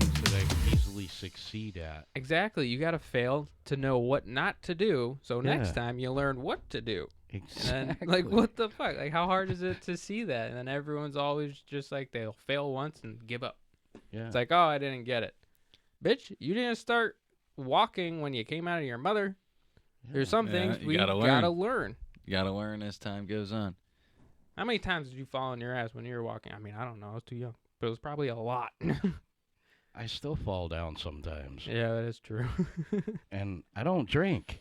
things that I can easily succeed at. Exactly. You got to fail to know what not to do. So next Yeah. time you learn what to do. Exactly. And then, like, what the fuck? Like, how hard is it to see that? And then everyone's always just like, they'll fail once and give up. Yeah. It's like, oh, I didn't get it. Bitch, you didn't start walking when you came out of your mother. There's some things you we gotta gotta learn. learn. You gotta learn as time goes on. How many times did you fall on your ass when you were walking? I mean, I don't know. I was too young. But it was probably a lot. I still fall down sometimes. Yeah, that is true. And I don't drink.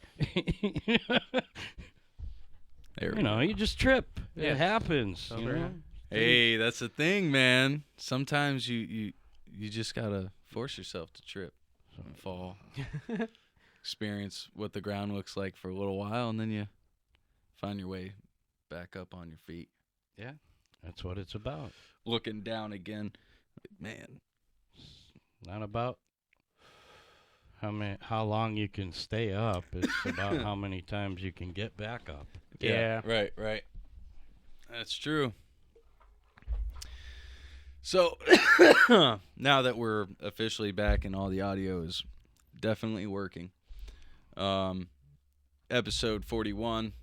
There we You know, go. you just trip. Yeah. It happens. So You very know? nice. Hey, that's the thing, man. Sometimes you just gotta force yourself to trip and fall. Experience what the ground looks like for a little while, and then you find your way back up on your feet. That's what it's about. Looking down again, man. Not about how long you can stay up. It's about how many times you can get back up. Yeah. Right. That's true. So now that we're officially back and all the audio is definitely working, episode 41.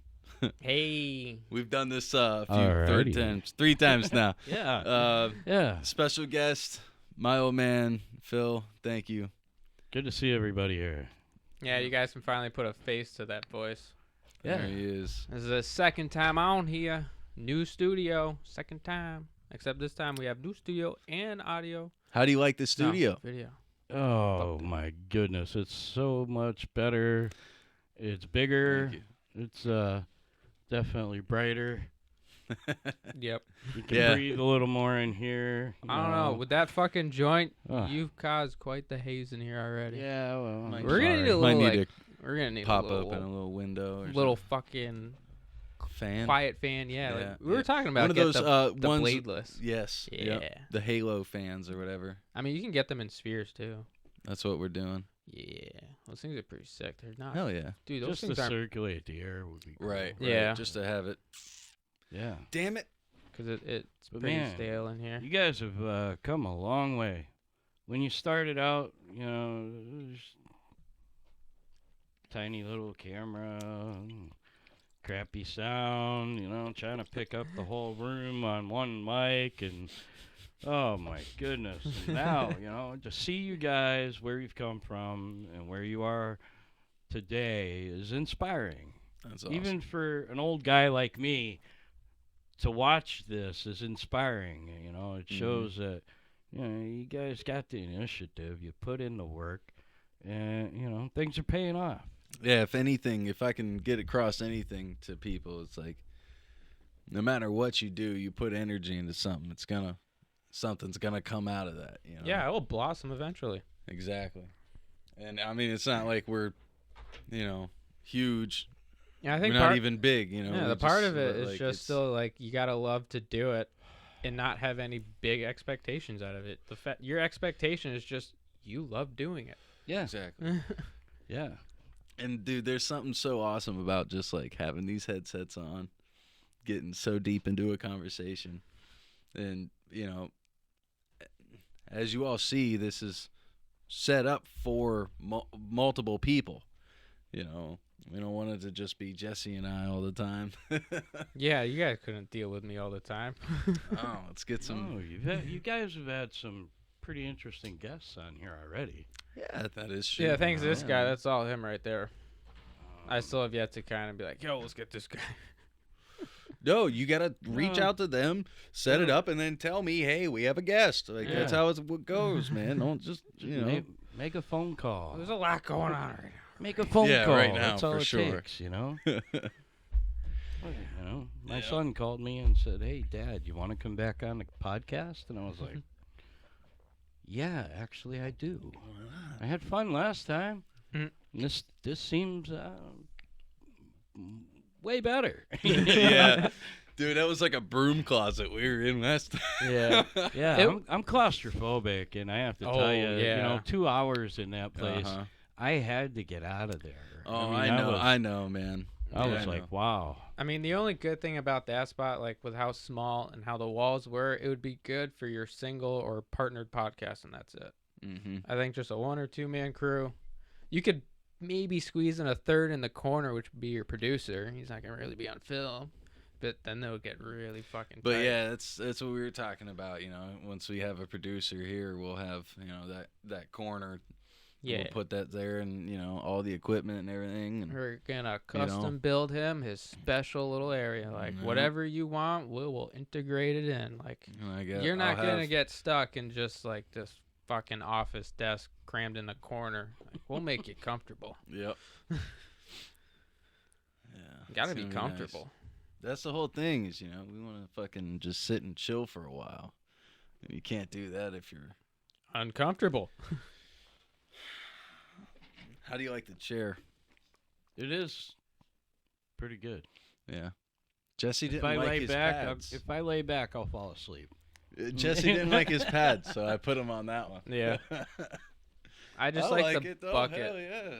Hey. We've done this a few Alrighty. three times now. Yeah. Yeah. Special guest, my old man Phil. Thank you. Good to see everybody here. Yeah, you guys can finally put a face to that voice. Yeah. There he is. This is the second time on here. New studio. Second time. Except this time we have new studio and audio. How do you like the No, studio? video. Oh my goodness, it's so much better. It's bigger. Thank It's definitely brighter. Yep. You can Yeah. breathe a little more in here. you I don't know. With that fucking joint, Ugh. you've caused quite the haze in here already. Yeah, well, Might- I'm We're gonna need a sorry. Might little, need like, to we're gonna need pop a little, open a little window or little fucking fan. quiet fan. Yeah, Yeah, like we were yeah. talking about One of get those the ones. bladeless. Yes. Yeah. Yep. The Halo fans or whatever. I mean, you can get them in spheres too. That's what we're doing. Yeah, those things are pretty sick. They're not, Hell yeah. dude. Those Just to things aren't circulate the air would be cool. Right. Yeah. Just to have it. Yeah. Damn it. because it's But pretty man, stale in here. You guys have come a long way. When you started out, you know, there's tiny little camera, crappy sound, you know, trying to pick up the whole room on one mic, and oh my goodness. And now, you know, to see you guys, where you've come from and where you are today is inspiring. That's awesome. Even for an old guy like me, to watch this is inspiring. You know, it shows that, you know, you guys got the initiative, you put in the work, and, you know, things are paying off. Yeah, if anything, if I can get across anything to people, it's like no matter what you do, you put energy into something, something's gonna come out of that. You know? Yeah, it will blossom eventually. Exactly. And I mean, it's not like we're, you know, huge. Yeah, I We're think not even big. You know. yeah, we're the part just, of it but, is like, just it's- still like you gotta love to do it, and not have any big expectations out of it. Your expectation is just you love doing it. Yeah. Exactly. Yeah. And dude, there's something so awesome about just like having these headsets on, getting so deep into a conversation. And, you know, as you all see, this is set up for multiple people. You know, we don't want it to just be Jesse and I all the time. Yeah, you guys couldn't deal with me all the time. Oh, let's get some. No, you guys have had some pretty interesting guests on here already. Yeah, that is true. Yeah, thanks to this Yeah. guy. That's all him right there. I still have yet to kind of be like, yo, let's get this guy. No, you gotta reach No. out to them, set it No. up, and then tell me, hey, we have a guest. Like that's Yeah. how it goes, man. Don't just you know. Make a phone call. There's a lot going on right now. Make a phone Yeah, call. right now, That's all for it sure. takes, you know? You know, my Yeah. son called me and said, "Hey, Dad, you want to come back on the podcast?" And I was like, "Yeah, actually, I do. I had fun last time. Mm. And this seems way better." Yeah, dude, that was like a broom closet we were in last time. Yeah. Yeah, I'm claustrophobic, and I have to tell Oh, you, you yeah. know, 2 hours in that place, Uh-huh. I had to get out of there. Oh, mean, I know, man. I Yeah, was know. like, wow. I mean, the only good thing about that spot, like with how small and how the walls were, it would be good for your single or partnered podcast, and that's it. Mm-hmm. I think just a 1 or 2 man crew. You could maybe squeeze in a third in the corner, which would be your producer. He's not gonna really be on film, but then they would get really fucking. But tight. yeah, that's what we were talking about. You know, once we have a producer here, we'll have that corner. Yeah. We'll put that there, and all the equipment and everything. And, We're gonna custom build him his special little area. Like whatever you want, we will integrate it in. Like you're not gonna get stuck in just like this fucking office desk crammed in a corner. Like, we'll make you comfortable. Yep. Yeah. You gotta be nice. comfortable. That's the whole thing. Is we want to fucking just sit and chill for a while. You can't do that if you're uncomfortable. How do you like the chair? It is pretty good. Yeah. Jesse didn't If I like lay his back, pads. if I lay back, I'll fall asleep. Jesse didn't like his pads, so I put him on that one. Yeah. I just I like the it, though. bucket. Hell yeah,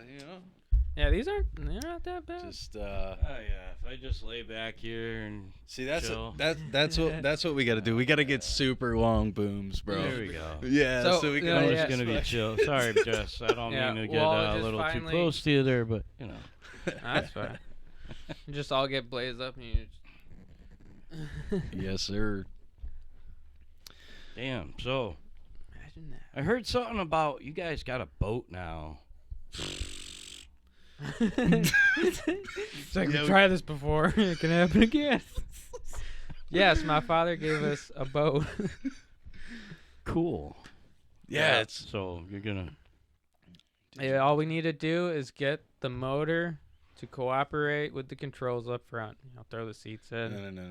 Yeah, they're not that bad. Just Oh yeah, if I just lay back here and see that's chill. that's what we got to do. We got to get super long booms, bro. There we go. Yeah, so we can. I'm yeah, just gonna be chill. Sorry, Jess. I don't Yeah, mean to get well, a just little too finally- close to you there, but That's fine. You just all get blazed up and you Yes, sir. Damn. So imagine that. I heard something about you guys got a boat now. It's like, we tried this before. It can happen again. Yes, my father gave us a boat. Cool. Yeah, it's So you're gonna. Yeah, all we need to do is get the motor to cooperate with the controls up front. Throw the seats in, no.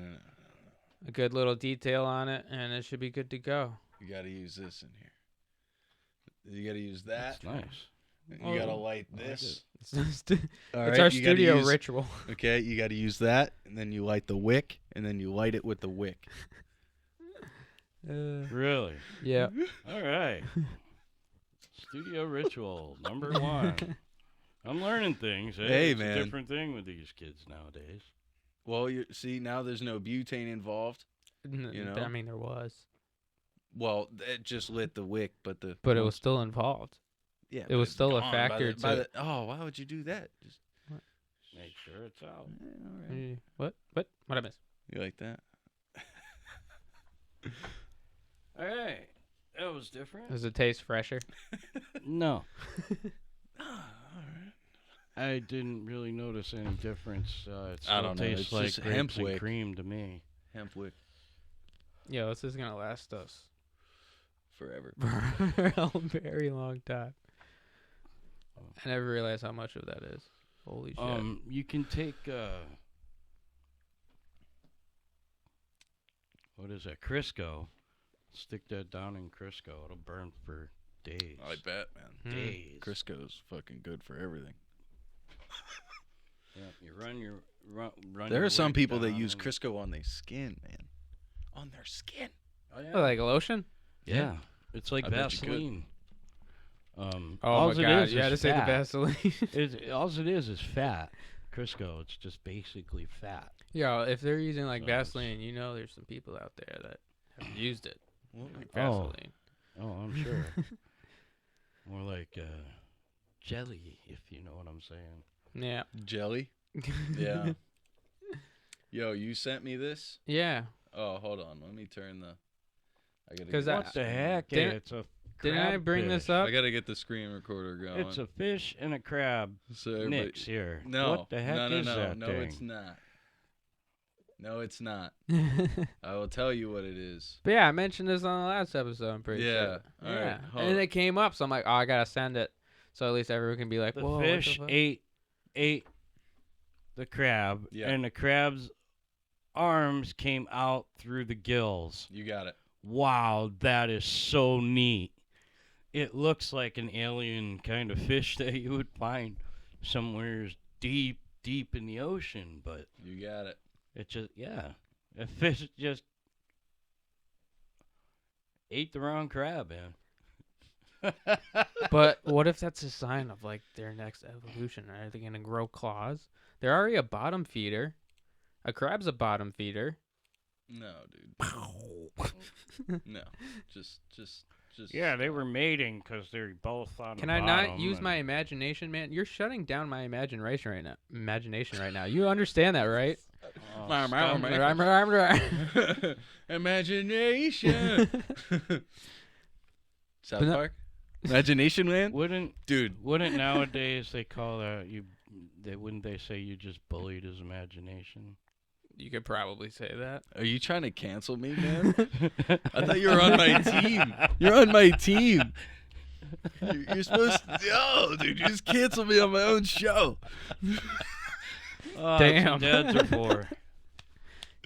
a good little detail on it, and it should be good to go. You got to use this in here. You got to use that. That's nice. You got to light I like this. It's, just, it's All our right, you gotta studio use- ritual. Okay, you got to use that, and then you light the wick, and then you light it with the wick. Really? Yeah. All right. Studio ritual number 1. I'm learning things. Hey, it's man. a different thing with these kids nowadays. Well, you see, now there's no butane involved. You know? I mean, there was. Well, it just lit the wick, but the But it was still involved. yeah, it was but still a gone factor by to- oh, why would you do that? Just Make sure it's out. all right. What? What I missed? You like that? All right. That was different. Does it taste fresher? No. Oh, all right. I didn't really notice any difference. It still I don't know. tastes It's like just grapes hemp and wick. cream to me. Hemp wick Yeah, this is gonna last us forever. for a very long time. I never realized how much of that is. Holy shit! You can take what is that? Crisco. Stick that down in Crisco. It'll burn for days. I bet, man. Days. Crisco's fucking good for everything. Yeah, you run your run. There your are some wick people that down use and- Crisco on their skin, man. On their skin. Oh yeah. Oh, like a lotion? Yeah. It's like I bet you could. Vaseline. Oh Alls my it god! is You had to is say the fat. Vaseline. All it is fat. Crisco, it's just basically fat. Yeah, if they're using like So it's- Vaseline, there's some people out there that have used it. Like Oh. Vaseline. Oh, I'm sure. More like jelly, if you know what I'm saying. Yeah. Jelly? Yeah. Yo, you sent me this? Yeah. Oh, hold on. Let me turn the. I gotta 'Cause get What the heck? Didn't- It's a Didn't I crab bring this fish. up? I gotta get the screen recorder going. It's a fish and a crab so everybody- mix here. No. What the heck no, is that no, thing? it's not. No, it's not. I will tell you what it is. But yeah, I mentioned this on the last episode, I'm pretty Yeah. sure. All right, Yeah. hold And on. it came up, so I'm like, oh, I gotta send it. So at least everyone can be like, The whoa, fish what the fuck? ate the crab, Yeah. and the crab's arms came out through the gills. You got it. Wow, that is so neat. It looks like an alien kind of fish that you would find somewhere deep, deep in the ocean, but You got it. it just, yeah. A fish just ate the wrong crab, man. But what if that's a sign of like their next evolution? Are they gonna grow claws? They're already a bottom feeder. A crab's a bottom feeder. No, dude. No. Just Just Yeah, they were mating because they're both on Can the I bottom. not use my imagination, man? You're shutting down my imagination right now. You understand that, right? Imagination. South Park. Imagination Land. Wouldn't nowadays they call that you? Wouldn't they say you just bullied his imagination? You could probably say that. Are you trying to cancel me, man? I thought you were on my team. You're on my team. You're supposed to. Yo, dude, you just cancel me on my own show. Oh, damn. That's what dads are for.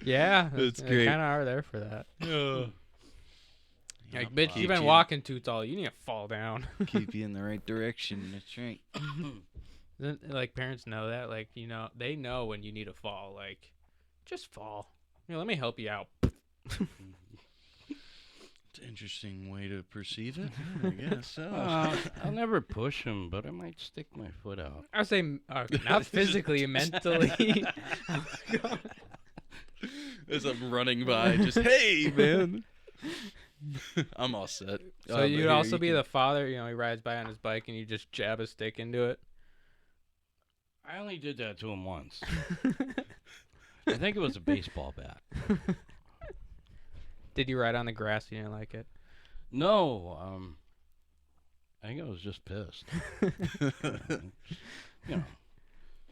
Yeah, That's they great. kind of are there for that. Yeah. Like, bitch, you've been walking too tall. You need to fall down. Keep you in the right direction. That's right. Like, parents know that. Like, you know, they know when you need to fall. Like, just fall. You know, let me help you out. It's an interesting way to perceive it. I guess so. I'll never push him, but I might stick my foot out. I would say not physically, mentally. As I'm running by, just, hey, man. I'm all set. So you'd also be the father, you know, he rides by on his bike and you just jab a stick into it. I only did that to him once. I think it was a baseball bat. Did you ride on the grass? You didn't like it? No, I think I was just pissed. You know.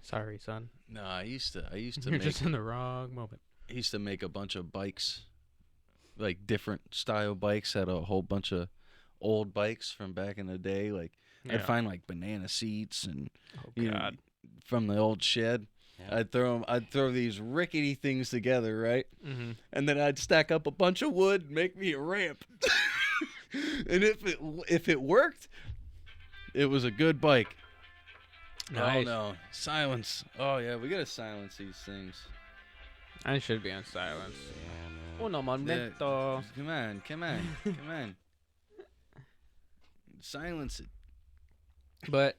Sorry, son. No, I used to You're just in the wrong moment. I used to make a bunch of bikes, like different style bikes. Had a whole bunch of old bikes from back in the day. Like I'd find like banana seats and you know, from the old shed. Yeah. I'd throw these rickety things together, right? Mm-hmm. And then I'd stack up a bunch of wood and make me a ramp. And if it worked, it was a good bike. Nice. Oh no, silence. Oh yeah, we gotta silence these things. I should be on silence. Yeah, Uno momento. Come on. Silence it. But,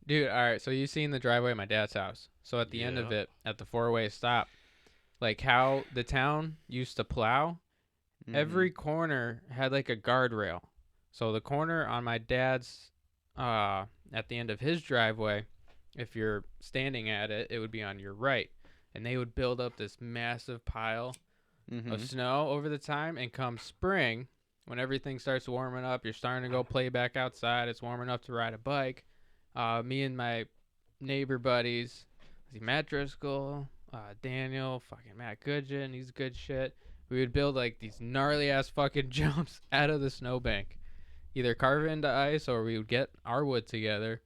dude, all right, so you've seen the driveway at my dad's house. So at the end of it, at the four-way stop, like how the town used to plow, every corner had like a guardrail. So the corner on my dad's, at the end of his driveway, if you're standing at it, it would be on your right. And they would build up this massive pile of snow over the time. And come spring, when everything starts warming up, you're starting to go play back outside. It's warm enough to ride a bike. Me and my neighbor buddies, Matt Driscoll, Daniel, fucking Matt Goodgen, he's good shit. We would build like these gnarly ass fucking jumps out of the snowbank. Either carve it into ice or we would get our wood together.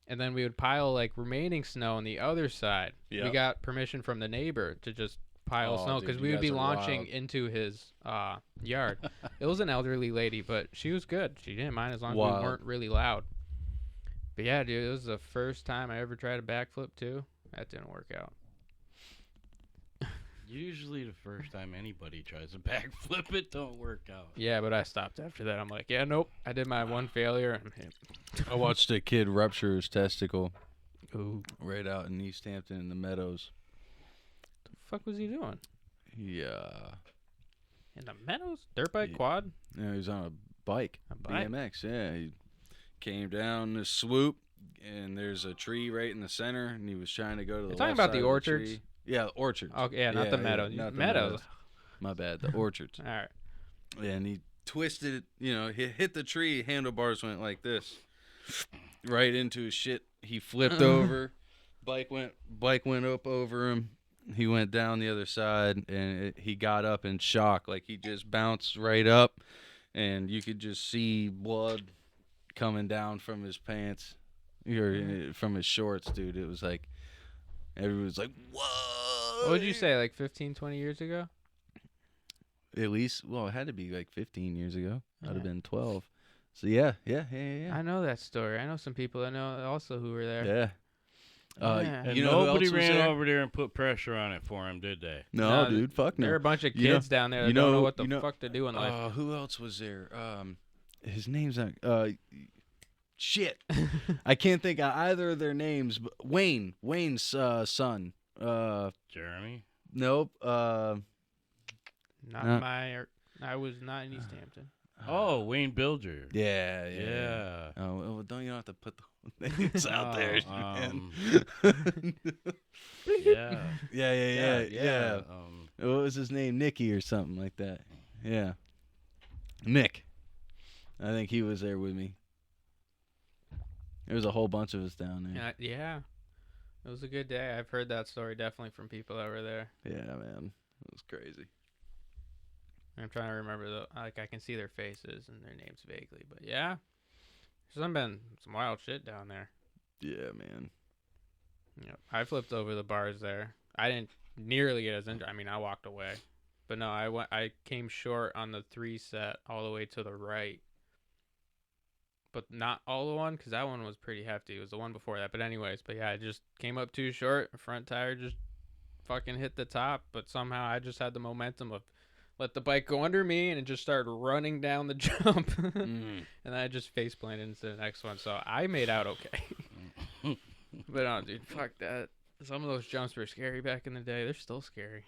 And then we would pile like remaining snow on the other side. Yep. We got permission from the neighbor to just pile snow because we would be launching into his yard. It was an elderly lady, but she was good. She didn't mind as long as we weren't really loud. But yeah, dude, it was the first time I ever tried a backflip too. That didn't work out. Usually the first time anybody tries a backflip, it don't work out. Yeah, but I stopped after that. I'm like, yeah, nope. I did my one failure. I watched a kid rupture his testicle. Ooh. Right out in East Hampton in the meadows. What the fuck was he doing? Yeah. In the meadows? Dirt bike, quad? Yeah, he was on a bike. A bike? BMX, yeah. He came down the swoop, and there's a tree right in the center, and he was trying to go to the left talking about side the of orchards? tree. Yeah, the orchards. Okay, yeah, not the meadows. Not the meadows. My bad, the orchards. All right. And he twisted it, you know, he hit the tree, handlebars went like this. Right into his shit. He flipped over. Bike went up over him. He went down the other side, and he got up in shock. Like, he just bounced right up, and you could just see blood coming down from his pants, or from his shorts, dude. It was like, everyone was like, whoa. What would you say, like 15, 20 years ago? At least, well, it had to be like 15 years ago. I'd have been 12. So, yeah. I know that story. I know some people I know also who were there. Yeah. And you know nobody who else was ran there? over there and put pressure on it for him, did they? No, dude, fuck no. There are a bunch of kids down there that don't know what the fuck to do in life. Who else was there? His name's not, shit. I can't think of either of their names. But Wayne's son. Jeremy? Nope. I was not in East Hampton. Oh, Wayne Bilger. Yeah. Oh, well, don't you have to put the names out there, man. Yeah. What was his name? Nicky or something like that. Yeah. Nick. I think he was there with me. There was a whole bunch of us down there. Yeah. It was a good day. I've heard that story definitely from people that were there. Yeah, man. It was crazy. I'm trying to remember, I can see their faces and their names vaguely. But yeah. There's been some wild shit down there. Yeah, man. Yep. I flipped over the bars there. I didn't nearly get as injured. I mean, I walked away. But no, I came short on the 3 set all the way to the right. But not all the one, because that one was pretty hefty. It was the one before that. But anyways, I just came up too short. Front tire just fucking hit the top. But somehow I just had the momentum of let the bike go under me, and it just started running down the jump. And then I just face planted into the next one. So I made out okay. But no, dude, fuck that. Some of those jumps were scary back in the day. They're still scary.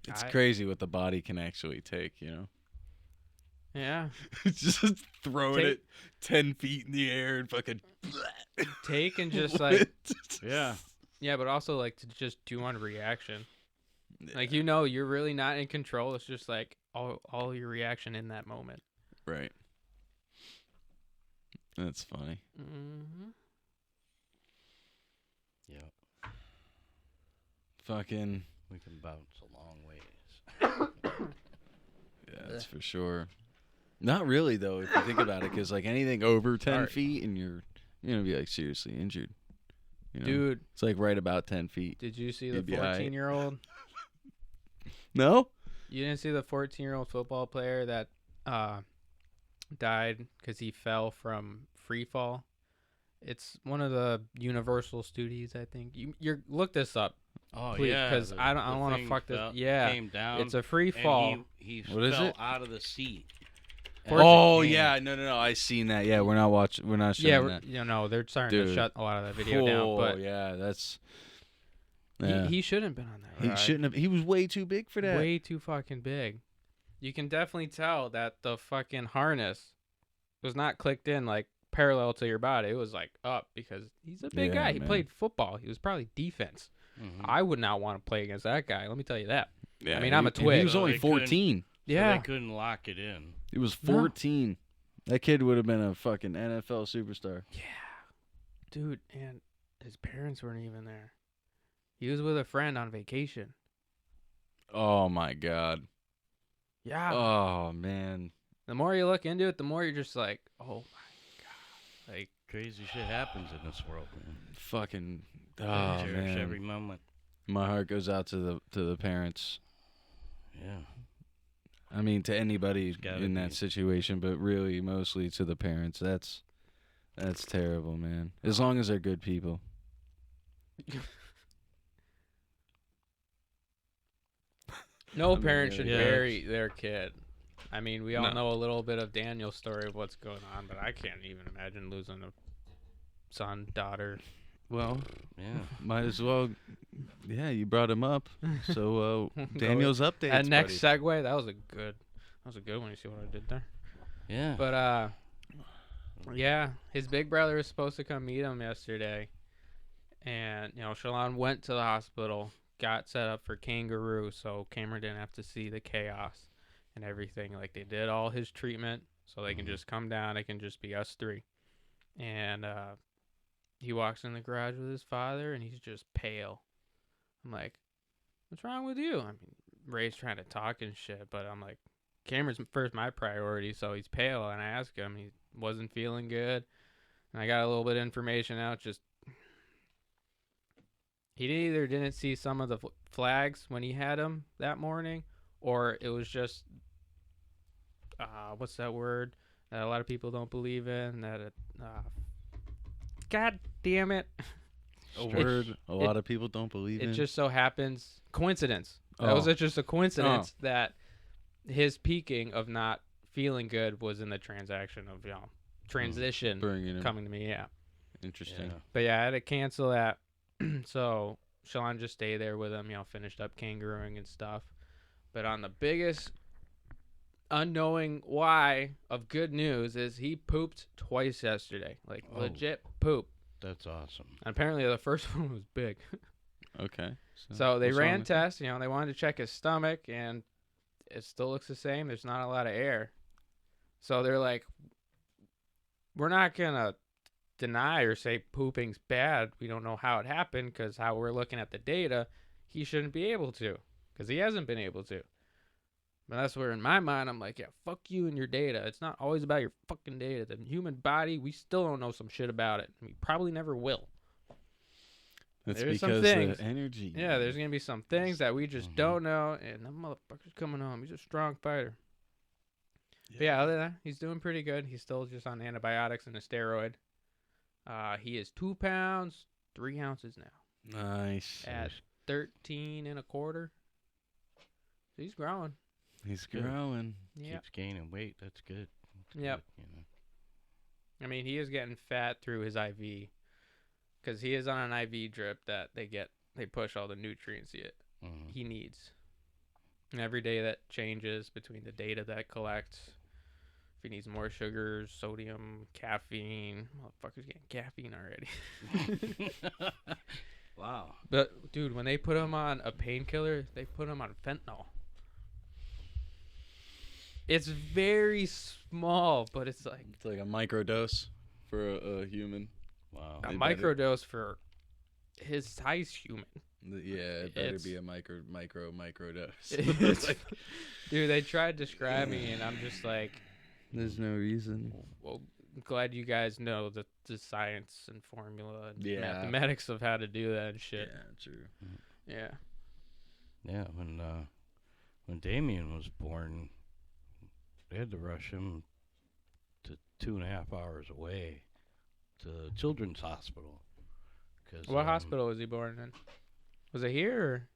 It's crazy what the body can actually take, you know? Yeah. Just throwing it 10 feet in the air and fucking... Take and just like... Yeah. Yeah, but also like to just do on reaction. Yeah. Like, you're really not in control. It's just like all your reaction in that moment. Right. That's funny. Mm-hmm. Yeah. Fucking... We can bounce a long ways. Yeah, that's for sure. Not really, though, if you think about it, because, like, anything over 10 feet and you're going to be, like, seriously injured. You know? Dude. It's, like, right about 10 feet. Did you see the 14-year-old? No? You didn't see the 14-year-old football player that died because he fell from free fall? It's one of the Universal Studios, I think. You look this up. Oh, please, yeah. Because I don't want to fuck this. Yeah. Came down. It's a free fall. He fell out of the seat. Oh, yeah. No. I seen that. Yeah, we're not watching. We're not showing that. No, they're starting to shut a lot of that video down. But yeah, that's... Yeah. He shouldn't have been on that ride. He shouldn't have. He was way too big for that. Way too fucking big. You can definitely tell that the fucking harness was not clicked in, like, parallel to your body. It was, like, up because he's a big guy. He played football. He was probably defense. Mm-hmm. I would not want to play against that guy. Let me tell you that. Yeah, I mean, I'm a twig. He was only 14. Yeah. So they couldn't lock it in. He was 14. No. That kid would have been a fucking NFL superstar. Yeah. Dude, and his parents weren't even there. He was with a friend on vacation. Oh, my God. Yeah. Oh, man. The more you look into it, the more you're just like, oh, my God. Like, crazy shit happens in this world, man. Fucking... Oh, cherish every moment. My heart goes out to the parents. Yeah. I mean, to anybody in that situation, but really mostly to the parents. That's terrible, man. As long as they're good people. No parent should bury their kid. I mean, we all know a little bit of Daniel's story of what's going on, but I can't even imagine losing a son, daughter. Well, yeah, might as well. Yeah, you brought him up. So Daniel's updates. That next segue, that was a good one. You see what I did there? Yeah. But yeah, his big brother was supposed to come meet him yesterday, and Shalon went to the hospital, got set up for kangaroo, so Cameron didn't have to see the chaos and everything. Like, they did all his treatment, so they can just come down. It can just be us three, and he walks in the garage with his father, and he's just pale. I'm like, what's wrong with you? I mean, Ray's trying to talk and shit, but I'm like, Cameron's first my priority, so he's pale. And I asked him, he wasn't feeling good. And I got a little bit of information out. Just, he either didn't see some of the flags when he had him that morning, or it was just, what's that word that a lot of people don't believe in, that God damn it. A word a lot of people don't believe in. It just so happens. Coincidence. That was just a coincidence that his peaking of not feeling good was in the transition of, transition coming to me. Yeah. Interesting. Yeah. But yeah, I had to cancel that. So Shalon just stayed there with him, finished up kangarooing and stuff. But on the biggest unknowing why of good news is he pooped twice yesterday. Like, legit poop. That's awesome. And apparently the first one was big. Okay. So they ran tests. You know, they wanted to check his stomach, and it still looks the same. There's not a lot of air. So they're like, we're not going to deny or say pooping's bad. We don't know how it happened because how we're looking at the data, he shouldn't be able to because he hasn't been able to. But that's where in my mind, I'm like, yeah, fuck you and your data. It's not always about your fucking data. The human body, we still don't know some shit about it. We probably never will. That's there's because some things. the energy. Yeah, there's going to be some things that we just don't know. And that motherfucker's coming home. He's a strong fighter. But yeah, other than that, he's doing pretty good. He's still just on antibiotics and a steroid. He is 2 pounds, 3 ounces now. Nice. At 13 and a quarter. So he's growing. He's growing. Yeah. Keeps gaining weight. That's good. Yep. You know. I mean, he is getting fat through his IV because he is on an IV drip that they push all the nutrients he needs. And every day that changes between the data that collects, if he needs more sugars, sodium, caffeine. Motherfucker's getting caffeine already. Wow. But, dude, when they put him on a painkiller, they put him on fentanyl. It's very small, but it's like a microdose for a human. Wow. A microdose for his size human. Yeah, it better be a microdose. Dude, they tried to describe me, and I'm just like, there's no reason. Well, I'm glad you guys know the science and formula and mathematics of how to do that and shit. Yeah, true. Yeah. Yeah, when Damien was born, they had to rush him to 2.5 hours away to Children's Hospital. What hospital was he born in? Was it here? Or?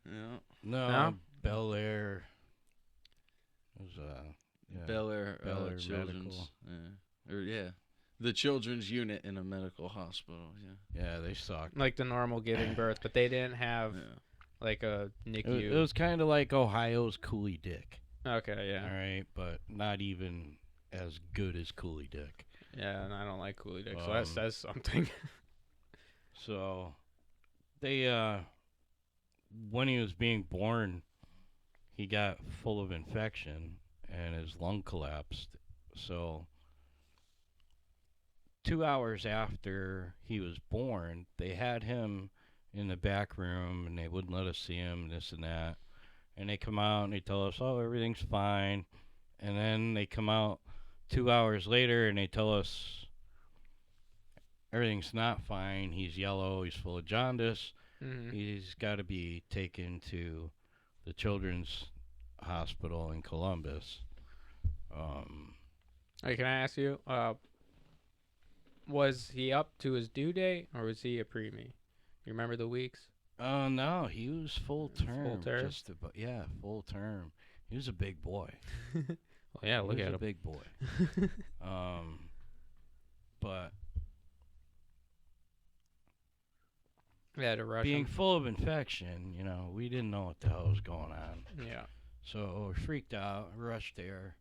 No, Bel Air. It was Bel Air Children's. Medical. The children's unit in a medical hospital. Yeah, they sucked. Like the normal giving birth, but they didn't have like a NICU. It was kind of like Ohio's Cooley Dick. Okay, yeah. All right, but not even as good as Cooley Dick. Yeah, and I don't like Cooley Dick, so that says something. So, they, when he was being born, he got full of infection and his lung collapsed. So, 2 hours after he was born, they had him in the back room and they wouldn't let us see him, this and that. And they come out and they tell us, oh, everything's fine. And then they come out 2 hours later and they tell us everything's not fine. He's yellow. He's full of jaundice. Mm-hmm. He's got to be taken to the Children's Hospital in Columbus. Hey, can I ask you, was he up to his due date or was he a preemie? You remember the weeks? No, he was full term. Full term? Just about, yeah, full term. He was a big boy. Well, yeah, look at him. A big boy. But yeah, to rush being him. full of infection, you know, we didn't know what the hell was going on. Yeah. So we freaked out, rushed there,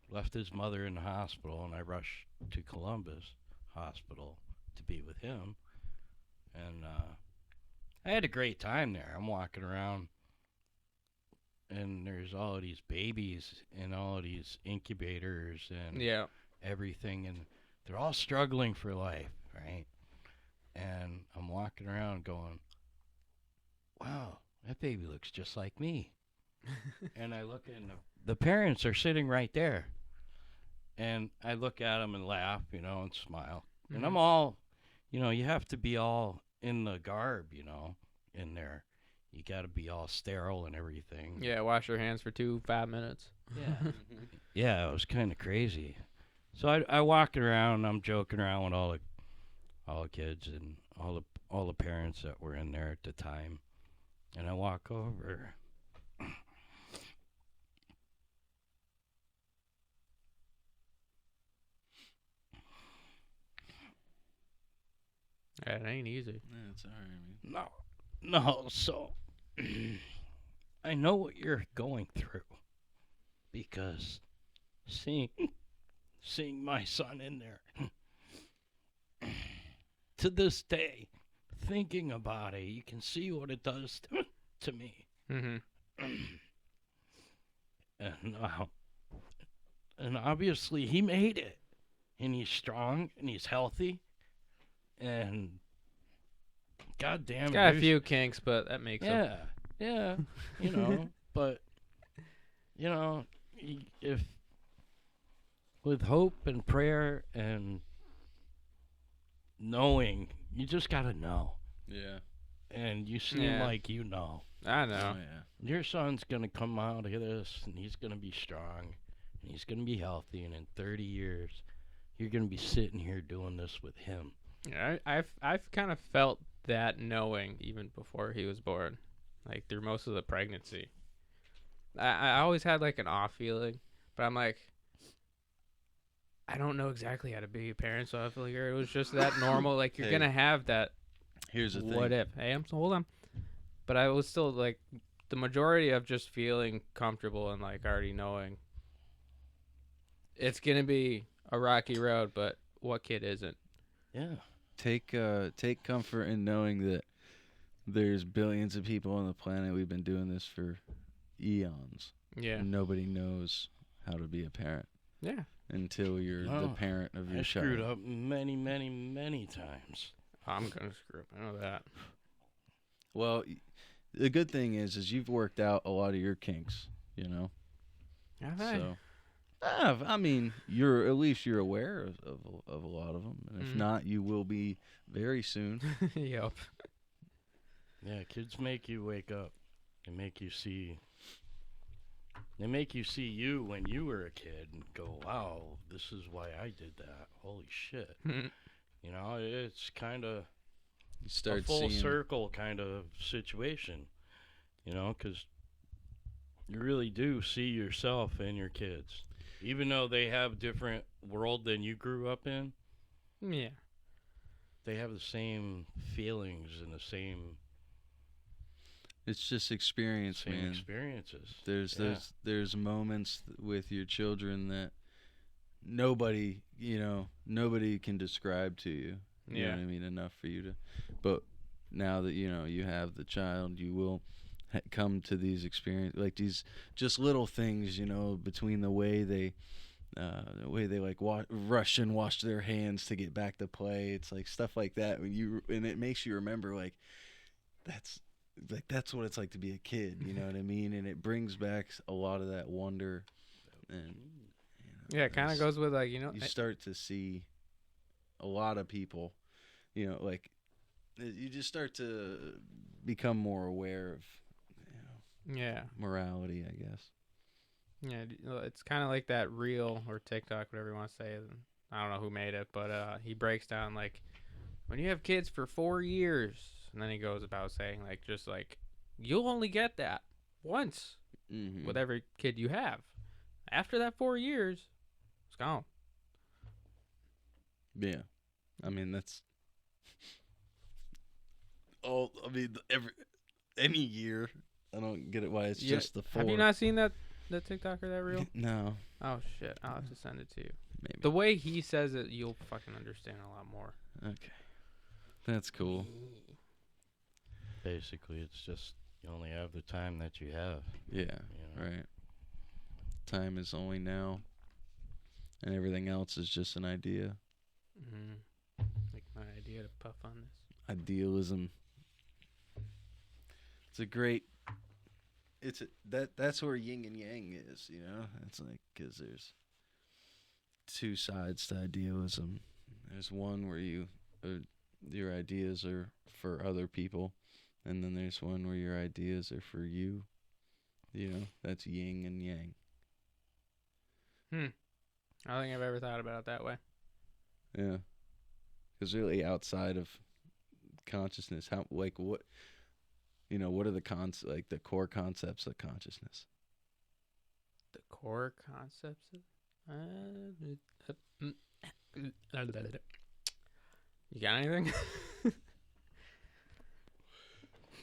left his mother in the hospital, and I rushed to Columbus Hospital to be with him. And I had a great time there. I'm walking around, and there's all of these babies in all of these incubators and everything, and they're all struggling for life, right? And I'm walking around going, wow, that baby looks just like me. And I look, and the parents are sitting right there. And I look at them and laugh, you know, and smile. Mm-hmm. And I'm all, you know, you have to be all in the garb, you know, in there. You got to be all sterile and everything. Yeah, wash your hands for 5 minutes. Yeah. Yeah, it was kind of crazy. So I walk around, and I'm joking around with all the kids and all the parents that were in there at the time. And I walk over. It ain't easy. Yeah, it's all right, man. No, so I know what you're going through because seeing my son in there. To this day, thinking about it, you can see what it does to me. Mm-hmm. And obviously he made it, and he's strong, and he's healthy, and God damn it, He's got a few kinks, but that makes him. Yeah, but if with hope and prayer and knowing, you just gotta know. Yeah. And you seem like you know. I know. Oh, yeah. Your son's gonna come out of this, and he's gonna be strong, and he's gonna be healthy, and in 30 years, you're gonna be sitting here doing this with him. Yeah, I've kind of felt that knowing even before he was born, like through most of the pregnancy. I always had like an off feeling, but I'm like, I don't know exactly how to be a parent, so I feel like it was just that normal. Like you're gonna have that. Here's the thing. What if? Hey, hold on. But I was still like the majority of just feeling comfortable and like already knowing it's gonna be a rocky road, but what kid isn't? Yeah. Take comfort in knowing that there's billions of people on the planet. We've been doing this for eons. Yeah. And nobody knows how to be a parent. Yeah. Until you're the parent of your child. I screwed up many, many, many times. I'm gonna screw up. I know that. Well, the good thing is you've worked out a lot of your kinks. So, I mean, at least you're aware of a lot of them, and if not, you will be very soon. Yep. Yeah, kids make you wake up. They make you see. They make you see you when you were a kid and go, "Wow, this is why I did that. Holy shit!" It's kind of a full circle kind of situation. Because you really do see yourself in your kids. Even though they have different world than you grew up in, yeah, they have the same feelings and the same. It's just experience, same man. Experiences. There's moments with your children that nobody can describe to you. You know what I mean? Enough for you to. But now that you have the child, you will come to these experiences, like these just little things, between the way they like rush and wash their hands to get back to play. It's like stuff like that and it makes you remember that's what it's like to be a kid. You know what I mean? And it brings back a lot of that wonder. And it kind of goes with you start to see a lot of people. You just start to become more aware of. Morality, I guess. Yeah, it's kind of like that reel or TikTok, whatever you want to say. I don't know who made it, but he breaks down when you have kids for 4 years, and then he goes about saying you'll only get that once with every kid you have. After that 4 years, it's gone. Yeah, I mean that's. Any year. I don't get it why it's just the 4. Have you not seen that TikTok or that reel? No. Oh, shit. I'll have to send it to you. Maybe. The way he says it, you'll fucking understand a lot more. Okay. That's cool. Basically, it's just you only have the time that you have. Yeah, right. Time is only now, and everything else is just an idea. Like my idea to puff on this. Idealism. It's a great... That's where yin and yang is, It's because there's 2 sides to idealism. There's one where your ideas are for other people, and then there's one where your ideas are for you. That's yin and yang. I don't think I've ever thought about it that way. Yeah. Because really outside of consciousness, what are the core concepts of consciousness? The core concepts you got anything?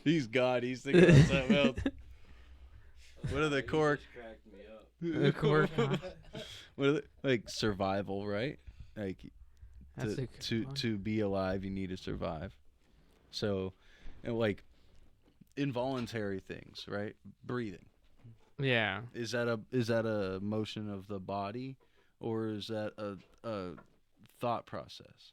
He's God. He's thinking about something else. What are the core? The core. like survival, right? Like That's to be alive, you need to survive. So, like involuntary things, right? Breathing. Yeah. Is that a motion of the body, or is that a thought process?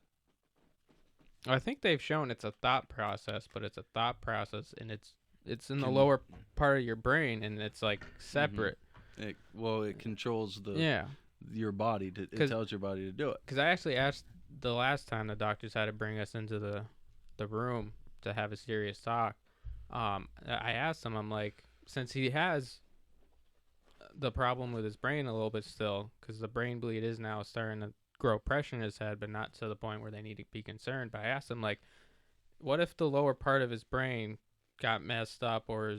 I think they've shown it's a thought process, but it's a thought process, and it's in the lower part of your brain, and it's like separate. It controls your body. It tells your body to do it. Because I actually asked the last time the doctors had to bring us into the room to have a serious talk. I asked him, I'm like, since he has the problem with his brain a little bit still, because the brain bleed is now starting to grow pressure in his head, but not to the point where they need to be concerned. But I asked him, like, what if the lower part of his brain got messed up, or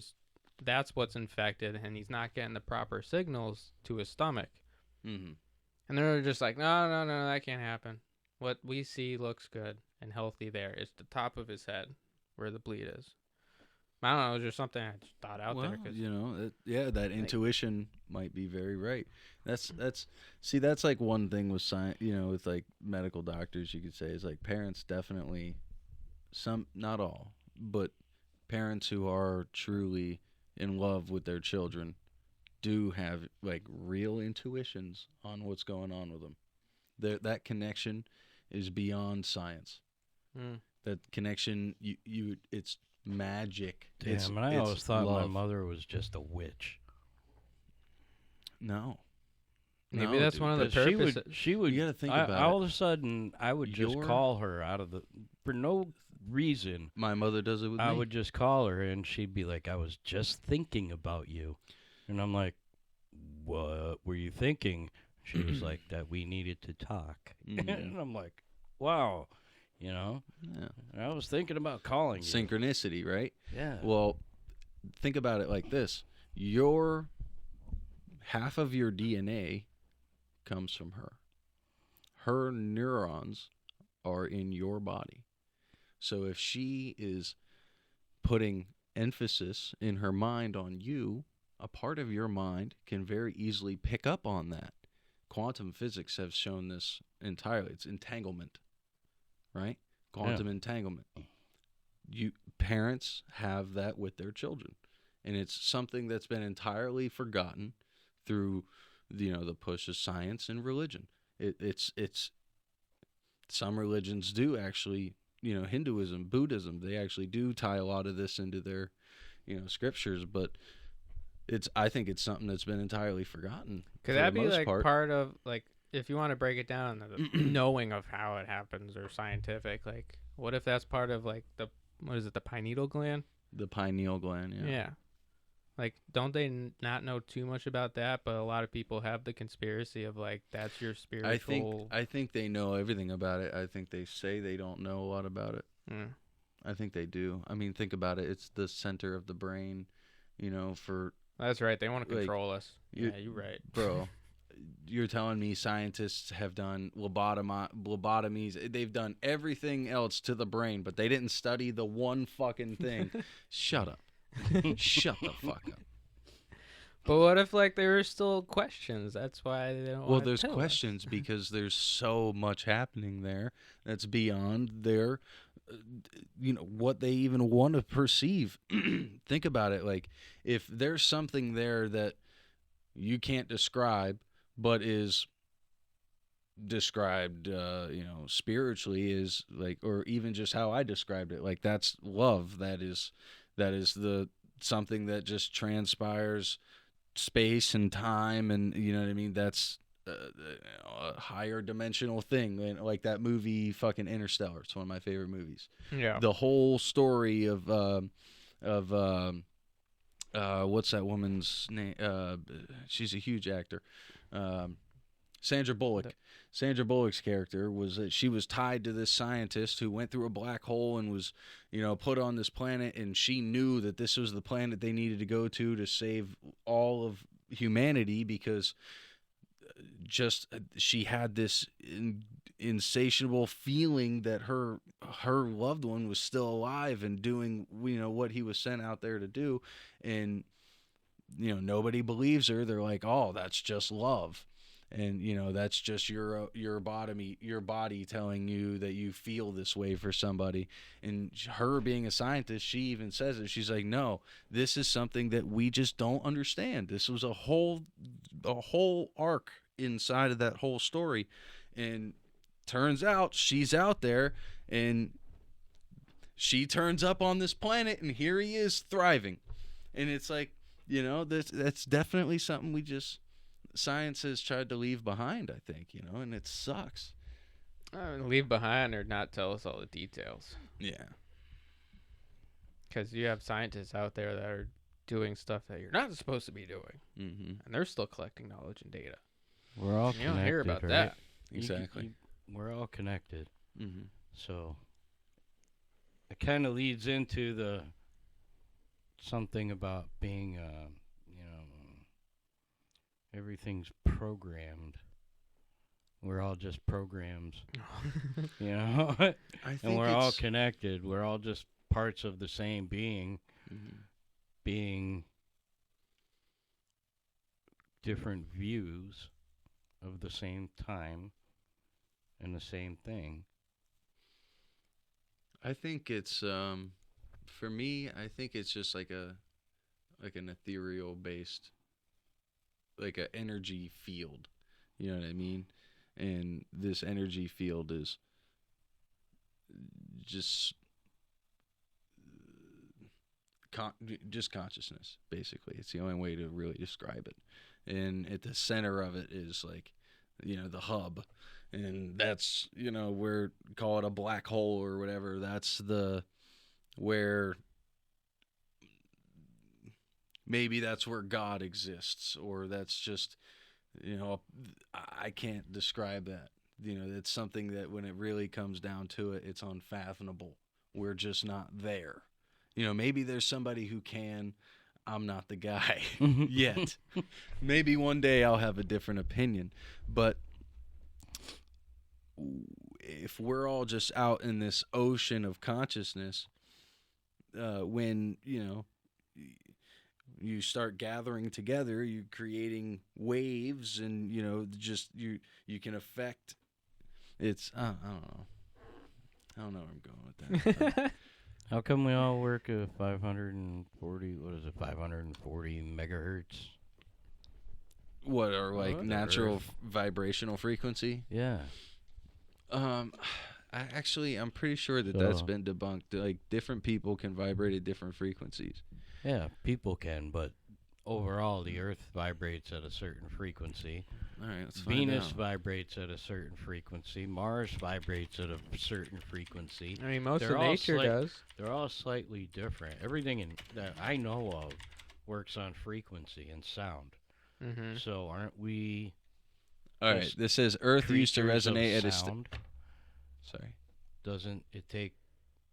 that's what's infected, and he's not getting the proper signals to his stomach? Mm-hmm. And they're just like, no, that can't happen. What we see looks good and healthy there. It's the top of his head where the bleed is. I don't know. It was just something I just thought out there. Cause that intuition might be very right. That's like one thing with science, with like medical doctors, you could say, is like parents definitely, some, not all, but parents who are truly in love with their children do have like real intuitions on what's going on with them. That connection is beyond science. That connection, it's magic. Damn, I always thought my mother was just a witch. No. Maybe that's one of the purposes. She would. You gotta think about it. All of a sudden, I would just call her for no reason. My mother does it with me. I would just call her, and she'd be like, "I was just thinking about you," and I'm like, "What were you thinking?" She was like, "That we needed to talk," and I'm like, "Wow." Yeah. And I was thinking about calling you. Synchronicity, right? Yeah. Well, think about it like this. Half of your DNA comes from her. Her neurons are in your body. So if she is putting emphasis in her mind on you, a part of your mind can very easily pick up on that. Quantum physics have shown this entirely. It's entanglement. Right? Quantum entanglement. Parents have that with their children. And it's something that's been entirely forgotten through the push of science and religion. It's some religions do actually, Hinduism, Buddhism, they actually do tie a lot of this into their scriptures, but I think it's something that's been entirely forgotten. Could that be like part of like, if you want to break it down, the knowing of how it happens, or scientific, like, what if that's part of like the pineal gland? The pineal gland, yeah. Yeah. Like, don't they not know too much about that? But a lot of people have the conspiracy of like, that's your spiritual. I think they know everything about it. I think they say they don't know a lot about it. I think they do. I mean, think about it. It's the center of the brain, for. That's right. They want to control us. Yeah, you're right, bro. You're telling me scientists have done lobotomies. They've done everything else to the brain, but they didn't study the one fucking thing. Shut up. Shut the fuck up. But what if like there are still questions? That's why they don't. Well, there's questions because there's so much happening there that's beyond their, what they even want to perceive. Think about it. Like, if there's something there that you can't describe, but is described, spiritually, is like, or even just how I described it, like, that's love. That is the something that just transpires space and time, and you know what I mean. That's a higher dimensional thing, like that movie, fucking Interstellar. It's one of my favorite movies. Yeah. The whole story of what's that woman's name? She's a huge actor. Sandra Bullock. Okay. Sandra Bullock's character was that she was tied to this scientist who went through a black hole and was, put on this planet, and she knew that this was the planet they needed to go to save all of humanity, because she had this insatiable feeling that her loved one was still alive and doing, what he was sent out there to do. And, nobody believes her. They're like, oh, that's just love. And that's just your body telling you that you feel this way for somebody. And her being a scientist, she even says it. She's like, no, this is something that we just don't understand. This was a whole arc inside of that whole story. And turns out she's out there, and she turns up on this planet, and here he is thriving. And it's like, that's definitely something science has tried to leave behind, I think, and it sucks. Leave behind or not tell us all the details. Yeah. Because you have scientists out there that are doing stuff that you're not supposed to be doing. Mm-hmm. And they're still collecting knowledge and data. We're all connected. You don't hear about right? that. Exactly. We're all connected. Mm-hmm. So it kind of leads into something about being, everything's programmed. We're all just programs, and we're all connected. We're all just parts of the same being, being different views of the same time and the same thing. I think it's for me, I think it's just like an ethereal based, like an energy field. You know what I mean? And this energy field is just consciousness, basically. It's the only way to really describe it. And at the center of it is like, the hub. And that's, where, call it a black hole or whatever. That's where maybe that's where God exists, or that's just, I can't describe that. It's something that when it really comes down to it, it's unfathomable. We're just not there. Maybe there's somebody who can. I'm not the guy yet. Maybe one day I'll have a different opinion. But if we're all just out in this ocean of consciousness, when, you start gathering together, you're creating waves, and, just you can affect. It's, I don't know where I'm going with that. How come we all work at 540 megahertz? What are like natural vibrational frequency? Yeah. I'm pretty sure that's been debunked. Like, different people can vibrate at different frequencies. Yeah, people can, but overall the Earth vibrates at a certain frequency. All right, let's find Venus out. vibrates at a certain frequency. Mars vibrates at a certain frequency. I mean, most of nature does. They're all slightly different. Everything that I know of works on frequency and sound. Mm-hmm. So aren't we? All right, this says Earth used to resonate at a sound? Sorry. Doesn't it take?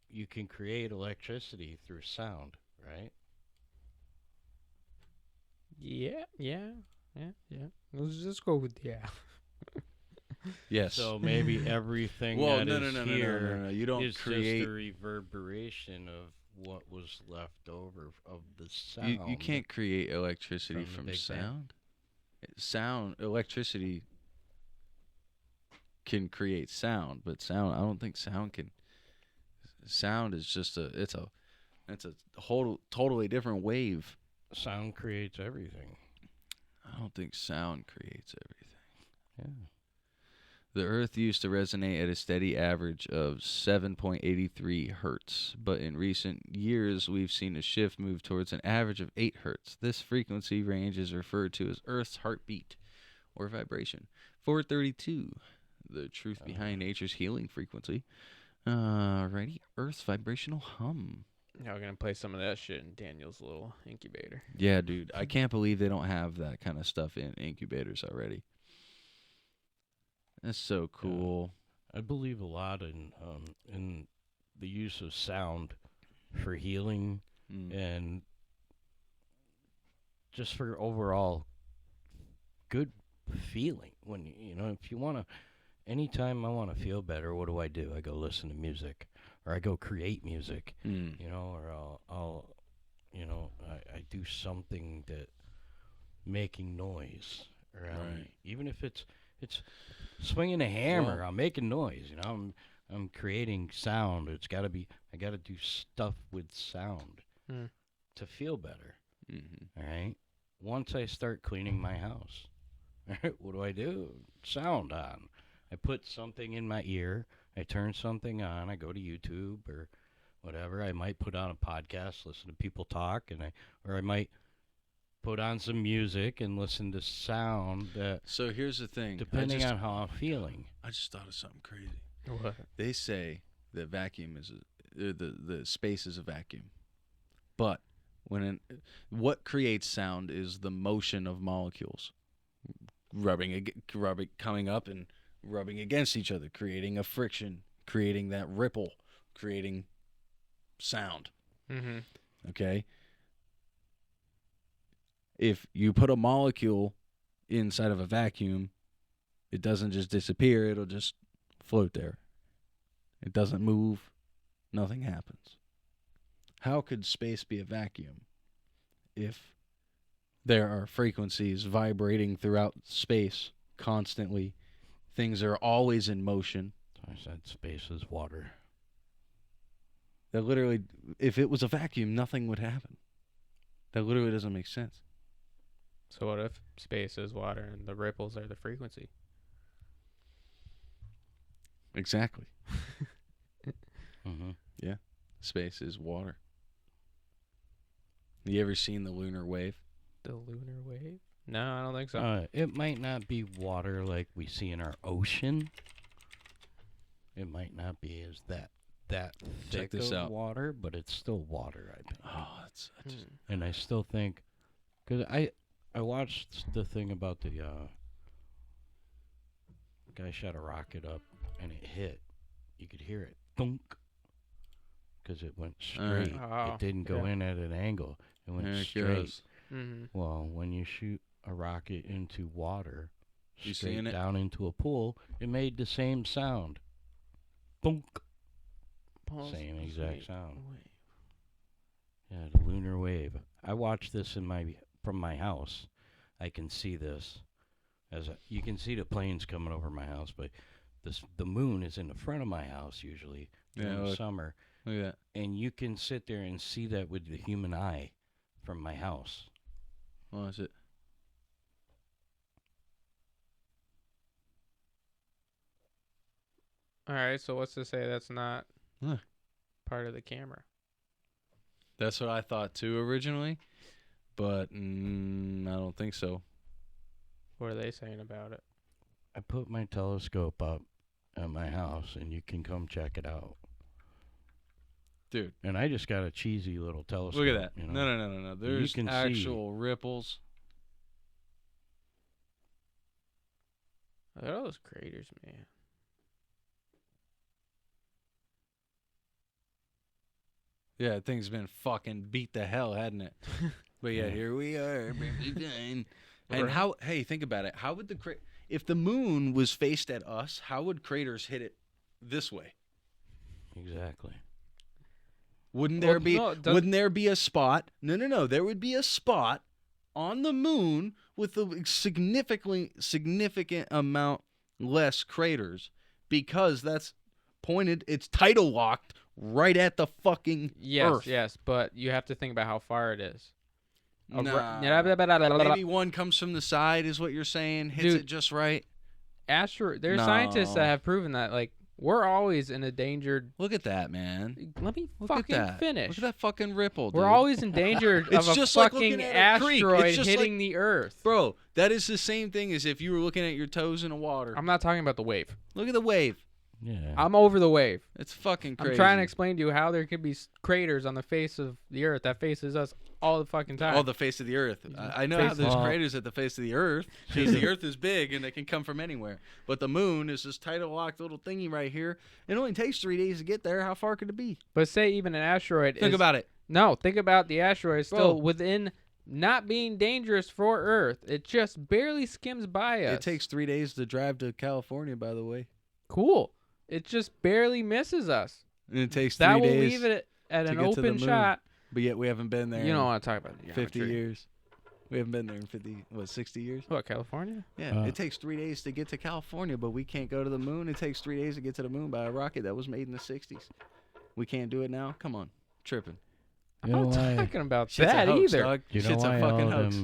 You can create electricity through sound, right? Yeah. Let's just go with yeah. Yes. So maybe everything No. You don't is create. just a reverberation of what was left over of the sound. You can't create electricity from sound. Electricity can create sound, but sound. I don't think sound can. Sound is just it's a whole totally different wave. Sound creates everything. I don't think sound creates everything. Yeah. The Earth used to resonate at a steady average of 7.83 hertz, but in recent years we've seen a shift move towards an average of 8 hertz. This frequency range is referred to as Earth's heartbeat, or vibration. 432, the truth behind nature's healing frequency. Alrighty, Earth's vibrational hum. Now we're going to play some of that shit in Daniel's little incubator. Yeah, dude. I can't believe they don't have that kind of stuff in incubators already. That's so cool. I believe a lot in the use of sound for healing and just for overall good feeling. When if you want to, anytime I want to feel better, what do? I go listen to music, or I go create music, or I do something that making noise around me. Even if it's swinging a hammer, I'm making noise. You know, I'm creating sound. I got to do stuff with sound to feel better. All right. Once I start cleaning my house, what do? Sound on. I put something in my ear. I turn something on. I go to YouTube or whatever. I might put on a podcast, listen to people talk, or I might put on some music and listen to sound. So here's the thing. Depending on how I'm feeling. I just thought of something crazy. What? They say that vacuum is the space is a vacuum, but what creates sound is the motion of molecules rubbing, coming up and rubbing against each other, creating a friction, creating that ripple, creating sound. Mm-hmm. Okay. If you put a molecule inside of a vacuum, it doesn't just disappear, it'll just float there. It doesn't move, nothing happens. How could space be a vacuum if there are frequencies vibrating throughout space constantly? Things are always in motion. So I said space is water. That literally, if it was a vacuum, nothing would happen. That literally doesn't make sense. So what if space is water and the ripples are the frequency? Exactly. Mm-hmm. Yeah. Space is water. You ever seen the lunar wave? The lunar wave? No, I don't think so. It might not be water like we see in our ocean. It might not be as that thick of water, but it's still water, I think. Oh, that's and I still think, because I watched the thing about the guy shot a rocket up and it hit. You could hear it thunk because it went straight. It didn't go in at an angle. It went straight. Mm-hmm. Well, when you shoot a rocket into water, You straight seeing it? down into a pool, it made the same sound. Thunk. Same exact sound. Yeah, the lunar wave. I watched this from my house. I can see this. You can see the planes coming over my house, but the moon is in the front of my house usually during the summer. Look at that. And you can sit there and see that with the human eye from my house. What is it? All right, so what's to say that's not part of the camera? That's what I thought too originally, but I don't think so. What are they saying about it? I put my telescope up at my house, and you can come check it out. Dude. And I just got a cheesy little telescope. Look at that. You know? No. There's actual ripples. Look at all those craters, man. Yeah, that thing's been fucking beat to hell, hadn't it? But yeah, here we are. And how, hey, think about it. How would if the moon was faced at us, how would craters hit it this way? Exactly. Wouldn't there be a spot? No. There would be a spot on the moon with a significant amount less craters because that's pointed, it's tidal locked right at the fucking Earth. Yes, but you have to think about how far it is. Maybe one comes from the side is what you're saying, hits it just right. There's scientists that have proven that, like, we're always in a endangered... Look at that, man. Let me fucking finish. Look at that fucking ripple, dude. We're always endangered of a fucking asteroid hitting the Earth. Bro, that is the same thing as if you were looking at your toes in the water. I'm not talking about the wave. Look at the wave. Yeah. I'm over the wave. It's fucking crazy. I'm trying to explain to you how there could be craters on the face of the Earth that faces us all the fucking time. Oh, the face of the Earth. I know how there's craters at the face of the Earth because the Earth is big and they can come from anywhere. But the moon is this tidal locked little thingy right here. It only takes 3 days to get there. How far could it be? But say even an asteroid Think about it. No, think about the asteroid still within not being dangerous for Earth. It just barely skims by us. It takes 3 days to drive to California, by the way. Cool. It just barely misses us. And it takes 3 days. That will leave it at an open shot. But yet we haven't been there. You don't want to talk about it. 50 years. We haven't been there in 60 years? What, California? Yeah, it takes 3 days to get to California, but we can't go to the moon. It takes 3 days to get to the moon by a rocket that was made in the 60s. We can't do it now? Come on. Tripping. I'm not talking about Shit's that a hoax, either. Dog. You know Shit's why a fucking hoax.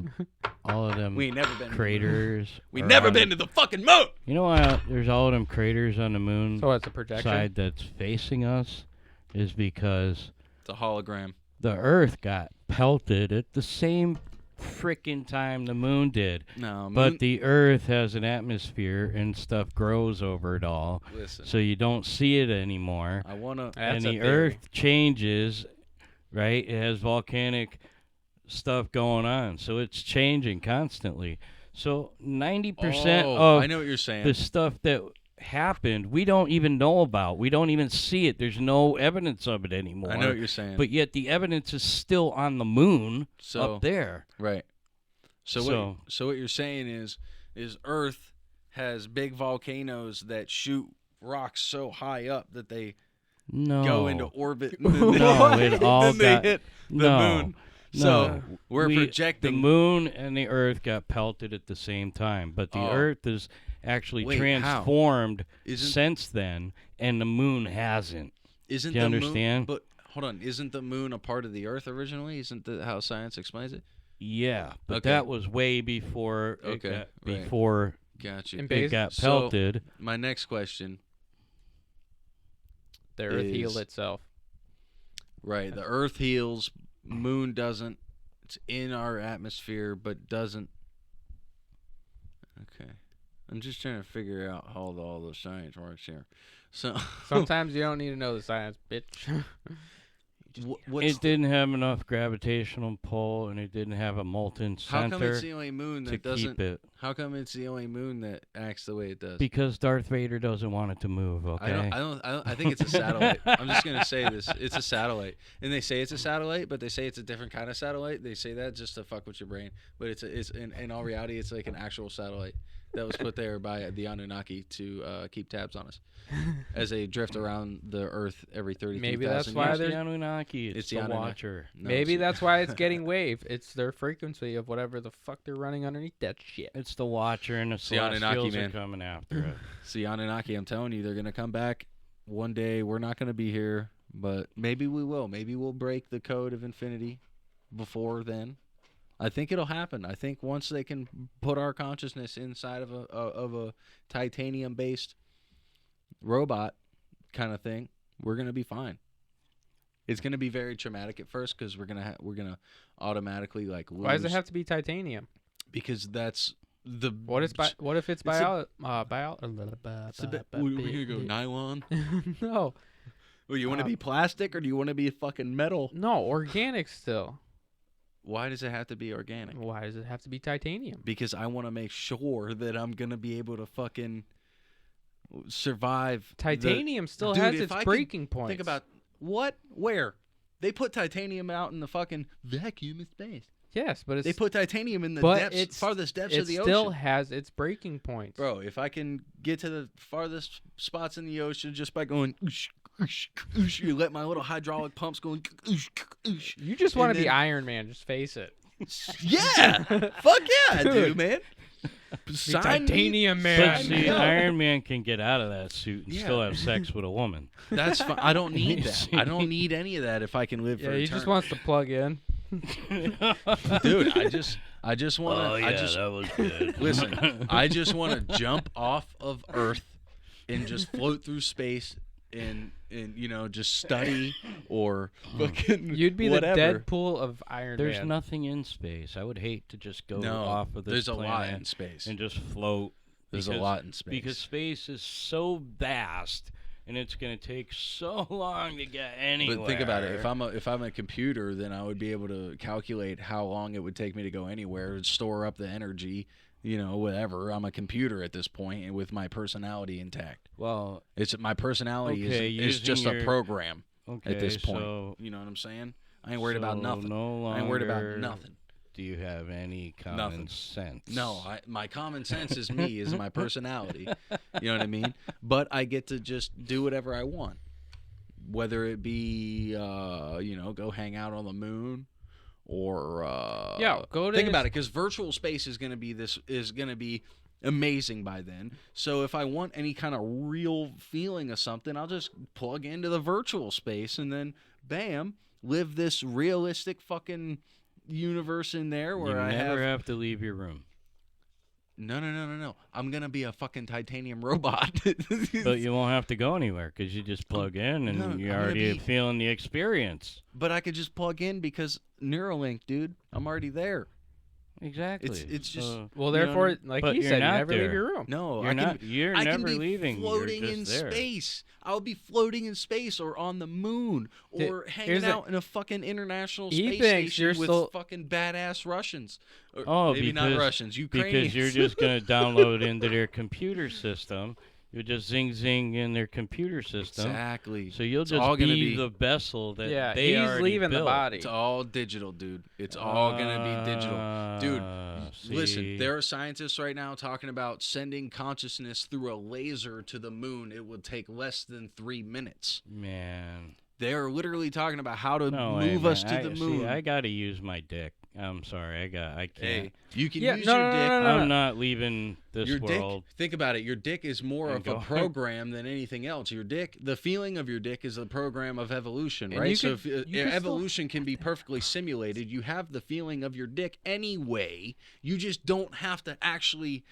all of them We ain't never been craters. We never been to the fucking moon. You know why there's all of them craters on the moon So it's a projection? side that's facing us is because It's a hologram. the Earth got pelted at the same frickin' time the moon did. No, But the Earth has an atmosphere and stuff grows over it all. Listen. So you don't see it anymore. I want to... And the Earth changes, right? It has volcanic stuff going on. So it's changing constantly. So 90% of I know what you're saying. the stuff that happened, we don't even know about. We don't even see it. There's no evidence of it anymore. I know what you're saying. But yet the evidence is still on the moon up there. Right. So what you're saying is Earth has big volcanoes that shoot rocks so high up that they go into orbit. No, it all then got they hit the moon. So we're projecting. The moon and the Earth got pelted at the same time, but the Earth is actually transformed since then, and the moon hasn't. Isn't Do you understand? But hold on, isn't the moon a part of the Earth originally? Isn't that how science explains it? Yeah, but that was way before. Before gotcha. It got pelted. So, my next question. The Earth healed itself. Right, the Earth heals. Moon doesn't. It's in our atmosphere, but doesn't. Okay. I'm just trying to figure out how all the science works here. So sometimes you don't need to know the science, bitch. It didn't have enough gravitational pull, and it didn't have a molten center. How come it's the only moon that doesn't? Keep it. How come it's the only moon that acts the way it does? Because Darth Vader doesn't want it to move. Okay. I think it's a satellite. I'm just gonna say this. It's a satellite, and they say it's a satellite, but they say it's a different kind of satellite. They say that just to fuck with your brain, but it's in all reality, it's like an actual satellite that was put there by the Anunnaki to keep tabs on us as they drift around the Earth every 33,000 years. Maybe that's why the Anunnaki. It's the Anunnaki. Watcher. No, maybe that's why it's getting wave. It's their frequency of whatever the fuck they're running underneath that shit. It's the Watcher, and the Celestials are coming after it. It's the Anunnaki. I'm telling you, they're gonna come back one day. We're not gonna be here, but maybe we will. Maybe we'll break the code of infinity before then. I think it'll happen. I think once they can put our consciousness inside of a titanium-based robot kind of thing, we're gonna be fine. It's gonna be very traumatic at first because we're gonna automatically like lose. Why does it have to be titanium? Because that's the. What if it's bio? We're gonna go nylon. No. Well, you want to be plastic or do you want to be fucking metal? No, organic still. Why does it have to be organic? Why does it have to be titanium? Because I want to make sure that I'm going to be able to fucking survive. Titanium still has its breaking points. Think about where? They put titanium out in the fucking vacuum of space. Yes, but they put titanium in the farthest depths of the ocean. It still has its breaking points. Bro, if I can get to the farthest spots in the ocean just by going oosh, oosh, oosh, you let my little hydraulic pumps go oosh, oosh, you just want to be Iron Man, just face it. Yeah. Fuck yeah, dude, man. Titanium Man. But see, Iron Man can get out of that suit and still have sex with a woman. That's fine. I don't need that. I don't need any of that if I can live for eternity. He just wants to plug in. Dude, I just want to. Oh yeah, that was good. Listen, I just want to jump off of Earth and just float through space and just study or fucking You'd be whatever. the Deadpool of Iron Man. There's nothing in space. I would hate to just go off of this there's planet a lot in space and just float. There's a lot in space because space is so vast. And it's going to take so long to get anywhere. But think about it. If I'm a computer, then I would be able to calculate how long it would take me to go anywhere, store up the energy, whatever. I'm a computer at this point, and with my personality intact. Well, it's my personality is just a program at this point. So, you know what I'm saying? I ain't worried about nothing. I ain't worried about nothing. Do you have any common sense? No, my common sense is me, is my personality. You know what I mean? But I get to just do whatever I want. Whether it be, go hang out on the moon or go to think about it, because virtual space is going to be amazing by then. So if I want any kind of real feeling of something, I'll just plug into the virtual space and then bam, live this realistic fucking universe in there where I never have to leave your room. No. I'm going to be a fucking titanium robot. But you won't have to go anywhere because you just plug in and you're already feeling the experience. But I could just plug in because Neuralink, dude. I'm already there. Exactly. It's just well, therefore, like you said, you never leave your room. No, you're I never can be leaving. Floating you're in just there. space. I'll be floating in space or on the moon or hanging out in a fucking international space station with fucking badass Russians. Or maybe not Russians, Ukrainians. Because you're just gonna download into their computer system. You'll just zing in their computer system. Exactly. So you'll just be the vessel that they he's already leaving built. the body. It's all digital, dude. It's all gonna be digital, dude. Listen, there are scientists right now talking about sending consciousness through a laser to the moon. It would take less than 3 minutes. Man, they are literally talking about how to move us to the moon. See, I gotta use my dick. I'm sorry, I can't. Hey, you can use your dick. I'm not leaving this world. Dick, think about it. Your dick is more of a program than anything else. Your dick, the feeling of your dick is a program of evolution, right? So if evolution can be perfectly simulated, you have the feeling of your dick anyway. You just don't have to actually.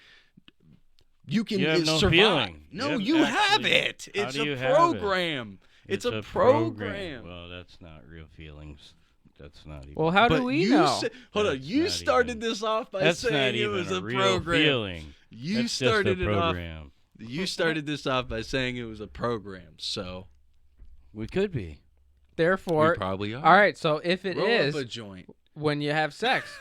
You can survive. Feeling. No, you have it. It's a program. It's a program. Well, that's not real feelings. That's not even. Well, how do we know? Hold on. You started this off by saying it was a program. Feeling. You started it off. You started this off by saying it was a program. So we could be. Therefore, we probably are. All right. So if it Roll is up a joint when you have sex,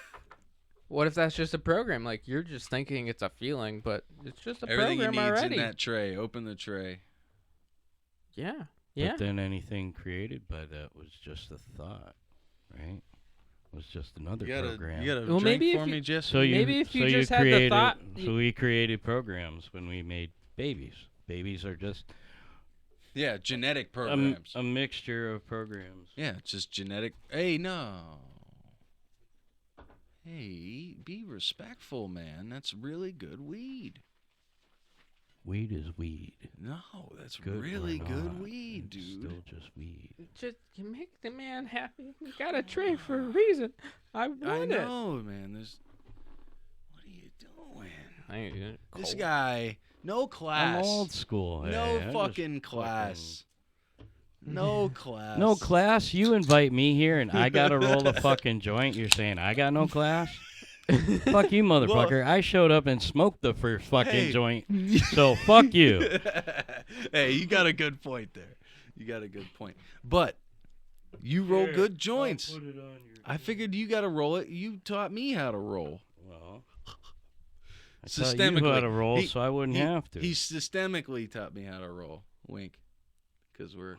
what if that's just a program? Like you're just thinking it's a feeling, but it's just a Everything program you need's already. in that tray. Open the tray. Yeah. But then anything created by that was just a thought. Right, it was just another program. You got a drink for me, Jesse? So maybe if you just had the thought. So we created programs when we made babies. Babies are just genetic programs. A mixture of programs. Yeah, it's just genetic. Hey, no. Hey, be respectful, man. That's really good weed. Weed is weed. No, that's really good weed, dude. It's still just weed. Just you make the man happy. You got a tray for a reason. I know, man. What are you doing? This guy, no class. I'm old school. No fucking class. No class. No class? You invite me here and I gotta roll a fucking joint. You're saying I got no class? Fuck you, motherfucker. I showed up and smoked the first fucking joint. So fuck you. Hey, you got a good point there. You got a good point. But you roll good joints. I'll put it on your I figured you got to roll it. You taught me how to roll. Well, I systemically. taught you how to roll, so I wouldn't have to. He systemically taught me how to roll. Wink. Because we're,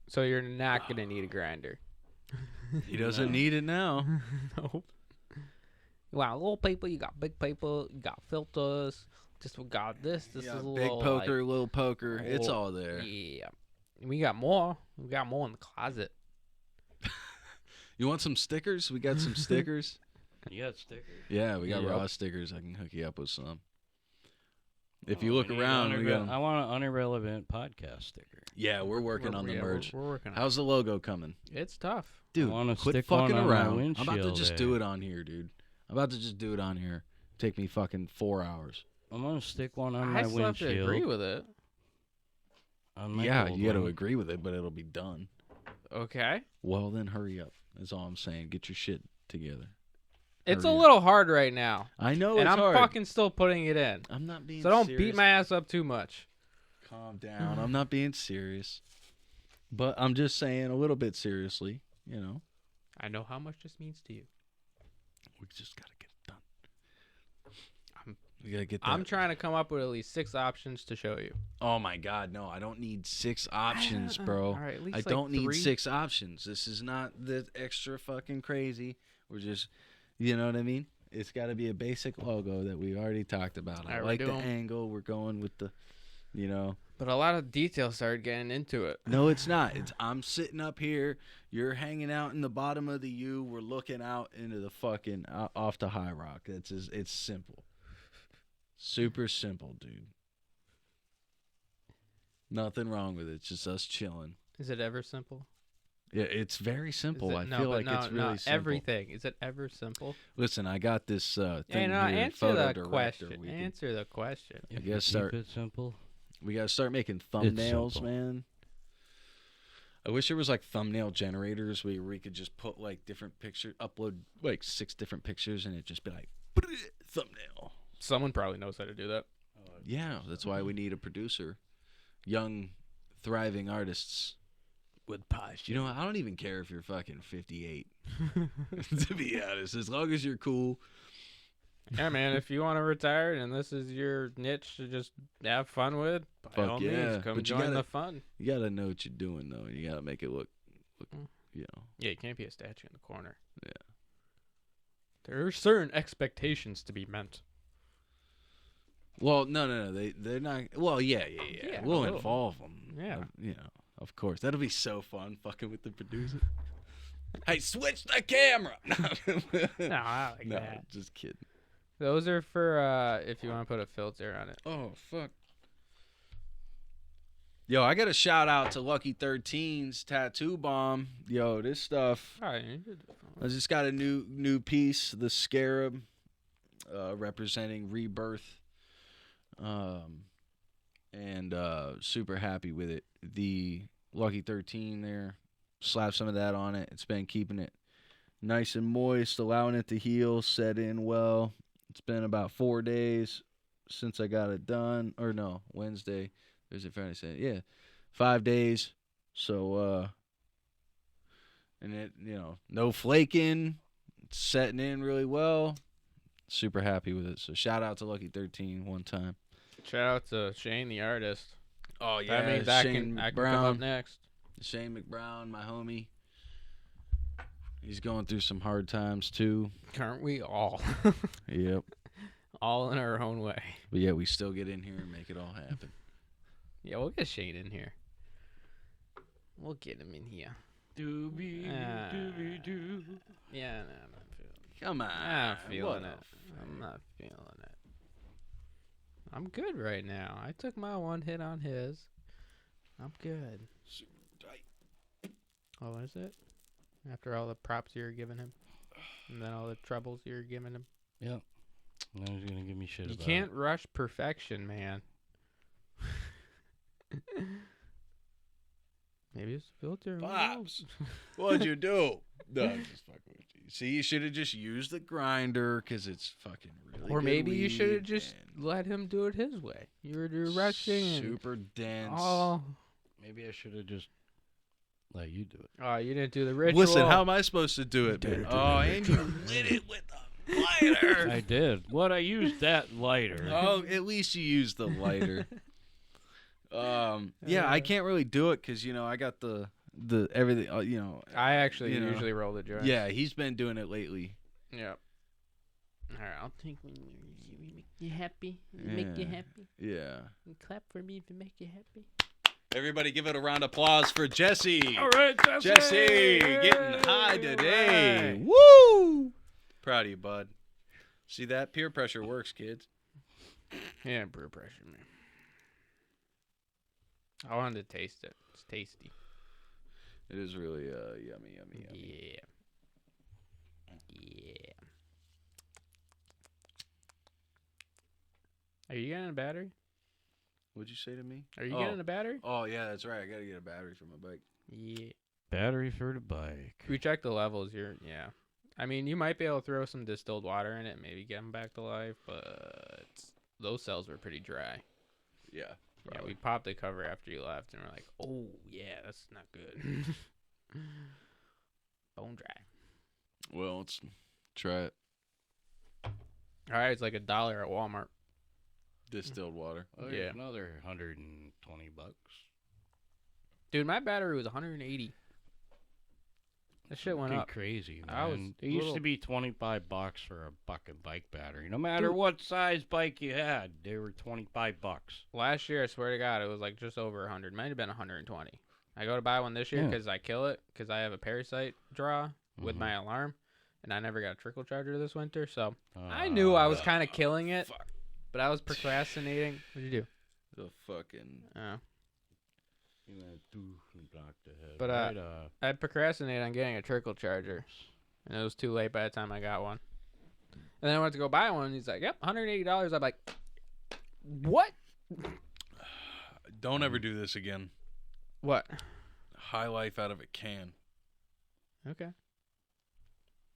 So you're not going to need a grinder. He doesn't need it now. Nope. Wow, little people, you got big people, you got filters. Just we got this. This is a big little poker, little poker. It's all there. Yeah, we got more. We got more in the closet. You want some stickers? We got some stickers. You got stickers? Yeah, we got raw stickers. I can hook you up with some. If you look around, I want an Unirrelevant podcast sticker. Yeah, we're working on the merge. We're working on How's the logo coming? It's tough. Dude, quit stick fucking one around. on I'm about to just do it on here, dude. I'm about to just do it on here. Take me fucking 4 hours. I'm going to stick one on I my still windshield. have to agree with it. Yeah, you got to agree with it, but it'll be done. Okay. Well, then hurry up. That's all I'm saying. Get your shit together. It's a little hard right now. I know and it's I'm hard. fucking still putting it in. I'm not being So don't serious. beat my ass up too much. Calm down. I'm not being serious. But I'm just saying a little bit seriously, I know how much this means to you. We just got to get it done. We got to get that. I'm trying to come up with at least 6 options to show you. Oh, my God. No, I don't need 6 options, bro. All right, at least I don't need 3. 6 options. This is not the extra fucking crazy. We're just, you know what I mean? It's got to be a basic logo that we already talked about. I like the angle. We're going with the, But a lot of details started getting into it. No, it's not. I'm sitting up here. You're hanging out in the bottom of the U. We're looking out into the fucking off to High Rock. It's simple. Super simple, dude. Nothing wrong with it. It's just us chilling. Is it ever simple? Yeah, it's very simple. I No, feel but like it's really simple. Everything. Is it ever simple? Listen, I got this thing here. Answer Photo the director. question. Answer the question. If You gotta start. keep it simple. We gotta start making thumbnails, simple. man. I wish there was like thumbnail generators where we could just put like different pictures, upload like 6 different pictures, and it just be like thumbnail. Someone probably knows how to do that. Yeah, that's why we need a producer. Young, thriving artists. With passion. You know, I don't even care if you're fucking 58. To be honest, as long as you're cool. Yeah, man, if you want to retire and this is your niche to just have fun with, by all means, come join the fun. You gotta know what you're doing, though. You gotta make it look, you know. Yeah, you can't be a statue in the corner. Yeah. There are certain expectations to be met. Well, no. They're not. Well, yeah. We'll involve them. Yeah. You know, of course. That'll be so fun, fucking with the producer. Hey, switch the camera. No, I like No, that. just kidding. Those are for if you want to put a filter on it. Oh, fuck. Yo, I got a shout out to Lucky 13's Tattoo Bomb. Yo, this stuff. I just got a new piece, the Scarab, representing rebirth. And super happy with it. The Lucky 13 there, slap some of that on it. It's been keeping it nice and moist, allowing it to heal, set in well. It's been about 4 days since I got it done. Or no, Wednesday, Thursday, Friday, Saturday. Yeah, 5 days. So, and it, you know, no flaking. It's setting in really well. Super happy with it. So shout out to Lucky 13 one time. Shout out to Shane the artist. Oh yeah, that means I can come up next. Shane McBrown, my homie. He's going through some hard times too. Aren't we all? Yep. All in our own way. But yeah, we still get in here and make it all happen. Yeah, we'll get Shane in here. We'll get him in here. Doobie, doobie, doo. Yeah, no, I'm not feeling it. Come on. I'm not feeling it. I'm not feeling it. I'm good right now. I took my one hit on his. I'm good. Super tight. Oh, is it? After all the props you're giving him, and then all the troubles you're giving him. Yep. Now he's gonna give me shit. You about can't it. rush perfection, man. Maybe it's filter. Pops, what'd you do? No, I'm just fucking with you. See, you should have just used the grinder because it's fucking really. Or good maybe you should have weed just and let him do it his way. You're rushing. super dense. Oh, Maybe I should have just let you do it. oh, you didn't do the ritual. Listen, how am I supposed to do it, man? Oh, and you lit it with a lighter. I did. What? I used that lighter. Oh, at least you used the lighter. Yeah, I can't really do it because, you know, I got the everything, you know. I actually you know. usually roll the joint. Yeah, he's been doing it lately. Yep. All right, I'll take one. Make you happy. Make you happy. Yeah. And clap for me to make you happy. Everybody give it a round of applause for Jesse. All right, Jesse, getting high today. Right. Woo! Proud of you, bud. See that? Peer pressure works, kids. Yeah, peer pressure, man. I wanted to taste it. It's tasty. It is really yummy. Yeah. Yeah. Are you getting a battery? What'd you say to me? Are you getting a battery? Oh, yeah, that's right. I got to get a battery for my bike. Yeah. Battery for the bike. We checked the levels. Yeah. I mean, you might be able to throw some distilled water in it, maybe get them back to life, but those cells were pretty dry. Yeah. Yeah, we popped the cover after you left, and we're like, oh, yeah, that's not good. Bone dry. Well, let's try it. All right, it's like $1 at Walmart. Distilled water. Oh, Yeah. Another $120. Dude, my battery was 180. That shit went up. Crazy, man. I was it used to be $25 for a fucking bike battery. No matter what size bike you had, they were $25. Last year, I swear to God, it was like just over 100. Might have been 120. I go to buy one this year because I kill it because I have a parasite draw with my alarm, and I never got a trickle charger this winter, so I knew I was kind of killing it, but I was procrastinating. What'd you do? The fucking. You went through and blocked the head. But right, I procrastinated on getting a trickle charger, and it was too late by the time I got one. And then I went to go buy one, and he's like, "Yep, $180." I'm like, "What?" Don't ever do this again. What? High life out of a can. Okay.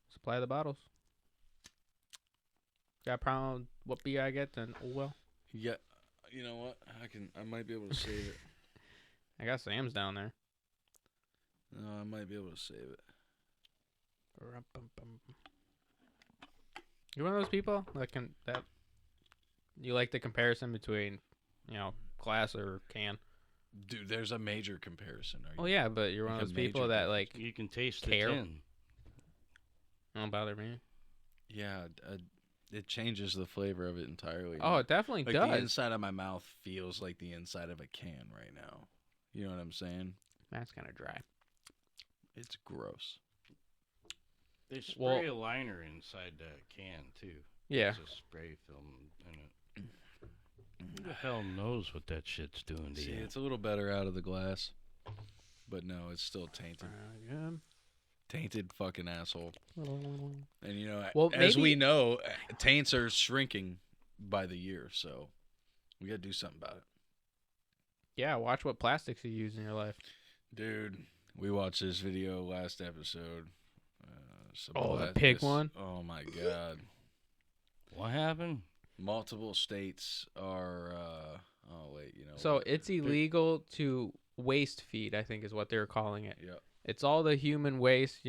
Supply the bottles. Got a problem with what beer I get? Then well. Yeah, you know what? I might be able to save it. I got Sam's down there. No, I might be able to save it. You're one of those people that you like the comparison between, glass or can. Dude, there's a major comparison. Oh yeah, but you're one of those people that like you can taste care. the tin. Don't bother me. Yeah, it changes the flavor of it entirely. Oh, it definitely like does. The inside of my mouth feels like the inside of a can right now. You know what I'm saying? That's kind of dry. It's gross. They spray a liner inside the can too. Yeah. There's a spray film in it. Who the hell knows what that shit's doing to you? It's a little better out of the glass, but no, it's still tainted. Tainted fucking asshole. And as we know, taints are shrinking by the year, so we gotta do something about it. Yeah, watch what plastics you use in your life. Dude, we watched this video last episode. The pig one? Oh my God. What happened? Multiple states are, So it's illegal to waste feed, I think is what they're calling it. Yeah. It's all the human waste,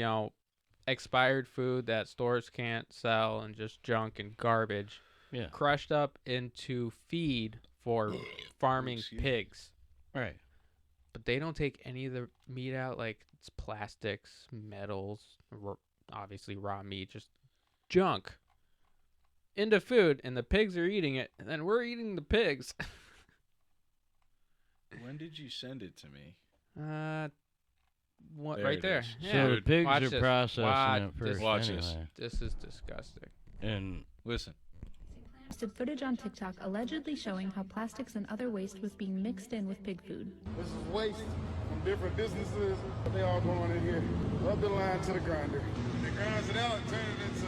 expired food that stores can't sell and just junk and garbage. Yeah. Crushed up into feed for farming pigs. Right. But they don't take any of the meat out, like it's plastics, metals, obviously raw meat, just junk into food, and the pigs are eating it, and then we're eating the pigs. When did you send it to me? What There right it there? is. Yeah. So the pigs Watch are this. processing it first. Watch anyway. this. This is disgusting. And Listen. Posted footage on TikTok allegedly showing how plastics and other waste was being mixed in with pig food. This is waste from different businesses. They all going in here. Up the line to the grinder. They grinds it out and turn it into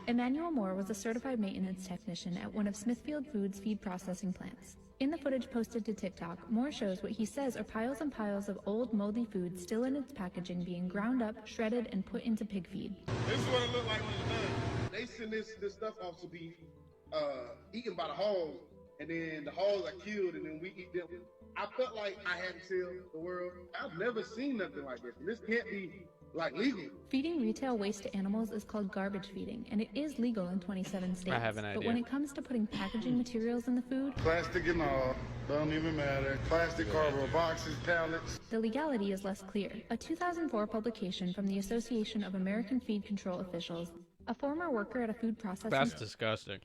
Emmanuel Moore was a certified maintenance technician at one of Smithfield Foods' feed processing plants. In the footage posted to TikTok, Moore shows what he says are piles and piles of old, moldy food still in its packaging being ground up, shredded, and put into pig feed. This is what it looked like when it's done. They send this stuff off to be eaten by the hogs, and then the hogs are killed, and then we eat them. I felt like I had to tell the world, I've never seen nothing like this. This can't be legal. Feeding retail waste to animals is called garbage feeding, and it is legal in 27 states. I have an idea. But when it comes to putting packaging materials in the food, Plastic and all, don't even matter. Plastic cardboard boxes, pallets. the legality is less clear. A 2004 publication from the Association of American Feed Control Officials, a former worker at a food processing... That's disgusting.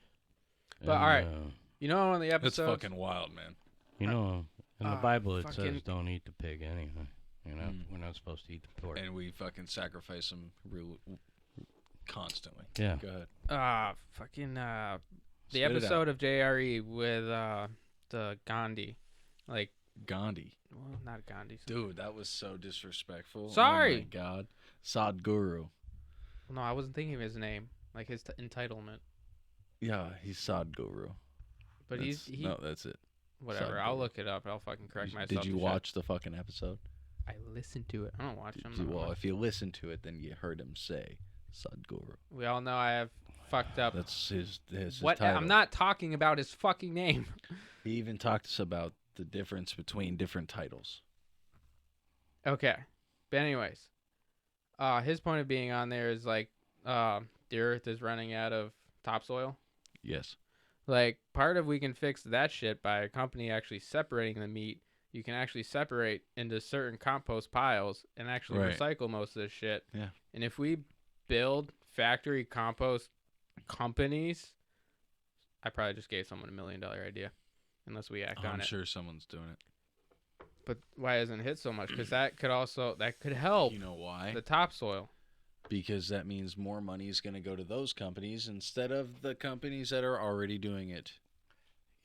But all right, on the episode, It's fucking wild, man. In the Bible it says don't eat the pig anyway. We're not supposed to eat the pork. And we fucking sacrifice them constantly. Yeah. Go ahead. the Spit it episode out. of JRE with the Gandhi, like Gandhi. well, not Gandhi. Dude, that was so disrespectful. Sorry. Oh my God. Sadhguru. No, I wasn't thinking of his name, like his entitlement. Yeah, he's Sadhguru. But No, that's it. whatever. Sadhguru. I'll look it up. I'll fucking correct myself. Did you and shit. watch the fucking episode? I listened to it. I don't watch them. Well, if you listen to it, then you heard him say Sadhguru. We all know I have fucked up. That's his What? title. I'm not talking about his fucking name. He even talked to us about the difference between different titles. Okay. But anyways, his point of being on there is like, the earth is running out of topsoil. Yes. Like, part of we can fix that shit by a company actually separating the meat you can actually separate into certain compost piles and actually recycle most of this shit. Yeah. And if we build factory compost companies, I probably just gave someone $1 million idea, unless we act on it. I'm sure someone's doing it. But why hasn't it hit so much? Because that could help. You know why? The topsoil. Because that means more money is going to go to those companies instead of the companies that are already doing it.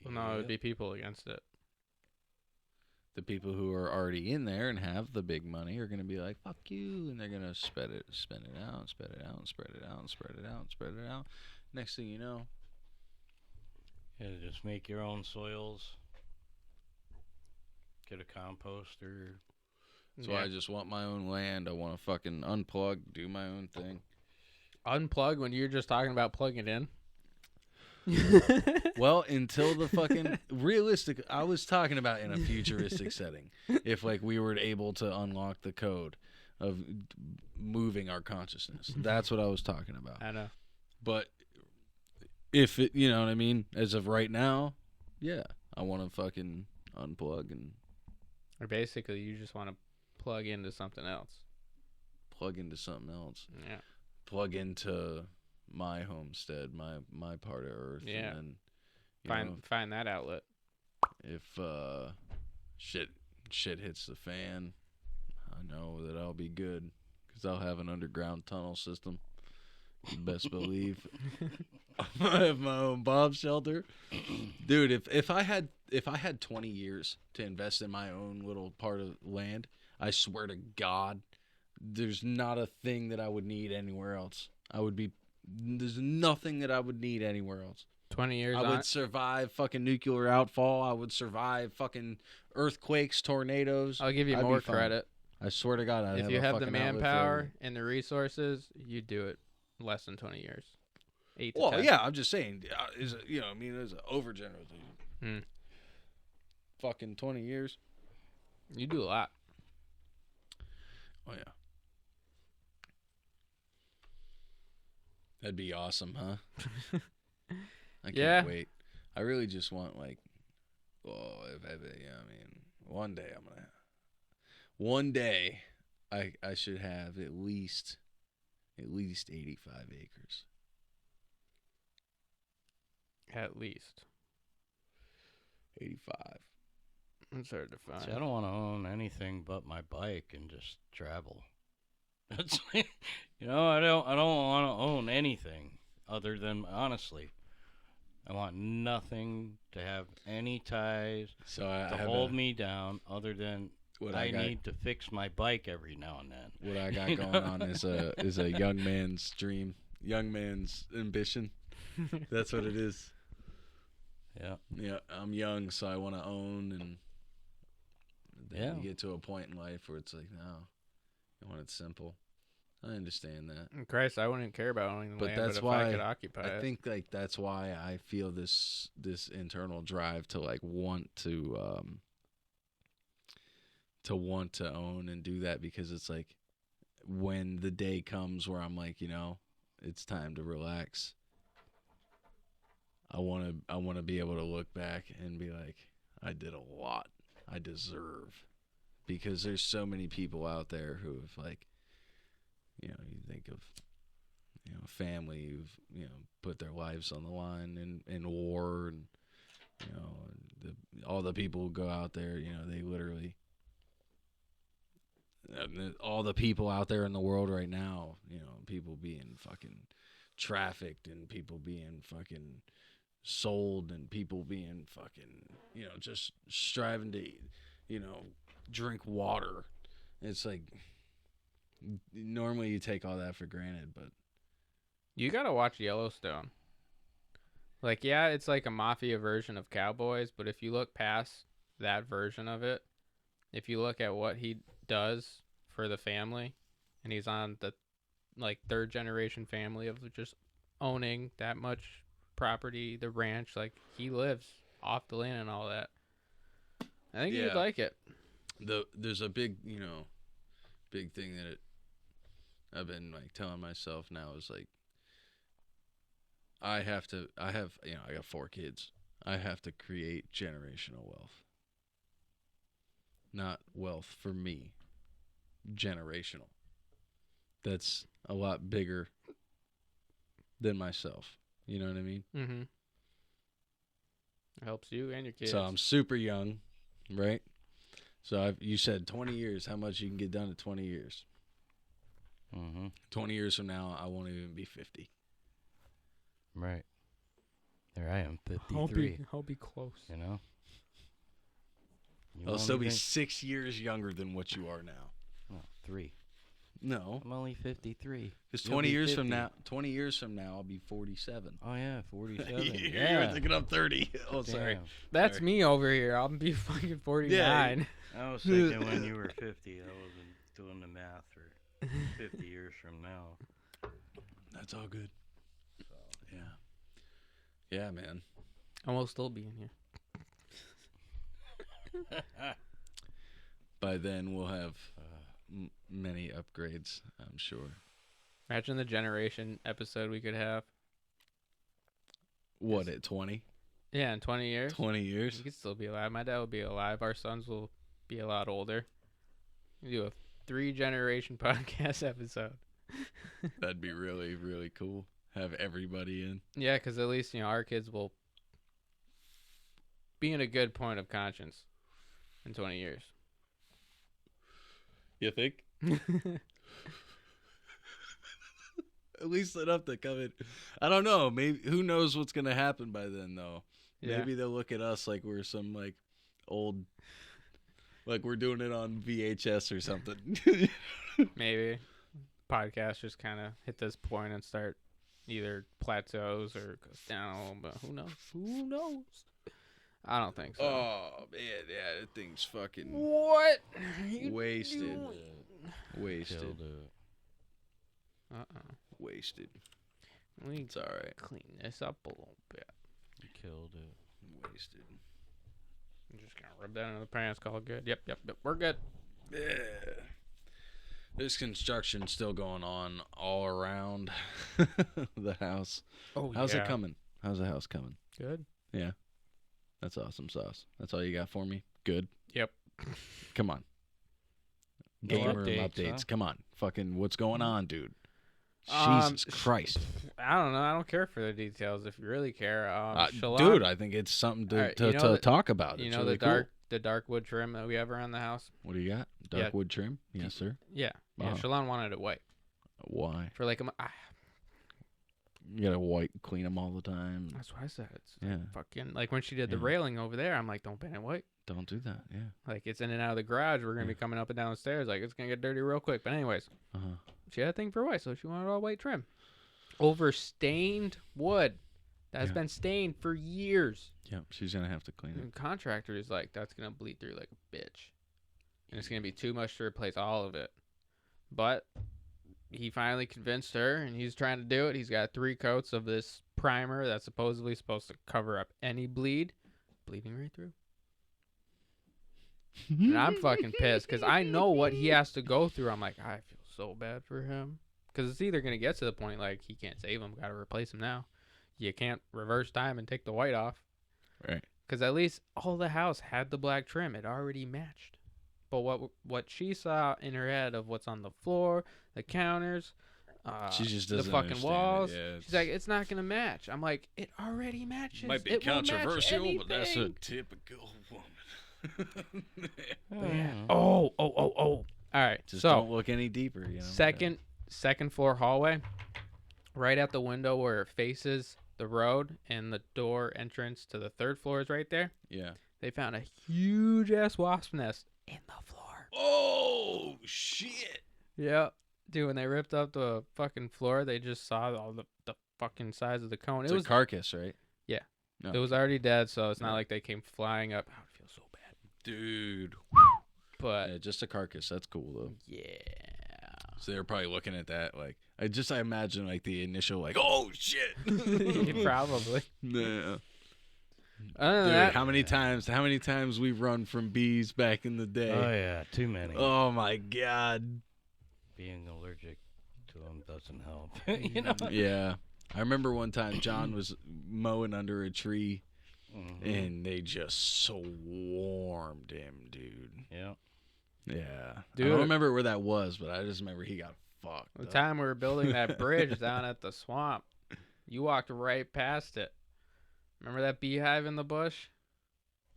Well, no, it would be people against it. The people who are already in there and have the big money are going to be like, fuck you, and they're going to spend it out, spread it out, spread it out, spread it out, spread it out. Next thing you know. Yeah, just make your own soils. Get a composter. So I just want my own land. I want to fucking unplug, do my own thing. Unplug when you're just talking about plugging it in? Well, until the fucking realistic, I was talking about in a futuristic setting. If like we were able to unlock the code of moving our consciousness, that's what I was talking about. I know. But if it, you know what I mean? As of right now, yeah, I want to fucking unplug and. Or basically, you just want to plug into something else. Plug into something else. Yeah. Plug into my homestead, my part of Earth. Yeah. And then, find that outlet. If shit hits the fan, I know that I'll be good because I'll have an underground tunnel system. You best believe. I have my own bomb shelter, dude. If I had 20 years to invest in my own little part of land, I swear to God, there's not a thing that I would need anywhere else. There's nothing that I would need anywhere else. 20 years. I would survive fucking nuclear outfall. I would survive fucking earthquakes, tornadoes. I'll give you more credit. I swear to God, if you have the manpower and the resources, you do it less than 20 years. 8 to 10. Yeah, I'm just saying. It's an overgeneralization. Fucking 20 years. You do a lot. Oh yeah. That'd be awesome, huh? I can't wait. I really just want one day I should have at least 85 acres. At least 85. It's hard to find. See, I don't want to own anything but my bike and just travel. That's I don't want to own anything other than, honestly, I want nothing to have any ties to hold me down other than I need to fix my bike every now and then. What I got going on is a young man's dream, young man's ambition. That's what it is. Yeah. Yeah, I'm young, so I want to own, and then you get to a point in life where it's like, no, I want it simple. I understand that. Christ, I wouldn't care about owning the land, that's but why if I could occupy it. I think like that's why I feel this internal drive to like want to own and do that, because it's like when the day comes where I'm like, it's time to relax. I want to be able to look back and be like, I did a lot. I deserve, because there's so many people out there who have like, you think of, family who've, put their lives on the line in war, and, all the people who go out there, they literally, all the people out there in the world right now, people being fucking trafficked, and people being fucking sold, and people being fucking, just striving to, drink water. It's like, normally you take all that for granted, but you gotta watch Yellowstone. Like, yeah, it's like a mafia version of Cowboys, but if you look past that version of it, if you look at what he does for the family, and he's on the third generation family of just owning that much property, the ranch, like he lives off the land and all that. I think you'd like it. There's a big, big thing that I've been telling myself now is like, I got 4 kids. I have to create generational wealth. not wealth for me. Generational. That's a lot bigger than myself. You know what I mean? Mm-hmm. It helps you and your kids. So I'm super young, right? So you said 20 years, how much you can get done in 20 years. 20 years from now, I won't even be 50. Right. There I am, 53. I'll be close. You know? I'll still be 6 years younger than what you are now. Oh, 3. No. I'm only 53. Because 20 years from now, I'll be 47. Oh, yeah, 47. You're thinking I'm 30. Oh, sorry. That's me over here. I'll be fucking 49. Yeah. I was thinking when you were 50, I wasn't doing the math for 50 years from now. That's all good. So. Yeah. Yeah, man. And we'll still be in here. By then, we'll have many upgrades, I'm sure. Imagine the generation episode we could have. What, at 20? Yeah, in 20 years. 20 years? We could still be alive. My dad will be alive. Our sons will be a lot older. We do a 3-generation podcast episode. That'd be really, really cool. Have everybody in. Yeah, because at least, our kids will be in a good point of conscience in 20 years. You think? At least enough to come in. I don't know. Maybe who knows what's gonna happen by then, though. Yeah. Maybe they'll look at us like we're some like old, like we're doing it on VHS or something. Maybe podcast just kind of hit this point and start either plateaus or goes down a little bit. Who knows? Who knows? I don't think so. Oh man, yeah, that thing's fucking What? wasted. Wasted. Killed it. Wasted. We It's all right. clean this up a little bit. You killed it. Wasted. I'm just gonna rub that into the pants. Call it good. Yep. We're good. Yeah. There's construction still going on all around the house. Oh, How's it coming? How's the house coming? Good. Yeah. That's awesome sauce. That's all you got for me? Good. Yep. Come on. No Game room updates, updates. huh? Come on. Fucking what's going on, dude? Um, Jesus Christ. I don't know. I don't care for the details. If you really care, Shalon, Dude, I think it's something to, All right, to talk about. You It's know really the dark wood trim that we have around the house. Cool. What do you got? Dark wood trim? Yes, sir. Yeah. Wow. Shalon wanted it white Why? for like You gotta white clean them all the time. that's what I said. It's Yeah. fucking like when she did the Yeah. railing over there. I'm like, don't paint it white. Don't do that. Yeah. Like it's in and out of the garage. We're gonna be coming up and down the stairs. Like it's gonna get dirty real quick. But anyways, she had a thing for white, so she wanted all white trim over stained wood that has been stained for years. Yep. She's gonna have to clean it. And contractor is like, that's gonna bleed through like a bitch, and it's gonna be too much to replace all of it. But he finally convinced her, and he's trying to do it. He's got 3 coats of this primer that's supposedly supposed to cover up any bleeding right through. And I'm fucking pissed because I know what he has to go through. I'm like, I feel so bad for him because it's either gonna get to the point like he can't save him, gotta replace him now. You can't reverse time and take the white off. Right. Because at least all the house had the black trim. It already matched. But what she saw in her head of what's on the floor, the counters, She just the doesn't fucking understand walls, it. Yeah, she's like, it's not going to match. I'm like, it already matches. might be It will match controversial, but that's a anything. typical woman. Yeah. Oh. All right. Just so don't look any deeper. You know. Second floor hallway, right at the window where it faces the road, and the door entrance to the 3rd floor is right there. Yeah. They found a huge ass wasp nest in the floor. Oh shit! Yeah, dude. When they ripped up the fucking floor, they just saw all the fucking size of the cone. It's It was a carcass, right? Yeah. No. It was already dead, so it's not like they came flying up. I would feel so bad. Dude. But Yeah, just a carcass. That's cool though. yeah. So they're probably looking at that like I imagine like the initial like oh shit. Probably. Nah. Other than Dude, that, how many times we've run from bees back in the day? Oh, yeah, too many. Oh my god. Being allergic to them doesn't help. You know? Yeah. I remember one time John was mowing under a tree and they just swarmed him, dude. Yeah. Yeah. Dude. I don't remember where that was, but I just remember he got fucked. The time we were building that bridge down at the swamp, you walked right past it. Remember that beehive in the bush?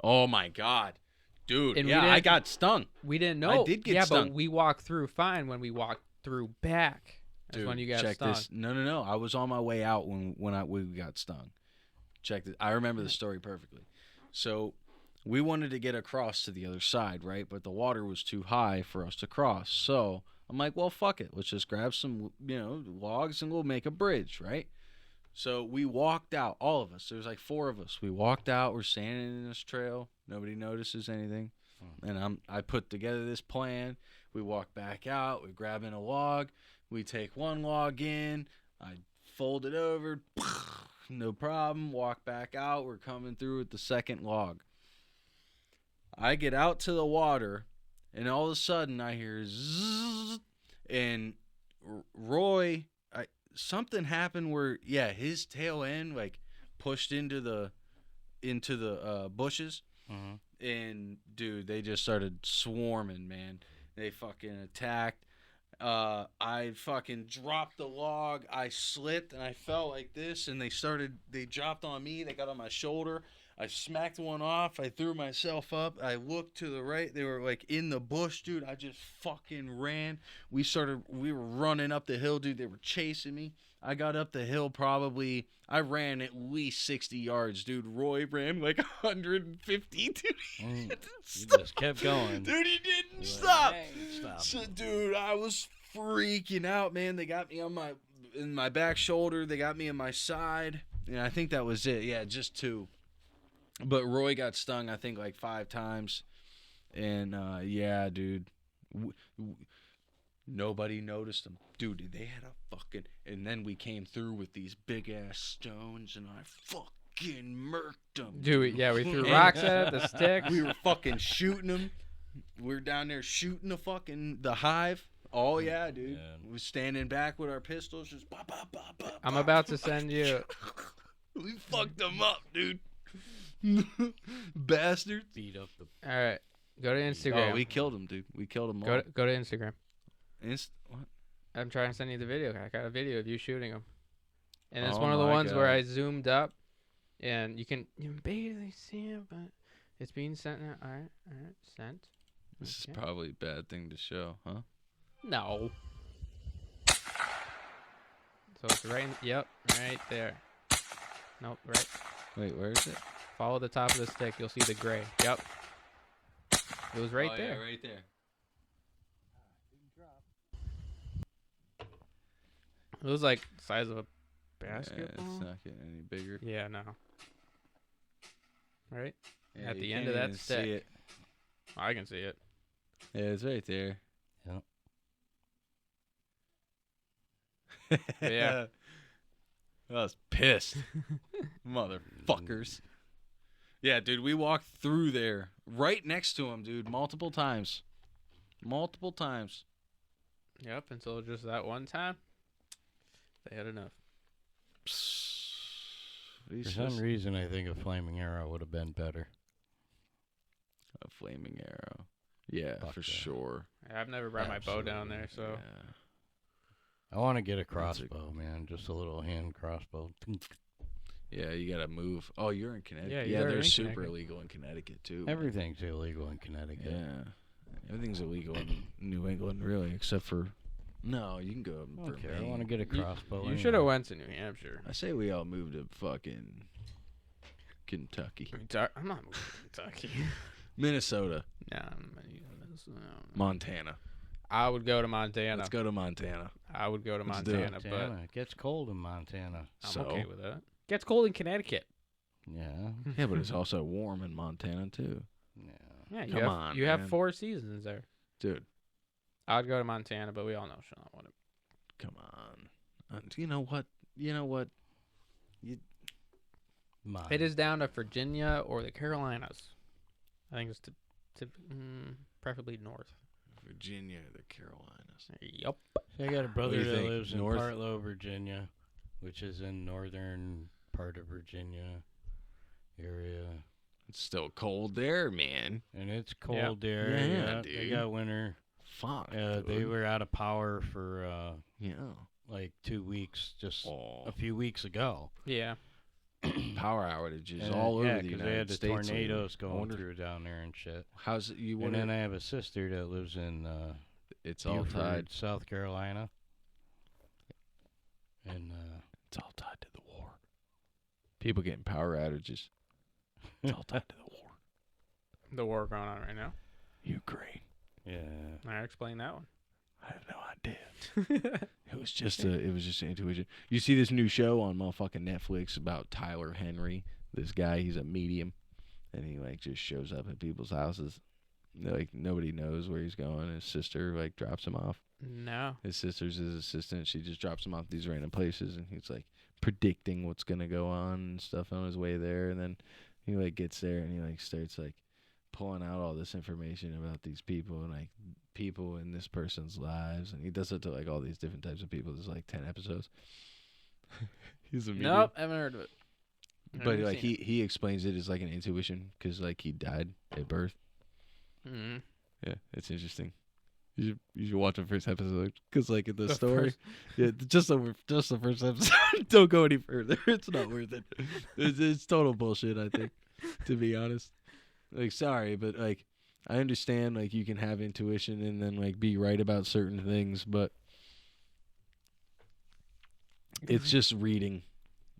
Oh my God. Dude, And yeah, I got stung. We didn't know. I did get stung. But we walked through fine. When we walked through back, that's when you got check stung. this. No. I was on my way out when we got stung. Check this. I remember the story perfectly. So we wanted to get across to the other side, right? But the water was too high for us to cross. So I'm like, well, fuck it. Let's just grab some, logs and we'll make a bridge, right? So we walked out, all of us. There's like 4 of us. We walked out. We're standing in this trail. Nobody notices anything. And I put together this plan. We walk back out. We grab in a log. We take one log in. I fold it over. No problem. Walk back out. We're coming through with the second log. I get out to the water, and all of a sudden I hear zzz, and Roy, something happened where his tail end like pushed into the bushes, and dude, they just started swarming, man. They fucking attacked. I fucking dropped the log. I slipped and I fell like this, and they dropped on me. They got on my shoulder. I smacked one off. I threw myself up. I looked to the right. They were like in the bush, dude. I just fucking ran. We were running up the hill, dude. They were chasing me. I got up the hill I ran at least 60 yards, dude. Roy ran like 150, dude. You just kept going. Dude, he didn't stop. Stop. So, dude, I was freaking out, man. They got me in my back shoulder. They got me in my side. And I think that was it. Yeah, just 2. But Roy got stung, I think, like 5 times. And, yeah, dude. Nobody noticed him. Dude, they had a fucking... And then we came through with these big-ass stones, and I fucking murked them. Dude, yeah, we threw rocks at it, the sticks. We were fucking shooting them. We were down there shooting the hive. Oh, yeah, dude. Yeah. We were standing back with our pistols, just pop, pop, pop, pop. I'm about to send you... We fucked them up, dude. Bastards. Beat up the... All right. Go to Instagram. Oh, we killed them, dude. We killed them all. Go to Instagram. What? I'm trying to send you the video. I got a video of you shooting them. And it's one of the ones where I zoomed up, and you can barely see it, but it's being sent now. All right, sent. This is probably a bad thing to show, huh? No. So it's right there. Nope, right. Wait, where is it? Follow the top of the stick. You'll see the gray. Yep. It was right there. Yeah, right there. It was like the size of a basketball. Yeah, it's not getting any bigger. Yeah, no. Right? Yeah, At the can't end of that even stick. see it. I can see it. Yeah, it's right there. Yep. Yeah. I was pissed. Motherfuckers. Yeah, dude, we walked through there. Right next to him, dude, multiple times. Yep, until just that one time. They had enough. For some reason, I think a flaming arrow would have been better. A flaming arrow. Yeah, Fuck for yeah. sure. I've never brought my bow down there, so. Yeah. I want to get a crossbow, man. Just a little hand crossbow. Yeah, you gotta move. Oh, you're in Connecticut. Yeah, they're in super Connecticut. illegal in Connecticut too. Everything's illegal in Connecticut. Yeah, everything's illegal in New England, really, except for no. You can go up for Okay, I Maine. want to get a crossbow. You should have went to New Hampshire. I say we all moved to fucking Kentucky, I'm not moving to Kentucky. Minnesota, No. Montana. I would go to Montana. Let's go to Montana. I would go to Let's do it. Montana, but Montana. It gets cold in Montana. I'm okay with that. Gets cold in Connecticut. Yeah. Yeah, but it's also warm in Montana too, Yeah, Come you on, have man. 4 seasons there. dude. I'd go to Montana, but we all know Sean wouldn't. Come on. You know what? It is down to Virginia or the Carolinas. I think it's preferably north. Virginia, the Carolinas. Yup. So I got a brother do you that think? lives in North? Partlow, Virginia, which is in northern part of Virginia. area. It's still cold there, man. And it's cold there. Yeah, They dude. got winter. Fuck. They were out of power for Yeah. like 2 weeks, just Oh. a few weeks ago. Yeah. Power outages And, all over yeah, the 'cause United they had the States. tornadoes I going wonder- through down there and shit. How's it? You And wonder? then I have a sister that lives in It's all Beaufort, tied. South Carolina. And It's all tied to the war. People getting power outages. It's all tied to the war. The war going on right now. Ukraine. yeah. I explain that one. I have no idea. It was just intuition. You see this new show on motherfucking Netflix about Tyler Henry. This guy, he's a medium, and he like just shows up at people's houses. Like nobody knows where he's going. His sister like drops him off. No. His sister's his assistant. She just drops him off at these random places, and he's like predicting what's gonna go on and stuff on his way there. And then he like gets there and he like starts like pulling out all this information about these people and like people in this person's lives, and he does it to like all these different types of people. There's like 10 episodes. He's a medium. Nope, haven't heard of it. But like he explains it as like an intuition because like he died at birth. Mm-hmm. Yeah, it's interesting. You should watch the first episode because like in the story, yeah, just the first episode. Don't go any further. It's not worth it. It's total bullshit. I think, to be honest. Like, sorry, but like, I understand like you can have intuition and then like be right about certain things, but it's just reading.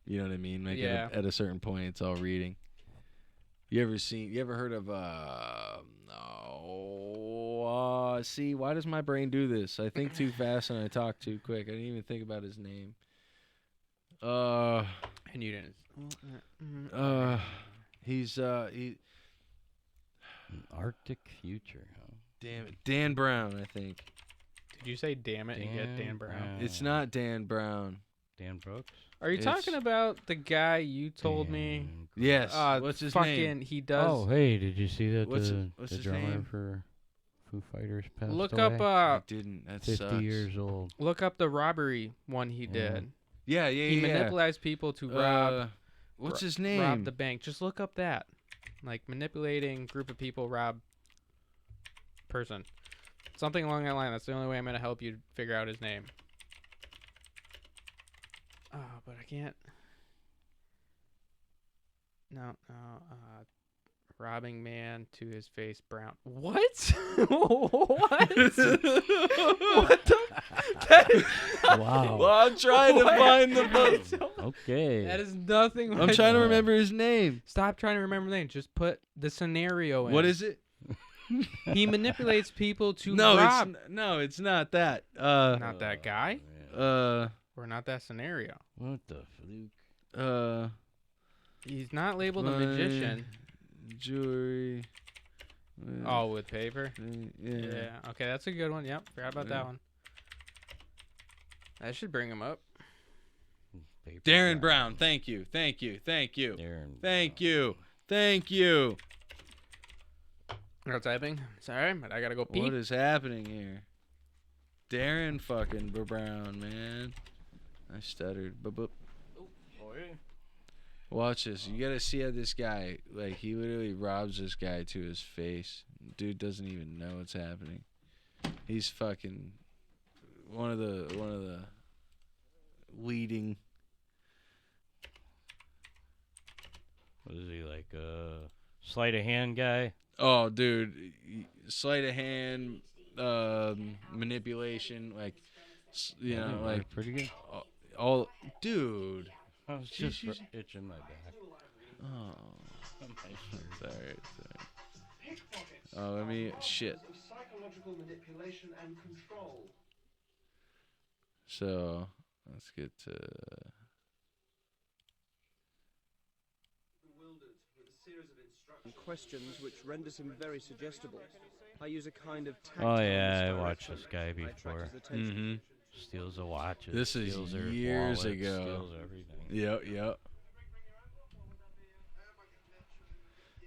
You know what I mean? Like Yeah. at a certain point, it's all reading. You ever heard of see, why does my brain do this? I think too fast and I talk too quick. I didn't even think about his name. And you didn't. He's Arctic Future, huh? damn it, Dan Brown, I think. Did you say damn it and get Dan Brown? It's not Dan Brown. Dan Brooks? Are you talking about the guy you told me? Dan Brooks. Yes. What's his fucking, name? he does. Oh, hey, did you see that What's the his drummer name? for Foo Fighters passed Look away? up I didn't. That 50 sucks. years old. look up the robbery one he Yeah. did. Yeah. He manipulates people to rob What's his name? rob the bank. Just look up that. Like manipulating group of people rob person. Something along that line. That's the only way I'm gonna help you figure out his name. Oh, but I can't. No. Robbing man to his face brown. What? What? What the? Wow. Well, I'm trying to find the book. Okay. That is nothing. I'm like trying to that. remember his name. Stop trying to remember the name. Just put the scenario in. What is it? He manipulates people to No, rob. it's not that. Not that guy, Uh, or not that scenario. What the fluke? He's not labeled a magician. Jewelry. Oh, with paper. Yeah. Yeah. Okay, that's a good one. Yep, forgot about that one. That should bring him up. Paper Darren Brown. Thank you. Thank you. Thank you. Darren Thank Brown. you. Thank you. No typing. Sorry, but I gotta go pee. What is happening here? Darren fucking Brown, man. I stuttered. Boop. Watch this. You gotta see how this guy, like, he literally robs this guy to his face. Dude doesn't even know what's happening. He's fucking one of the leading. What is he, like sleight of hand guy? Oh, dude, sleight of hand, manipulation, like, you know, like pretty good. all, dude. I was just itching my back. Oh, sorry. Oh, let me shit. Psychological manipulation and control. So let's get to. Questions which renders him very suggestible. I use a kind of Oh yeah, I watched this guy before. Mm-hmm. Steals the watches. This is steals their years wallets, ago. Steals everything. Yep.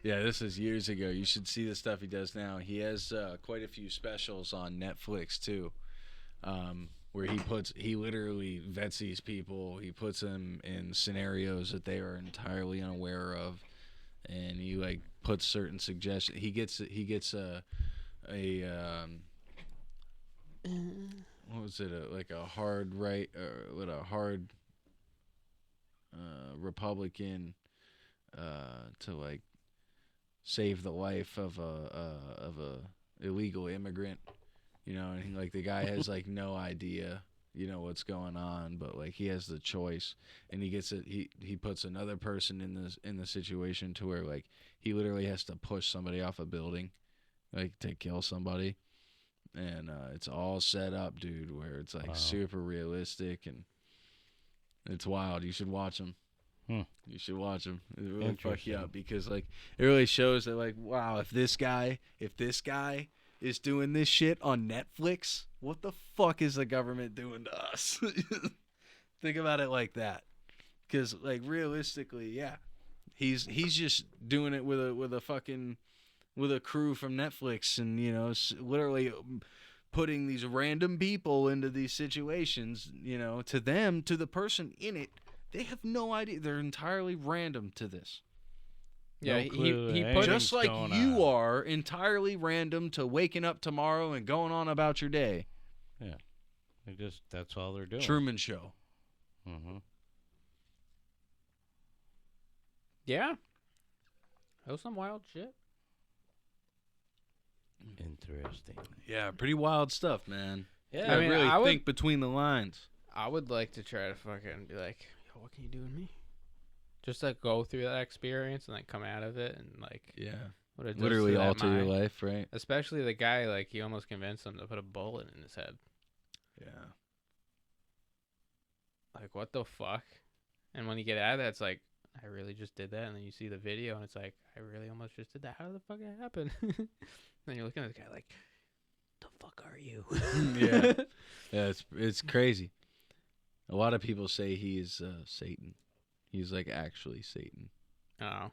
Yeah, this is years ago. You should see the stuff he does now. He has quite a few specials on Netflix too, where he literally vets these people. He puts them in scenarios that they are entirely unaware of, and he like puts certain suggestions. He gets a what was it? A hard right, with a hard Republican to like save the life of a illegal immigrant, and like the guy has like no idea, what's going on, but like he has the choice, and he gets it. He puts another person in the situation to where like he literally has to push somebody off a building, like to kill somebody. And it's all set up, dude, where it's like super realistic, and it's wild. You should watch them. You should watch them. It really fuck you up, because like it really shows that like, wow, if this guy is doing this shit on Netflix, what the fuck is the government doing to us? Think about it like that, because like realistically, yeah, he's just doing it with a crew from Netflix, and literally putting these random people into these situations. To the person in it, they have no idea. They're entirely random to this. Yeah, No he clue put Just like you are entirely random to waking up tomorrow and going on about your day. Yeah, that's all they're doing. Truman Show. Mm-hmm. Yeah, that was some wild shit. Interesting. Yeah, pretty wild stuff, man. Yeah, I really think between the lines. I would like to try to fucking be like, yo, what can you do with me? Just like go through that experience and like come out of it and like, Yeah, what it does literally to that alter your mind. life, right? Especially the guy, like he almost convinced him to put a bullet in his head. Yeah. Like what the fuck? And when you get out of that, it's like, I really just did that. And then you see the video and it's like, I really almost just did that. How the fuck did that happen? Then you're looking at the guy like, the fuck are you? Yeah, it's crazy. A lot of people say he is Satan. He's like actually Satan. Oh.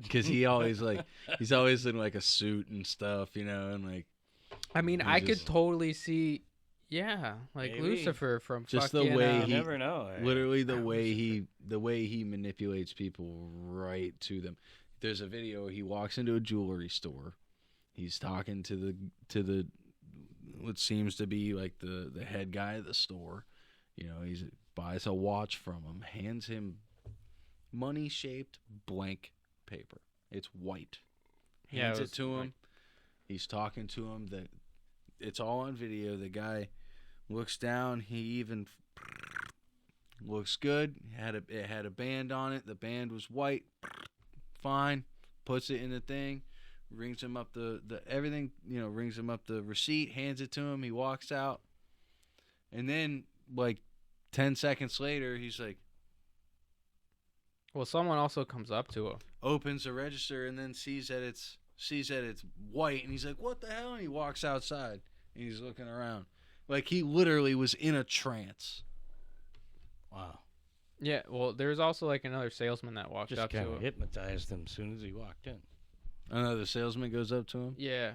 Because he's always in like a suit and stuff, and like. I mean, I could totally see, like Maybe. Lucifer from Just fucking, the way You never know. literally the way he manipulates people right to them. There's a video where he walks into a jewelry store. He's talking to the what seems to be like the head guy of the store. He buys a watch from him, hands him money-shaped blank paper. It's white. Hands it to him. He's talking to him. It's all on video. The guy looks down. He even looks good. It had a band on it. The band was white. Fine. Puts it in the thing. Rings him up the everything, rings him up the receipt, hands it to him. He walks out. And then, like, 10 seconds later, he's like... Well, someone also comes up to him. Opens the register and then sees that it's white. And he's like, what the hell? And he walks outside. And he's looking around. Like, he literally was in a trance. Wow. Yeah, well, there's also, like, another salesman that walked Just up to kind him. of hypnotized him as soon as he walked in. Another salesman goes up to him? Yeah.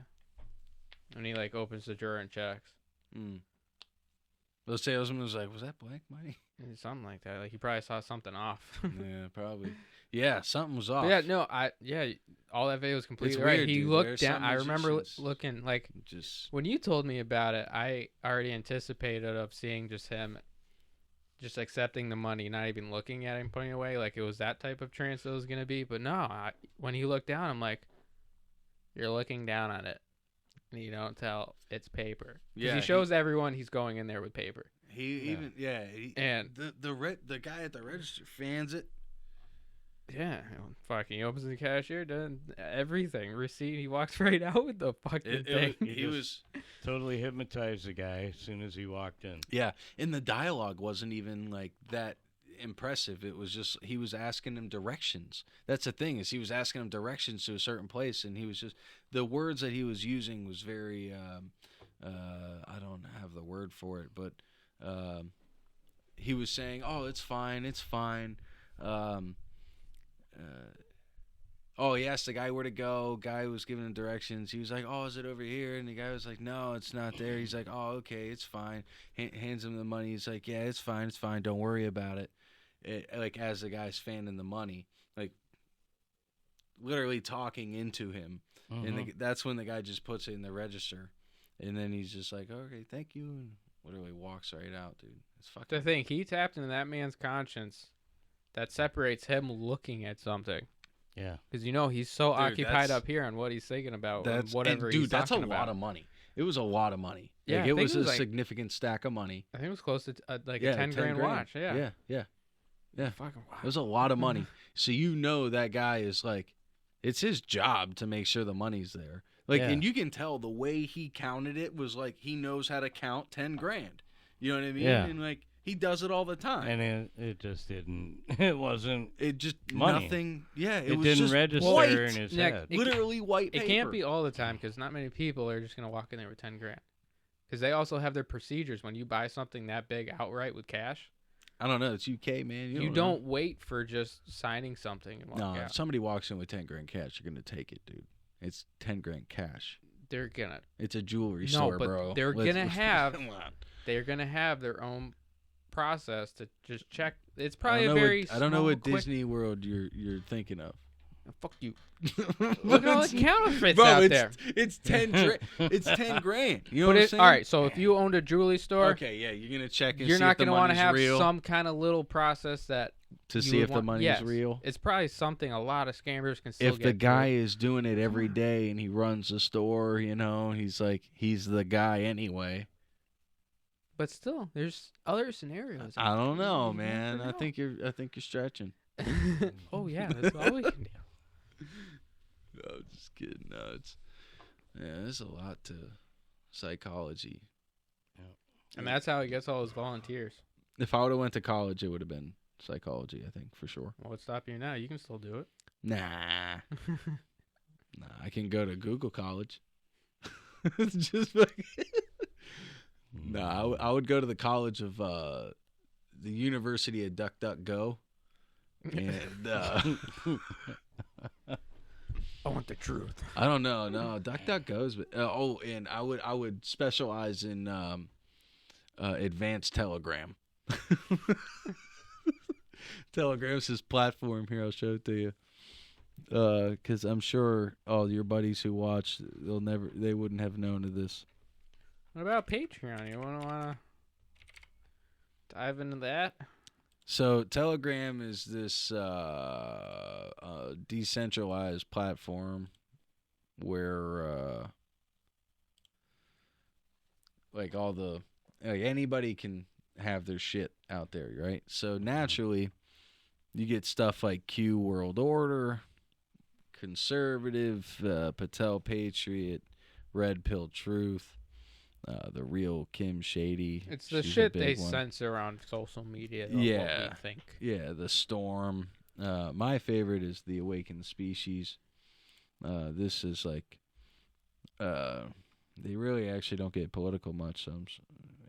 And he, like, opens the drawer and checks. The salesman was like, was that blank money? Something like that. Like, he probably saw something off. Yeah, probably. Yeah, something was off. But yeah, no, all that video was completely It's right. weird, He dude. looked There's down. some I remember musicians looking, like, just when you told me about it, I already anticipated of seeing just him just accepting the money, not even looking at him putting it away. Like, it was that type of trance that it was going to be. But no, when he looked down, I'm like, you're looking down on it. And you don't tell it's paper. Yeah, he shows everyone he's going in there with paper. And the guy at the register fans it. Yeah, fucking he opens the cashier, does everything, receipt. He walks right out with the fucking thing. He was totally hypnotized the guy as soon as he walked in. Yeah, and the dialogue wasn't even like that impressive. It was just he was asking him directions. That's the thing, is he was asking him directions to a certain place, and he was just, the words that he was using was very I don't have the word for it, but he was saying, oh, it's fine, he asked the guy where to go. Guy was giving him directions. He was like, oh, is it over here? And the guy was like, no, it's not there. He's like, oh, okay, it's fine. Hands him the money. He's like, yeah, it's fine, don't worry about it. Like, as the guy's fanning the money, like, literally talking into him. Mm-hmm. And that's when the guy just puts it in the register. And then he's just like, okay, thank you. And literally walks right out, dude. It's fucking. The thing, he tapped into that man's conscience that separates him looking at something. Yeah. Because, he's so occupied up here on what he's thinking about. Whatever he's that's a talking about. lot of money. It was a lot of money. Yeah, like, it was a significant stack of money. I think it was close to a 10 grand watch. Yeah. Fucking wow. It was a lot of money. So that guy is like, it's his job to make sure the money's there. Like, and you can tell the way he counted it was like he knows how to count 10 grand. You know what I mean? Yeah. And like he does it all the time. And it just didn't. It wasn't. It just money. Nothing. Yeah. It was didn't just register white. in his head. Literally white paper. It can't be all the time because not many people are just gonna walk in there with 10 grand. Because they also have their procedures when you buy something that big outright with cash. I don't know. It's UK, man. You don't wait for just signing something and walk out. If somebody walks in with 10 grand cash, you're gonna take it, dude. It's 10 grand cash. They're gonna. It's a jewelry store, bro. They're gonna have their own process to just check. It's probably I don't know what Disney World you're thinking of. Fuck you. Look at all the counterfeits out there. It's 10 grand. It's 10 grand. You know what I'm saying? All right, so if you owned a jewelry store, okay, yeah, you're gonna check and you're see not if the gonna want to money's have real. some kind of little process to see if the money's real. It's probably something a lot of scammers can still if get. the guy is doing it every day and he runs the store, he's the guy anyway. But still, there's other scenarios. I don't know, man. I think you're stretching. Oh yeah, that's all we can do. No, just kidding. No, there's a lot to psychology. Yeah. And that's how he gets all his volunteers. If I would have went to college, it would have been psychology, I think, for sure. Well, what's stopping you now? You can still do it. Nah, I can go to Google College. It's just like I would go to the college of the University of DuckDuckGo. And I want the truth. I don't know. No, DuckDuckGo's. And I would specialize in advanced Telegram. Telegram's his platform here. I'll show it to you. Because I'm sure all your buddies who watch, they wouldn't have known of this. What about Patreon? You want to dive into that? So Telegram is this decentralized platform where anybody can have their shit out there, right? So naturally, you get stuff like Q World Order, Conservative, Patel Patriot, Red Pill Truth, the real Kim Shady. It's the shit they censor on social media. Yeah. What we think. Yeah, the Storm. My favorite is the Awakened Species. This is like, they really actually don't get political much, so I'm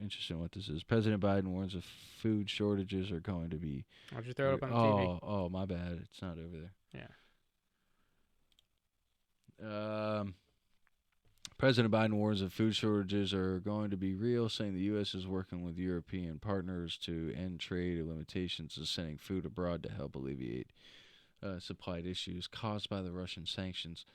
interested in what this is. President Biden warns of food shortages are going to be. Why'd you throw it up on the TV? Oh, my bad. It's not over there. Yeah. President Biden warns that food shortages are going to be real, saying the U.S. is working with European partners to end trade limitations and sending food abroad to help alleviate supply issues caused by the Russian sanctions.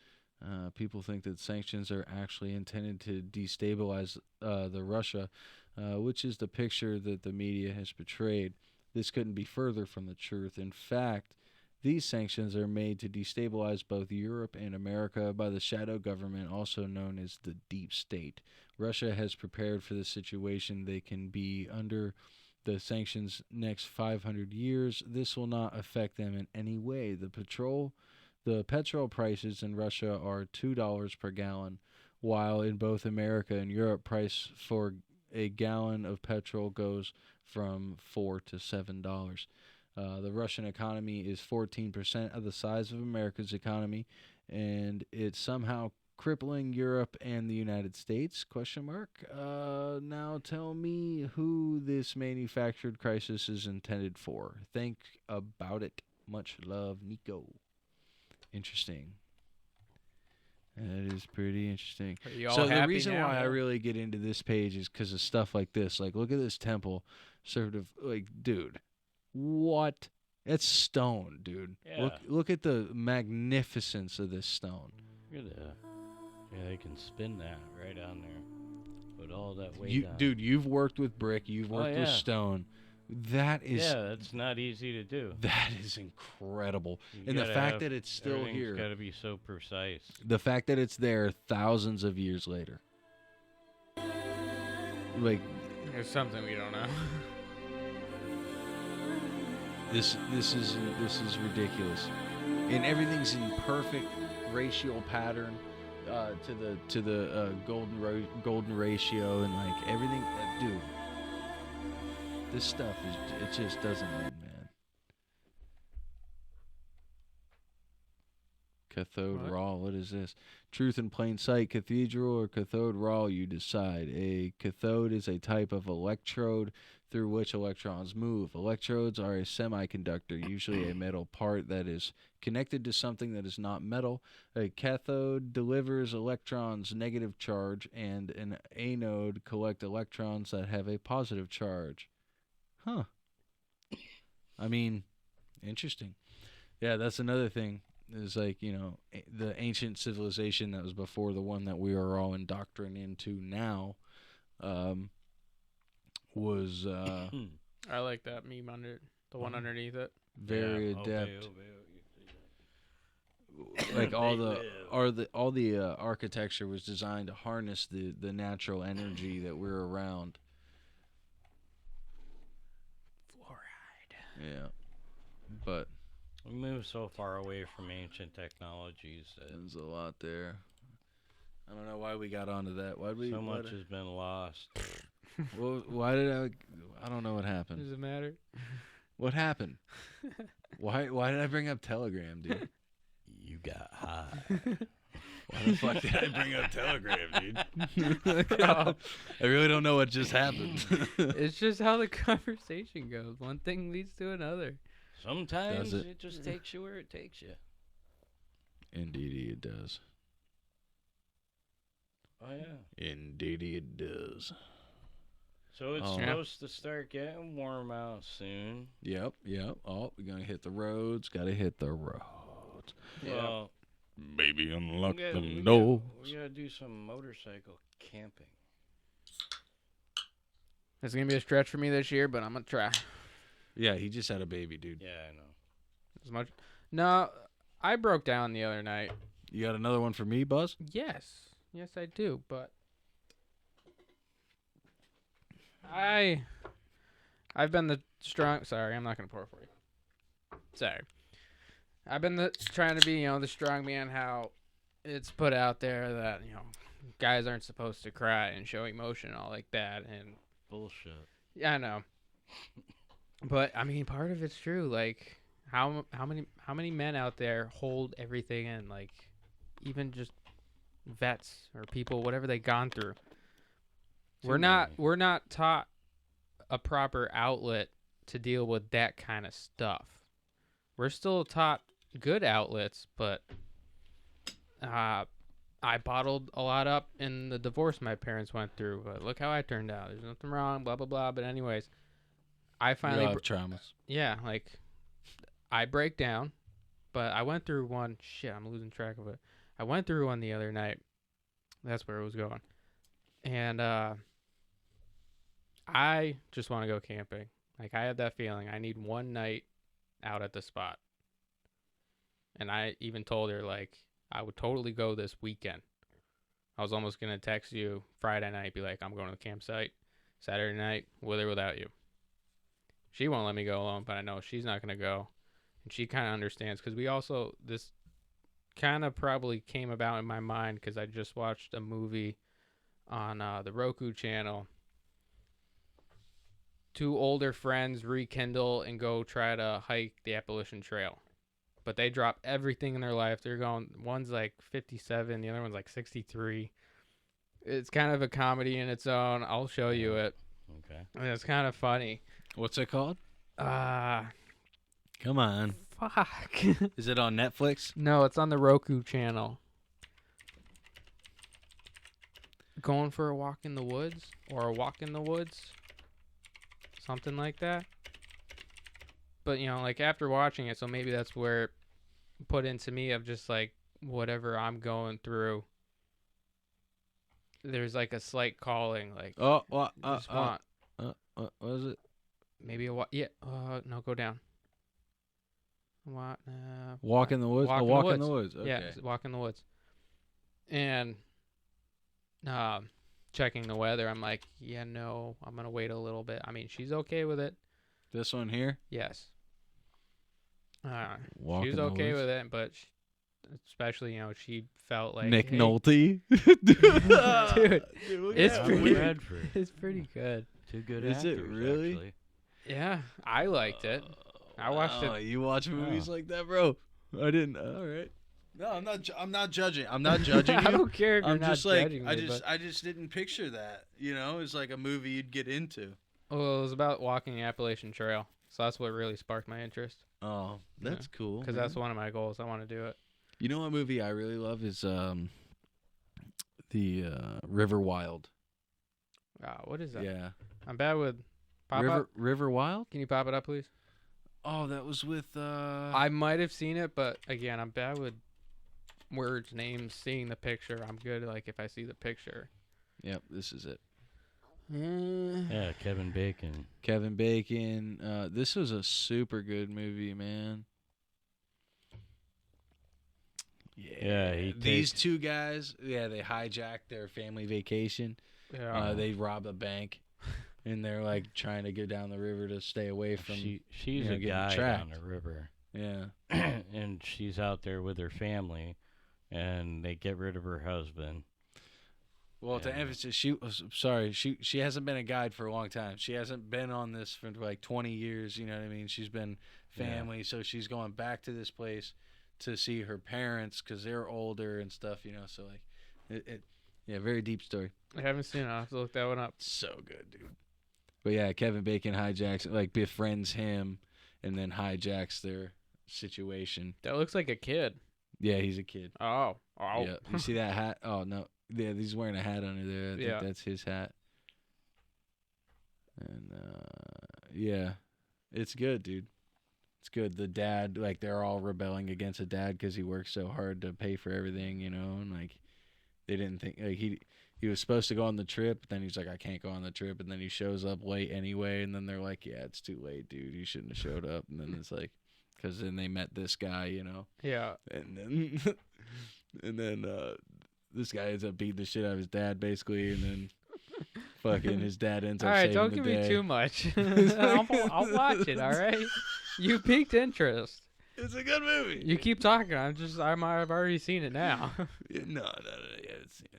People think that sanctions are actually intended to destabilize the Russia, which is the picture that the media has portrayed. This couldn't be further from the truth. In fact, these sanctions are made to destabilize both Europe and America by the shadow government, also known as the deep state. Russia has prepared for this situation. They can be under the sanctions next 500 years. This will not affect them in any way. The petrol prices in Russia are $2 per gallon, while in both America and Europe, price for a gallon of petrol goes from $4 to $7. The Russian economy is 14% of the size of America's economy, and it's somehow crippling Europe and the United States, ? Now tell me who this manufactured crisis is intended for. Think about it. Much love, Nico. Interesting. That is pretty interesting. So the reason why I really get into this page is because of stuff like this. Like, look at this temple. Sort of like, dude, what? It's stone, dude. Yeah. Look at the magnificence of this stone. Look at that. Yeah, they can spin that right on there. Put all that weight on. Dude, you've worked with brick. You've worked with stone. That is... Yeah, that's not easy to do. That is incredible. And the fact that it's still here... It's got to be so precise. The fact that it's there thousands of years later. Like... There's something we don't know. This is ridiculous, and everything's in perfect racial pattern to the golden ratio, and like everything, dude. This stuff it just doesn't end, man. Cathode raw. What is this? Truth in plain sight. Cathedral or cathode raw? You decide. A cathode is a type of electrode through which electrons move. Electrodes are a semiconductor, usually a metal part that is connected to something that is not metal. A cathode delivers electrons' negative charge, and an anode collect electrons that have a positive charge. Huh. I mean, interesting. Yeah, that's another thing. Is like, you know, the ancient civilization that was before the one that we are all indoctrinated into now, was I like that meme under the one underneath it. Very adept. Like all the architecture was designed to harness the natural energy that we're around. Fluoride. Yeah, but we move so far away from ancient technologies. There's a lot there. I don't know why we got onto that. So much has been lost. Well, why did I don't know what happened. Does it matter? What happened? Why did I bring up Telegram, dude? You got high. Why the fuck did I bring up Telegram, dude? I really don't know what just happened. It's just how the conversation goes. One thing leads to another. Sometimes it just takes you where it takes you. Indeed, it does. Oh, yeah. Indeed, it does. So it's supposed to start getting warm out soon. Yep. Oh, we're going to hit the roads. Got to hit the roads. Well, baby, unlock them doors. We got to do some motorcycle camping. It's going to be a stretch for me this year, but I'm going to try. Yeah, he just had a baby, dude. Yeah, I know. As much. No, I broke down the other night. You got another one for me, Buzz? Yes, I do, but I've been the strong. Sorry, I'm not gonna pour for you. Sorry, I've been trying to be, the strong man. How it's put out there that guys aren't supposed to cry and show emotion and all like that, and bullshit. Yeah, I know, but I mean, part of it's true. Like, how many men out there hold everything in, like, even just vets or people, whatever they've gone through. We're not taught a proper outlet to deal with that kind of stuff. We're still taught good outlets, but I bottled a lot up in the divorce my parents went through. But look how I turned out. There's nothing wrong, blah blah blah. But anyways, I finally have traumas. Yeah, like I break down, but I went through one. Shit, I'm losing track of it. I went through one the other night. That's where it was going. And I just want to go camping. Like, I have that feeling. I need one night out at the spot. And I even told her, like, I would totally go this weekend. I was almost going to text you Friday night, be like, I'm going to the campsite. Saturday night, with or without you. She won't let me go alone, but I know she's not going to go. And she kind of understands, because this kind of probably came about in my mind because I just watched a movie on the Roku channel. Two older friends rekindle and go try to hike the Appalachian Trail. But they drop everything in their life. They're going, one's like 57, the other one's like 63. It's kind of a comedy in its own. I'll show you it. Okay. And it's kind of funny. What's it called? Come on. Fuck. Is it on Netflix? No, it's on the Roku channel. Going for a walk in the woods, or a walk in the woods. Something like that. But, like, after watching it, so maybe that's where it put into me of just, like, whatever I'm going through, there's, like, a slight calling, like, what was it? maybe no, go down. What? Walk in the woods? Walk in the woods. Okay. Yeah, walk in the woods. And checking the weather, I'm like, yeah, no, I'm going to wait a little bit. I mean, she's okay with it. This one here? Yes. Walk she was in the okay woods. with it, but especially, she felt like Nick hey, Nolte? Dude, it's pretty good. Two good Is it actors, really? actually. Yeah, I liked it. I watched it. You watch movies like that, bro? I didn't. All right. No, I'm not judging. I'm not judging you. I don't care if you're I'm not just like judging me, I just didn't picture that. It's like a movie you'd get into. Well, it was about walking the Appalachian Trail, so that's what really sparked my interest. Oh, that's cool. Because that's one of my goals. I want to do it. You know what movie I really love is the River Wild. What is that? Yeah. I'm bad with pop up. River Wild? Can you pop it up, please? Oh, that was with I might have seen it, but again, I'm bad with words, names, seeing the picture. I'm good like if I see the picture. Yep, this is it. Yeah, Kevin Bacon. Kevin Bacon. This was a super good movie, man. Yeah, these two guys, they hijacked their family vacation. Yeah. They robbed a bank, and they're like trying to go down the river to stay away from. She's a getting guy tracked. on the river. Yeah. And she's out there with her family, and they get rid of her husband. Well, to emphasize, she hasn't been a guide for a long time. She hasn't been on this for like 20 years. You know what I mean? She's been family, so she's going back to this place to see her parents because they're older and stuff. So like, very deep story. I haven't seen it. I'll have to look that one up. So good, dude. But yeah, Kevin Bacon hijacks, like befriends him, and then hijacks their situation. That looks like a kid. Yeah, he's a kid. Oh. Yeah. You see that hat? Oh no. Yeah, he's wearing a hat under there. I think that's his hat. And yeah, it's good, dude. It's good. The dad, like, they're all rebelling against the dad because he works so hard to pay for everything, and like they didn't think like he was supposed to go on the trip. But then he's like, I can't go on the trip, and then he shows up late anyway. And then they're like, yeah, it's too late, dude. You shouldn't have showed up. And then it's like, because then they met this guy, Yeah. And then this guy ends up beating the shit out of his dad, basically, and then fucking his dad ends up saving the day. All right, don't give me too much. I'll watch it, all right? You piqued interest. It's a good movie. You keep talking. I've already seen it now. No, yeah,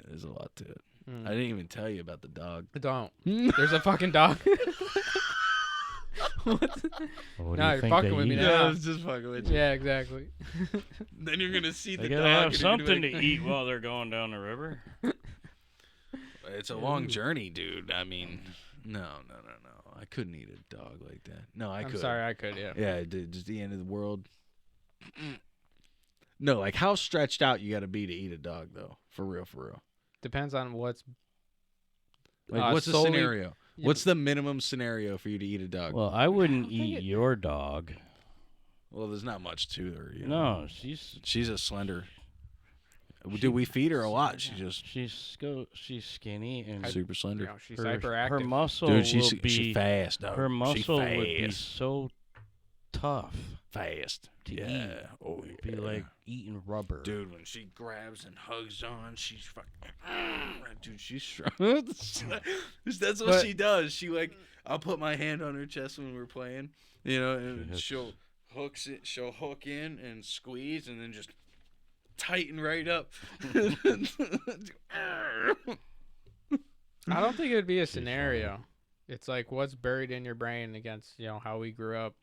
there's a lot to it. I didn't even tell you about the dog. Don't. There's a fucking dog. What? No, you're fucking with me now. Yeah, I was just fucking with you. Yeah, exactly. Then you're gonna see they the gotta dog. have something to eat while they're going down the river. It's a long journey, dude. I mean, no. I couldn't eat a dog like that. No, I could. I'm sorry, I could, yeah. Yeah, dude, just the end of the world. No, like how stretched out you got to be to eat a dog, though. For real. Depends on what's. Like, what's the solely, scenario? Yeah, what's the minimum scenario for you to eat a dog? Well, I wouldn't eat your dog. Well, there's not much to her. No, she's a slender. Do we feed her a lot? She's skinny and super slender. She's hyperactive. Her muscle Dude, will be she's fast. Dog. Her muscle fast. would be so tough. Fast. To yeah. eat. Oh, It'd be like eating rubber. Dude, when she grabs and hugs on, she's fucking. Dude, she's strong. That's what she does. She I'll put my hand on her chest when we're playing, and she'll hook in and squeeze, and then just tighten right up. I don't think it would be a scenario. It's like what's buried in your brain against how we grew up,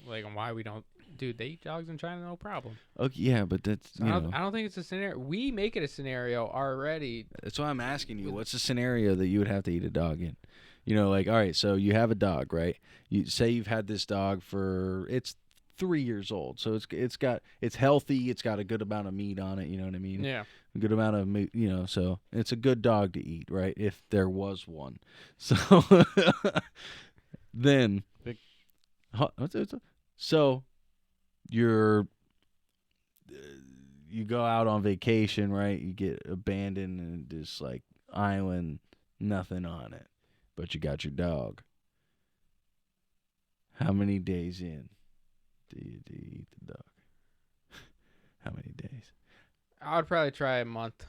like, and why we don't. Dude, they eat dogs in China, no problem. Okay, yeah, but that's I don't think it's a scenario. We make it a scenario already. That's why I'm asking you. What's the scenario that you would have to eat a dog in? Like, all right, so you have a dog, right? You say you've had this dog it's 3 years old, so it's healthy. It's got a good amount of meat on it. You know what I mean? Yeah. A good amount of meat. So it's a good dog to eat, right? If there was one. So then, So you go out on vacation, right? You get abandoned in this like island, nothing on it, but you got your dog. How many days in do you eat the dog? How many days? I would probably try a month.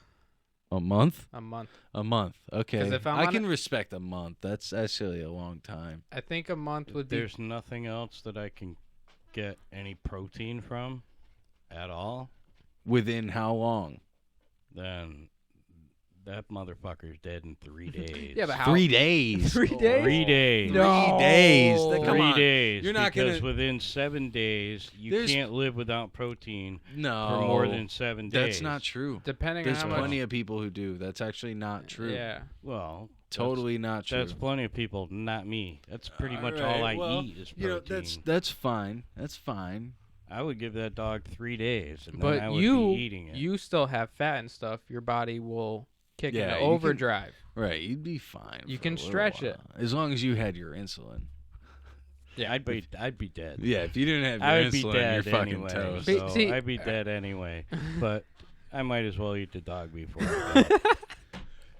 A month? A month. A month. Okay. 'Cause if I can respect a month. That's actually a long time. I think a month would be. There's nothing else that I can get any protein from at all. Within how long? Then that motherfucker's dead in 3 days. Yeah, but how? 3 days. 3 days? 3 days. No. 3 days. Come 3 on. days. You're not because gonna- within 7 days you There's- can't live without protein No. for more than 7 days. That's not true. Depending There's on how plenty much. of people who do. That's actually not true. Yeah. Well, Totally not true. That's plenty of people, not me. That's pretty much Alright, all I well, eat is protein. You know, that's fine. That's fine. I would give that dog 3 days, and then But I would you, be eating it. you still have fat and stuff. Your body will kick Yeah, into you can- overdrive. Right, you'd be fine. You for can a little stretch it. while. As long as you had your insulin. Yeah, I'd be dead. Yeah, if you didn't have your I would be insulin, dead you're fucking anyway. toast. Be- So see- I'd be dead anyway. But I might as well eat the dog before I go.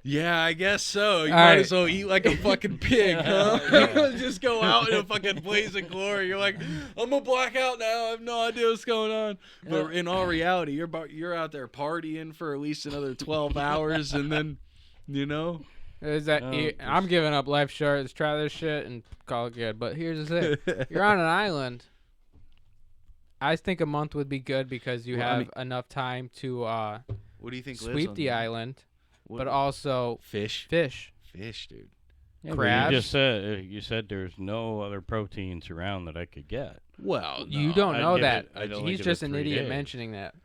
Yeah, I guess so. You All might right. as well eat like a fucking pig, huh? Just go out in a fucking blaze of glory. You're like, I'm gonna black out now. I have no idea what's going on. But in all reality, you're out there partying for at least another 12 hours, and then, you know. Is that No, I'm giving up life short. Let's try this shit and call it good. But here's the thing: you're on an island. I think a month would be good because you Well, I have mean- enough time to What do you think? lives sweep on the island, What- but also fish. fish. Fish, dude. Yeah, but Crabs? You just said there's no other proteins around that I could get. Well, You no, don't I'd know give that. it- I'd only He's give just it an 3 idiot days. mentioning that.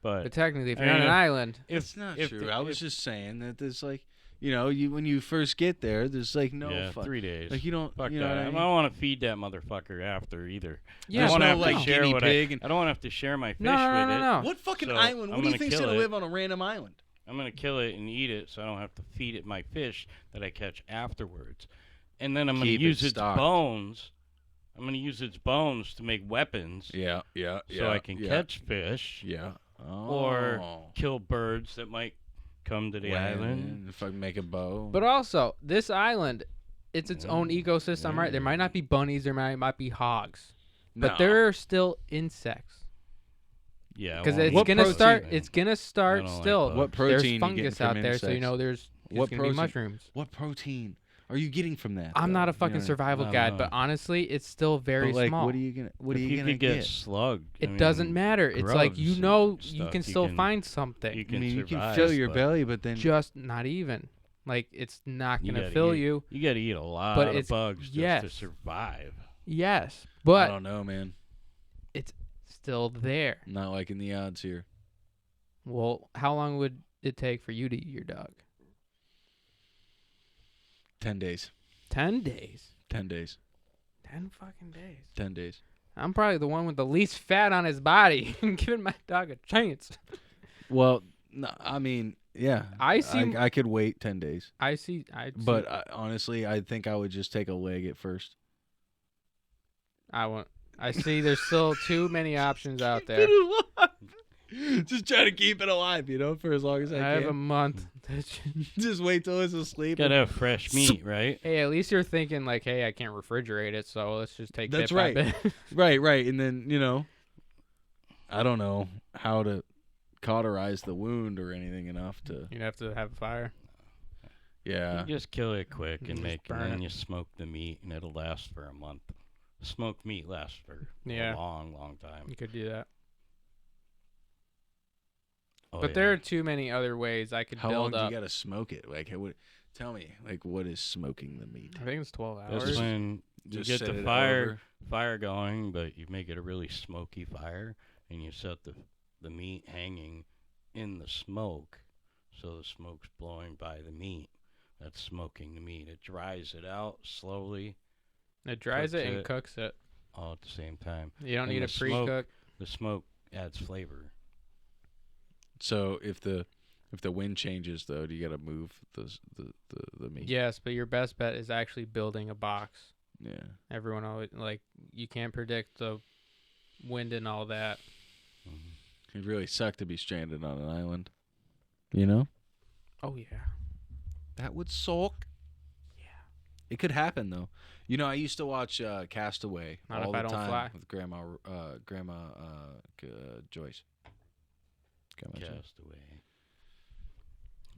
But But technically, if I you're on mean, an island, It's not if true. the- I was if- just saying that there's like, you know, when you first get there, there's like no yeah, fuck. 3 days. Like you don't. Fuck you know that. what I I mean? don't want to feed that motherfucker after either. Yeah, I There's don't no have like to share guinea what pig. I don't want to have to share my fish no, no, with no, it. no. What fucking So, island? I'm What do you gonna think's kill gonna it. live on a random island? I'm gonna kill it and eat it, so I don't have to feed it my fish that I catch afterwards. And then I'm gonna Keep it use its stocked. bones. I'm gonna use its bones to make weapons, Yeah, yeah, so I can catch fish Yeah. or Oh. kill birds that might come to the island. If I can make a bow. But also, this island, it's its own ecosystem, right? There might not be Mm. bunnies, there might be hogs, but No. there are still insects. Yeah, Because I it's won't eat gonna bugs, start. man. It's gonna I start don't like still. bugs. What protein There's you fungus getting out from there, so you insects? know there's What gonna be protein? mushrooms. What protein are you getting from that? I'm though? not a You fucking know, survival I don't guide, but know. honestly, it's still very but, like, small. What are you gonna? What are If you you gonna could get get? slugged, I It doesn't mean, matter. It's like you grubs know and you stuff, can still find something. You I can mean, you survive, can fill your but belly, but then Just not even. Like it's not you gonna gotta fill eat- you. You gotta eat a lot But of it's- bugs just yes. to survive. Yes, I but don't know, man. it's still there. Not liking the odds here. Well, how long would it take for you to eat your dog? 10 days. 10 days. 10 days. 10 fucking days. 10 days. I'm probably the one with the least fat on his body. Giving my dog a chance. Well, no, I mean, yeah. I see- I could wait 10 days. But Honestly, I think I would just take a leg at first. I see there's still too many options out there. Just try to keep it alive, for as long as I I have can. a month. Just wait till it's asleep. Gotta have fresh meat, right? Hey, at least you're thinking like, hey, I can't refrigerate it, so let's just take That's bit by right. bit. Right. And then, I don't know how to cauterize the wound or anything enough to. You'd have to have a fire. Yeah. You just kill it quick You and just burn then it. you smoke the meat, and it'll last for a month. Smoked meat lasts for Yeah. a long, long time. You could do that. Oh, But yeah. there are too many other ways I could How long build do you up. got to smoke it? Like, tell me, what is smoking the meat? I think it's 12 That's hours. when you Just get set the it fire over? going, but you make it a really smoky fire, and you set the meat hanging in the smoke, so the smoke's blowing by the meat. That's smoking the meat. It dries it out slowly, It dries cooks it and it. cooks it. all at the same time. You don't And need a the smoke- pre-cook. The smoke adds flavor. So if the wind changes though, do you got to move the meat? Yes, but your best bet is actually building a box. Yeah. Everyone always you can't predict the wind and all that. It really sucked to be stranded on an island. You know? Oh yeah. That would suck. Yeah. It could happen though. You know, I used to watch Castaway Not all if the I don't time fly. with Grandma Joyce. Grandma Joyce. Castaway.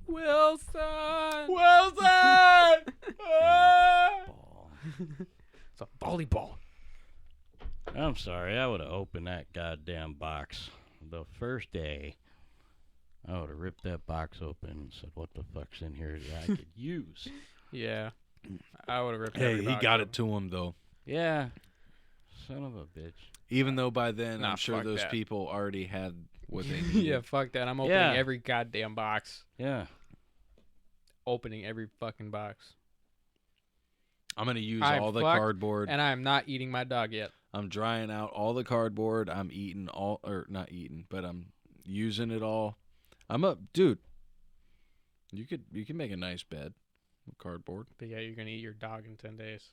Wilson. Ball. It's a volleyball. I'm sorry. I would have opened that goddamn box the first day. I would have ripped that box open and said, "What the fuck's in here that I could use?" Yeah. I would have ripped Hey, every he box got open. it to him though. Yeah. Son of a bitch. Even though by then Nah, I'm sure fuck those that. people already had what they needed. Yeah, fuck that. I'm opening Yeah. every goddamn box. Yeah. Opening every fucking box. I'm going to use I'm all the fucked, cardboard. And I am not eating my dog yet. I'm drying out all the cardboard. I'm eating all, or not eating, but I'm using it all. Dude. You can make a nice bed with cardboard. But yeah, you're going to eat your dog in 10 days.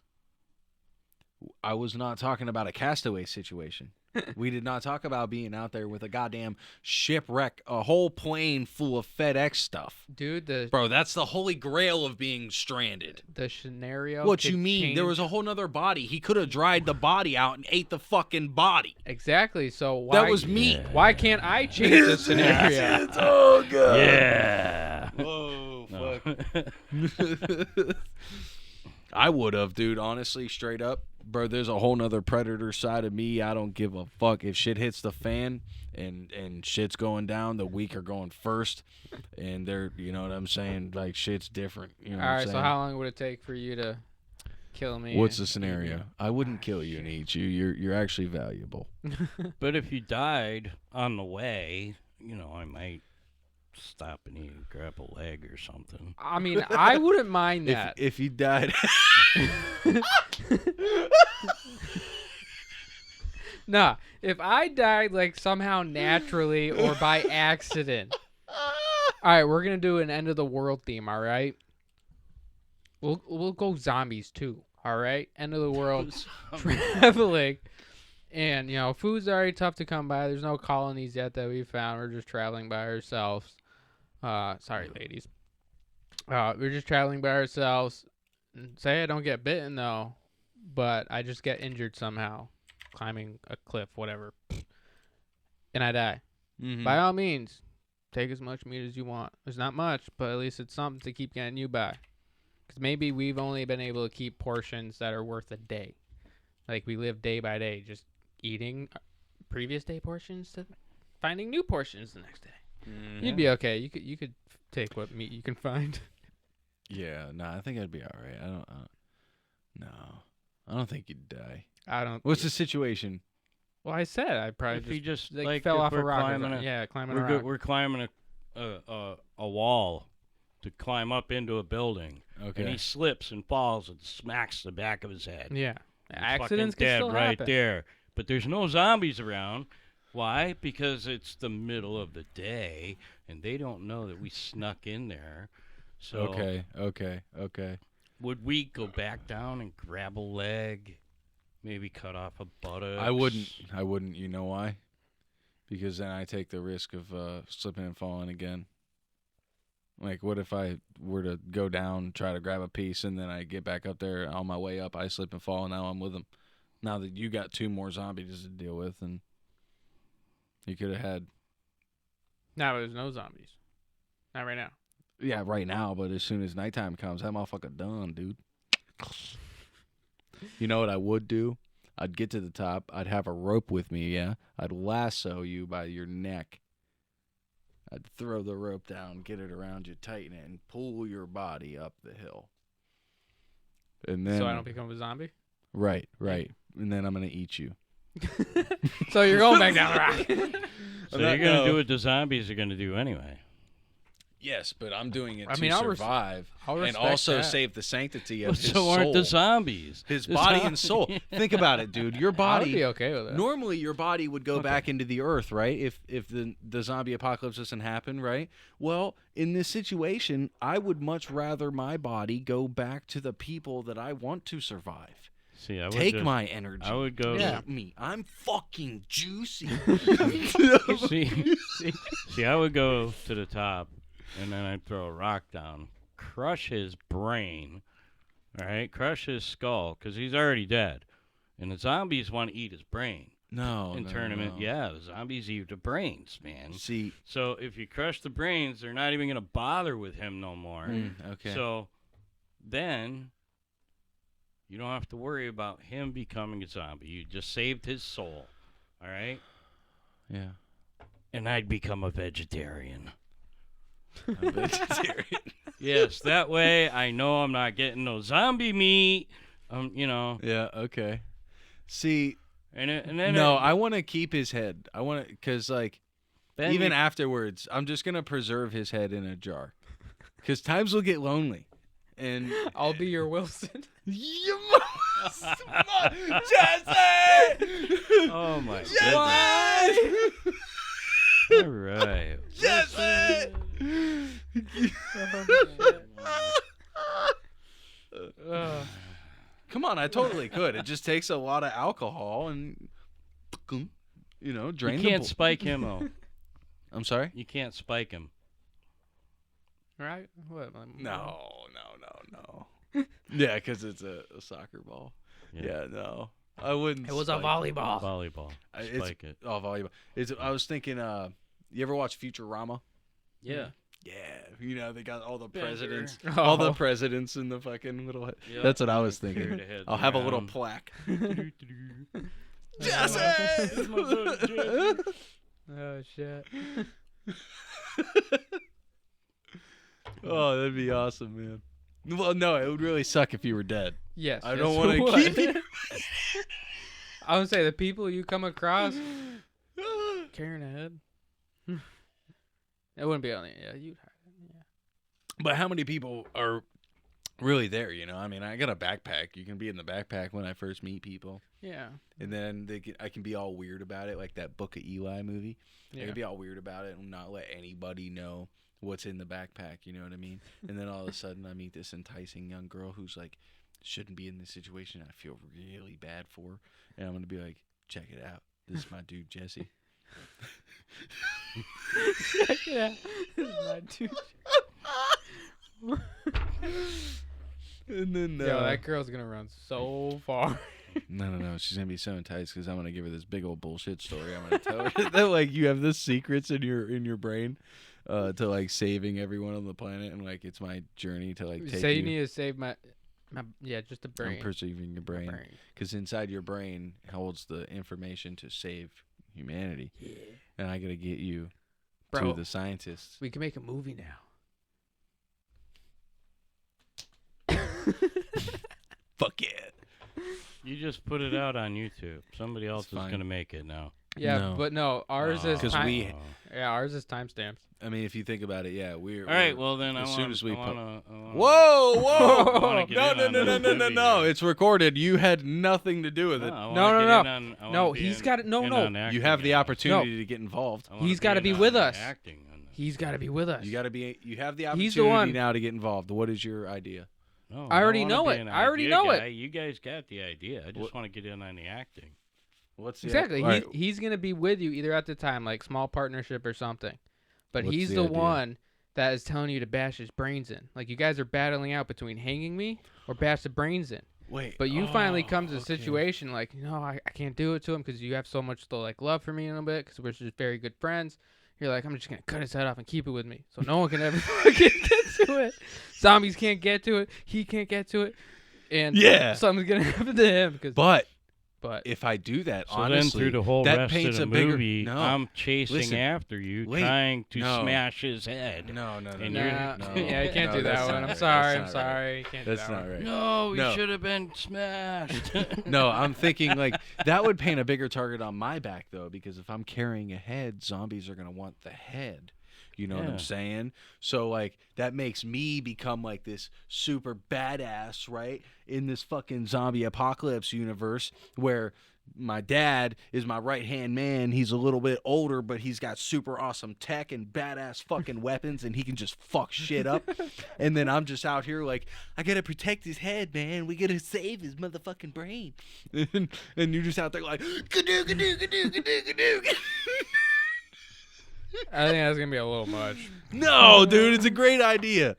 I was not talking about a Castaway situation. We did not talk about being out there with a goddamn shipwreck, a whole plane full of FedEx stuff. Dude, Bro, that's the holy grail of being stranded. the scenario. What could you mean? change. There was a whole nother body. He could have dried the body out and ate the fucking body. Exactly. So why? That was me. Why can't I change the scenario? It's all good. Yeah. Whoa, No. fuck. I would have, dude, honestly, straight up. Bro, there's a whole nother predator side of me. I don't give a fuck. If shit hits the fan and shit's going down, the weak are going first. And they're, you know what I'm saying? Like, shit's different. You know what All I'm right. saying? So how long would it take for you to kill me? What's the and eat scenario? me? I wouldn't kill you and eat you. You're actually valuable. But if you died on the way, you know, I might stop and eat and grab a leg or something. I mean, I wouldn't mind that. If you died... Nah, if I died like somehow naturally or by accident. All right, we're gonna do an end of the world theme. All right, we'll go zombies too. All right, end of the world traveling, and you know food's already tough to come by. There's no colonies yet that we found. We're just traveling by ourselves. Sorry, ladies. We're just traveling by ourselves. Say I don't get bitten though, but I just get injured somehow. Climbing a cliff, whatever, and I die. Mhm. By all means, take as much meat as you want. There's not much, but at least it's something to keep getting you by. Because maybe we've only been able to keep portions that are worth a day. Like we live day by day, just eating previous day portions to finding new portions the next day. Mhm. You'd be okay. You could take what meat you can find. Yeah, no, I think I'd be all right. I don't think you'd die. I don't. What's the situation? Well, I said I probably If you just like, like fell if off a we're rock. Or climbing something. a- Yeah, climbing a We're rock. we're climbing a wall to climb up into a building, and he Okay. slips and falls and smacks the back of his head. Yeah, He's accidents fucking can dead still right happen. there. But there's no zombies around. Why? Because it's the middle of the day, and they don't know that we snuck in there. So Okay. would we go back down and grab a leg? Maybe cut off a buttock? I wouldn't. You know why? Because then I take the risk of slipping and falling again. Like, what if I were to go down, try to grab a piece, and then I get back up there on my way up, I slip and fall, and now I'm with them. Now that you got 2 more zombies to deal with, and you could have had... No, there's no zombies. Not right now. Yeah, right now, but as soon as nighttime comes, that motherfucker done, dude. You know what I would do? I'd get to the top. I'd have a rope with me, yeah? I'd lasso you by your neck. I'd throw the rope down, get it around you, tighten it, and pull your body up the hill. And then... So I don't become a zombie? Right. And then I'm going to eat you. So you're going back down the rock. So you're going to do what the zombies are going to do anyway. Yes, but I'm doing it I to mean, I'll survive I'll and respect also that. save the sanctity of Well, his so aren't the soul. zombies. His The body and zombies. soul. Think about it, dude. Your I would body... be okay with it. Normally, your body would go back into the earth, right? If the zombie apocalypse doesn't happen, right? Well, in this situation, I would much rather my body go back to the people that I want to survive. See, I would Take just, my energy. I would go. Yeah. Eat me. I'm fucking juicy. See, I would go to the top, and then I'd throw a rock down, crush his brain, all right, crush his skull, because he's already dead, and the zombies want to eat his brain. No. In tournament, yeah, the zombies eat the brains, man. See. So if you crush the brains, they're not even gonna bother with him no more. Okay. So then you don't have to worry about him becoming a zombie. You just saved his soul. All right? Yeah. And I'd become a vegetarian. A vegetarian. Yes, that way I know I'm not getting no zombie meat. You know. Yeah, okay. See, And then no, I want to keep his head. I want to, because, like, even afterwards, I'm just going to preserve his head in a jar. Because times will get lonely. And I'll be your Wilson. Jesse! Oh, my Jesse! goodness. All right. Jesse! Come on, I totally could. It just takes a lot of alcohol and, drain You the can't spike him, though. I'm sorry? You can't spike him. Right? What? No. Yeah, because it's a soccer ball. Yeah, no. I wouldn't. It was a volleyball. Volleyball. Spike it. Oh, volleyball. I was thinking, you ever watch Futurama? Yeah. Yeah, they got all the presidents, Oh. all the presidents in the fucking little head. Yep. That's what I was Carry thinking. the heads I'll have a little around. plaque. Jesse! Jesse! Oh, shit. Oh, that'd be awesome, man. Well, no, it would really suck if you were dead. Yes. I don't yes, want to it keep would. you. I would say the people you come across carrying a head. It wouldn't be on the. Yeah, you'd hide it. Yeah. But how many people are really there? I mean, I got a backpack. You can be in the backpack when I first meet people. Yeah. And then I can be all weird about it, like that Book of Eli movie. Yeah. I can be all weird about it and not let anybody know what's in the backpack, you know what I mean? And then all of a sudden I meet this enticing young girl who's like, shouldn't be in this situation. I feel really bad for her. And I'm going to be like, check it out. This is my dude, Jesse. Check it out. This is my dude. And then, Yo, that girl's going to run so far. No. She's going to be so enticed because I'm going to give her this big old bullshit story. I'm going to tell her that, like, you have the secrets in your brain to, like, saving everyone on the planet. And, like, it's my journey to, like, take Say you. you need to save my just a brain. I'm perceiving your brain. Because inside your brain holds the information to save humanity. Yeah. And I got to get you Bro, to the scientists. we can make a movie now. Fuck yeah. You just put it out on YouTube. Somebody else is fine. going to make it now. Yeah, No. but no, ours is 'Cause time. Yeah, ours is timestamped. I mean, if you think about it, yeah, we're... All right, well, then as I soon want as we I put- wanna, Whoa! I wanna get No, in no, on no, this no, no, no, movie no. here. It's recorded. You had nothing to do with it. I wanna No, get no. in on- I wanna No, be he's in- gotta- no, in no. on acting You have the again. opportunity to get involved. I wanna He's gotta be in with on us. Acting on this. He's got to be with us. You have the He's the opportunity one. now to get involved. What is your idea? No, I already don't wanna know be it. an I already idea know it. guy. You guys got the idea. I just What- want to get in on the acting. What's the Exactly. All right. He's gonna be with you either at the time, like small partnership or something. But What's he's the the idea? one that is telling you to bash his brains in. Like you guys are battling out between hanging me or bash the brains in. Wait. But you finally come to a okay. situation like, no, I can't do it to him because you have so much to like love for me in a bit because we're just very good friends. You're like, I'm just gonna cut his head off and keep it with me, so no one can ever fucking get to it. Zombies can't get to it. He can't get to it, and Yeah. something's gonna happen to him. But But if I do that, So honestly, then through the whole that rest paints of a the bigger. movie, No. I'm chasing Listen. after you, Wait. trying to No. smash his head. No. And no, you're- nah, no, yeah, you can't no, do that's that not one. I'm right. sorry. That's I'm not right. sorry. You can't do That's that not one. right. No, we No. should have been smashed. No, I'm thinking like that would paint a bigger target on my back though, because if I'm carrying a head, zombies are gonna want the head. You know what Yeah. I'm saying? So like that makes me become like this super badass, right? In this fucking zombie apocalypse universe where My dad is my right-hand man. He's a little bit older, but he's got super awesome tech and badass fucking weapons, and he can just fuck shit up. And then I'm just out here like, I gotta protect his head, man. We gotta save his motherfucking brain. And you're just out there like, gadoo, gadoo, gadoo, gadoo, gadoo. I think that's gonna be a little much. No, dude, it's a great idea.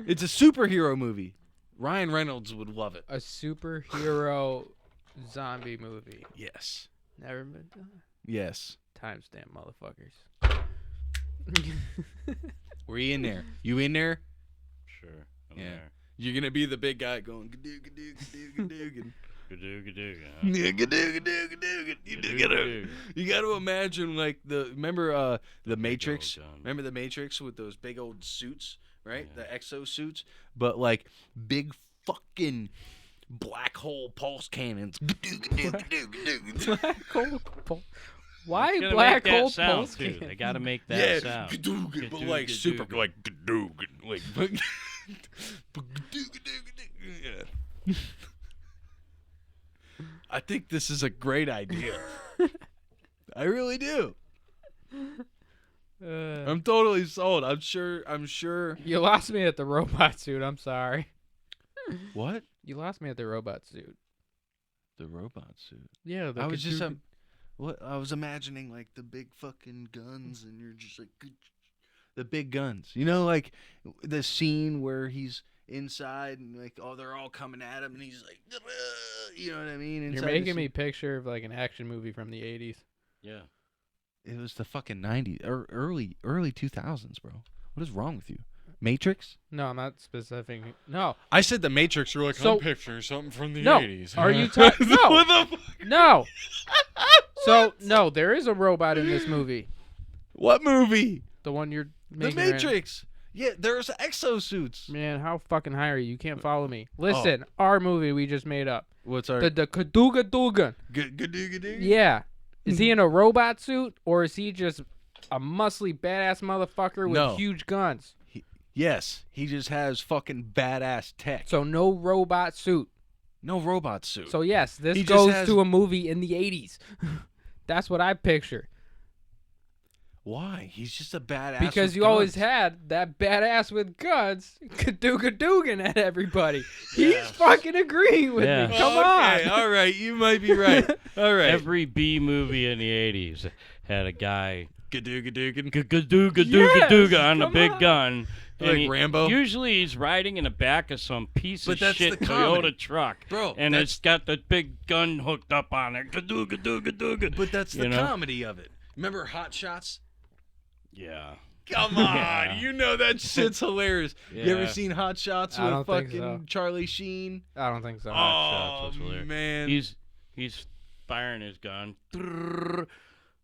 It's a superhero movie. Ryan Reynolds would love it. A superhero zombie movie. Yes. Never been done. Yes. Timestamp, motherfuckers. Were you in there? You in there? Sure. I'm Yeah. there. You're gonna be the big guy going gadoo gadoo gadoo gadoo. Gadoo, gadoo, huh? Yeah, gadoo gadoo gadoo. You gotta imagine like remember the Matrix? gun. Remember the Matrix with those big old suits, right? Yeah. The exosuits, but like big fucking black hole pulse cannons. Black hole pulse. Why It's gonna black make that hole sound, pulse? too. They gotta make that Yeah, sound. gadoo, gadoo, but like Gadoo, super, gadoo. like gadoo, gadoo, like gadoo, gadoo, gadoo. Yeah. I think this is a great idea. I really do. I'm totally sold. I'm sure. You lost me at the robot suit. I'm sorry. What? You lost me at the robot suit. The robot suit. Yeah, I was just what I was imagining like the big fucking guns, and you're just like the big guns. You know, like the scene where he's inside and like, oh, they're all coming at him, and he's like, you know what I mean? You're making me picture of like an action movie from the 80s. Yeah. It was the fucking 90s or early 2000s, bro. What is wrong with you? Matrix? No, I'm not specific. No. I said the Matrix. You're like, So- I'm picturing something from the No. 80s. Are you talking? No. What the fuck? No. So, no, there is a robot in this movie. What movie? The one you're The making right- Matrix. Yeah, there's exosuits. Man, how fucking high are you? You can't follow me. Listen, our movie we just made up. What's our The Kadooga Dooga. Gadoo? Yeah. Is he in a robot suit or is he just a muscly badass motherfucker with No. huge guns? Yes, he just has fucking badass tech. So no robot suit. No robot suit. So yes, this He just goes has- to a movie in the 80s. That's what I picture. why? He's just a badass. Because with you always guns. had that badass with guns Kadooga at everybody. He's fucking agreeing with Yeah. me. Come Okay, on. all right, you might be right. All right. Every B movie in the 80s had a guy Gadoo. gadooga on the come big on. gun. And Like Rambo? Usually he's riding in the back of some piece But of that's shit the comedy. Toyota truck. Bro, and that's- it's got the big gun hooked up on it. Gadooga. But that's the You know? comedy of it. Remember Hot Shots? Yeah. Come on, Yeah. you know that shit's hilarious. You ever Yeah. seen Hot Shots I with don't think fucking so. Charlie Sheen? I don't think so. Shots Oh was hilarious. man, He's firing his gun.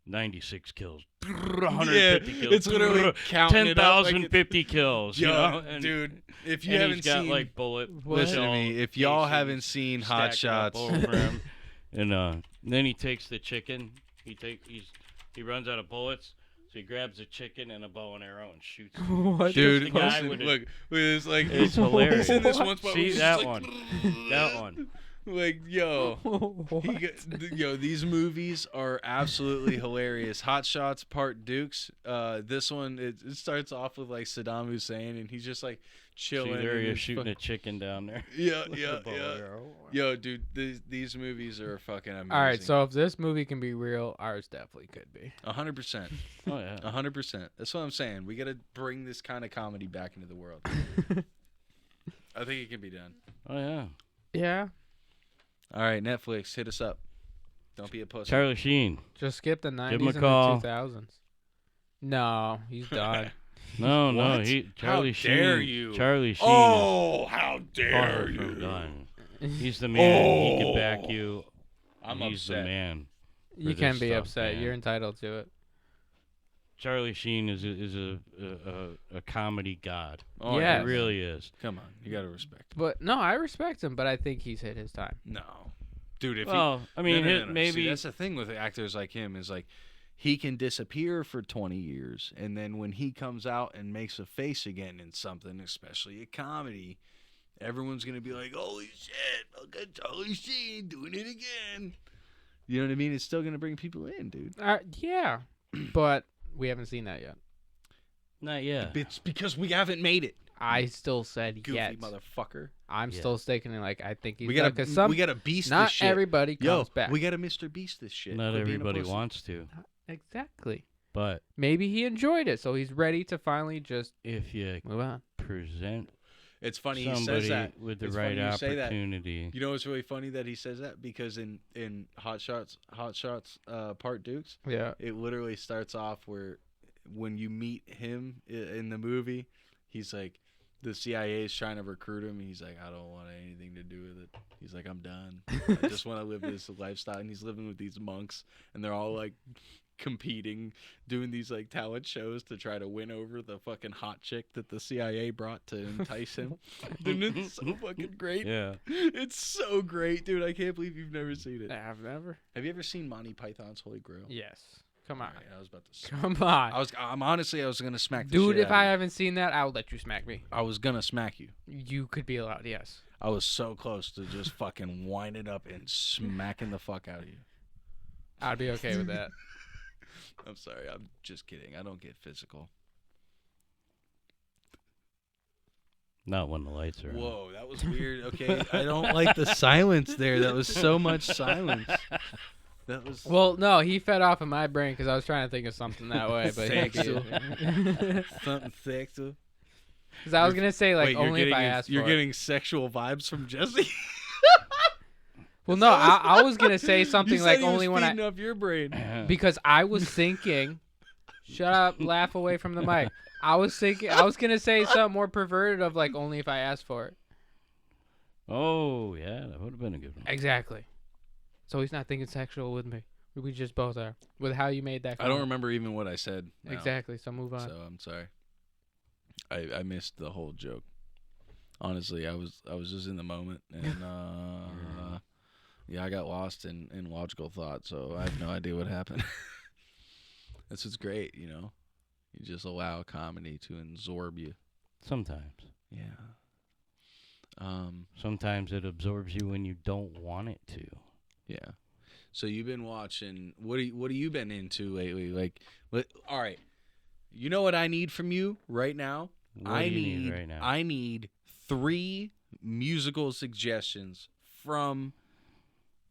96 kills. yeah, 150 kills. it's literally counting it up. 10,050 kills. Yo, you know? And, dude, if you and haven't he's got seen, like bullet. listen to shell me. If y'all casings haven't seen Hot stacking up Shots, over him. And then he takes the chicken. He runs out of bullets. So he grabs a chicken and a bow and arrow and shoots. What dude, the guy listen, with look, it's like It's hilarious. He's in this one spot where See he's that just one? like, That one. Like, yo, these movies are absolutely hilarious. Hot Shots Part Dukes. This one it starts off with like Saddam Hussein, and he's just like chilling. See, there in you're his shooting a chicken down there. Yeah, with yeah, the bow and yeah. arrow. Yo, dude, these movies are fucking amazing. All right, so if this movie can be real, ours definitely could be. 100%, Oh yeah. 100%. That's what I'm saying. We got to bring this kind of comedy back into the world. I think it can be done. Oh yeah. Yeah. All right, Netflix, hit us up. Don't be a pussy. Charlie Sheen. Just skip the 90s Give him a and call. the 2000s. No, he's done. No, What? Charlie How Sheen. dare you? Charlie Sheen. Oh, how is dare far you! from done. He's the man. He can back you. I'm He's upset. the man. You for can this be stuff, upset. man. You're entitled to it. Charlie Sheen is a comedy god. Oh, Yeah. He really is. Come on, you gotta respect him. But no, I respect him, but I think he's hit his time. No, dude. If Well, I he, mean, no. maybe See, that's the thing with actors like him is like he can disappear for 20 years, and then when he comes out and makes a face again in something, especially a comedy, everyone's gonna be like, "Holy shit, look at Charlie Sheen doing it again." You know what I mean? It's still gonna bring people in, dude. Yeah, but we haven't seen that yet. Not yet. It's because we haven't made it. I still said Goofy yet. motherfucker. I'm still sticking in like I think he's We done, gotta 'cause we gotta beast not this shit. everybody comes back. We gotta Mr. Beast this shit. Not Quit being a everybody pussy. wants to, Exactly. but Maybe he enjoyed it, so he's ready to finally just if you move on. present It's funny he somebody says that. with the It's right funny you say that. opportunity, You know what's really funny that he says that? Because in Hot Shots Part Dukes, Yeah. it literally starts off where when you meet him in the movie, he's like, the CIA is trying to recruit him. And he's like, I don't want anything to do with it. He's like, I'm done. I just want to live this lifestyle. And he's living with these monks, and they're all like competing, doing these like talent shows to try to win over the fucking hot chick that the CIA brought to entice him. Dude, it's so fucking great. yeah. It's so great, dude. I can't believe you've never seen it. I've never. Have you ever seen Monty Python's Holy Grail? Yes. Come on. Alright, I was about to. Come on. I was gonna smack the Dude, shit if out I of you. haven't seen that, I'll let you smack me. I was gonna smack you. You could be allowed, yes. I was so close to just fucking winding up and smacking the fuck out of you. I'd be okay with that. I'm sorry. I'm just kidding. I don't get physical. Not when the lights are on. Whoa, that was weird. Okay, I don't like the silence there. That was so much silence. That was. Well, no, he fed off of my brain because I was trying to think of something that way, but Something sexual. Because I was gonna say like Wait, only if I asked you're for getting sexual vibes from Jesse. it. Well, no, I was gonna say something you said like he was only when feeding up your brain. because I was thinking. Shut up! Laugh away from the mic. I was gonna say something more perverted of like only if I asked for it. Oh yeah, that would have been a good one. Exactly. So he's not thinking sexual with me. We just both are. With how you made that I comment. don't remember even what I said. now, Exactly. So move on. So I'm sorry. I missed the whole joke. Honestly, I was just in the moment, and yeah, I got lost in logical thought, so I have no idea what happened. That's what's great, you know. You just allow comedy to absorb you. Sometimes. Yeah. Sometimes it absorbs you when you don't want it to. Yeah. So you've been watching. What have you been into lately? Like, all right. You know what I need from you right now? What do you need right now? I need 3 musical suggestions from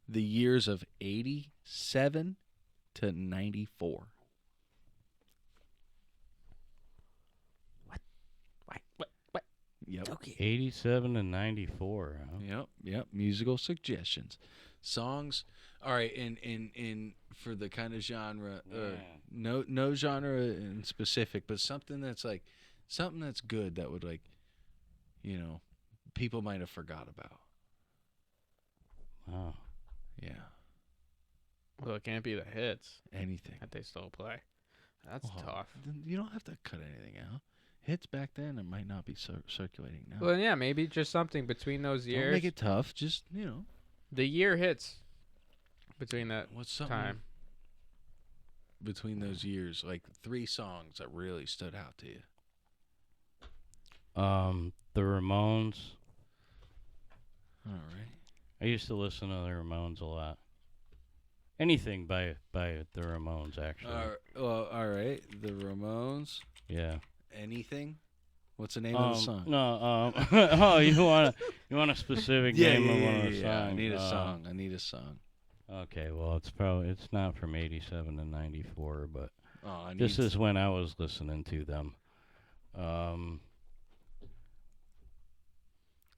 the years of 87 to 94. What? Yep. Okay. 87 and 94. Huh? Yep. Musical suggestions, songs. All right, in for the kind of genre, no genre in specific, but something that's good that would, like, you know, people might have forgot about. Wow. Yeah. Well, it can't be the hits Anything. that they still play. That's Oh, tough. You don't have to cut anything out. Hits back then, it might not be circulating now. Well, yeah, maybe just something between those years. Don't make it tough. Just, you know. The year hits between that What's something time. between those years? Like 3 songs that really stood out to you. The Ramones. All right. I used to listen to the Ramones a lot. Anything by the Ramones, actually. All right. The Ramones. Yeah. Anything? What's the name of the song? No. Oh, you want a specific name of one of the songs? Yeah. I need a song. Okay. Well, it's not from 87 to 94, but Oh, this is when I was listening to them.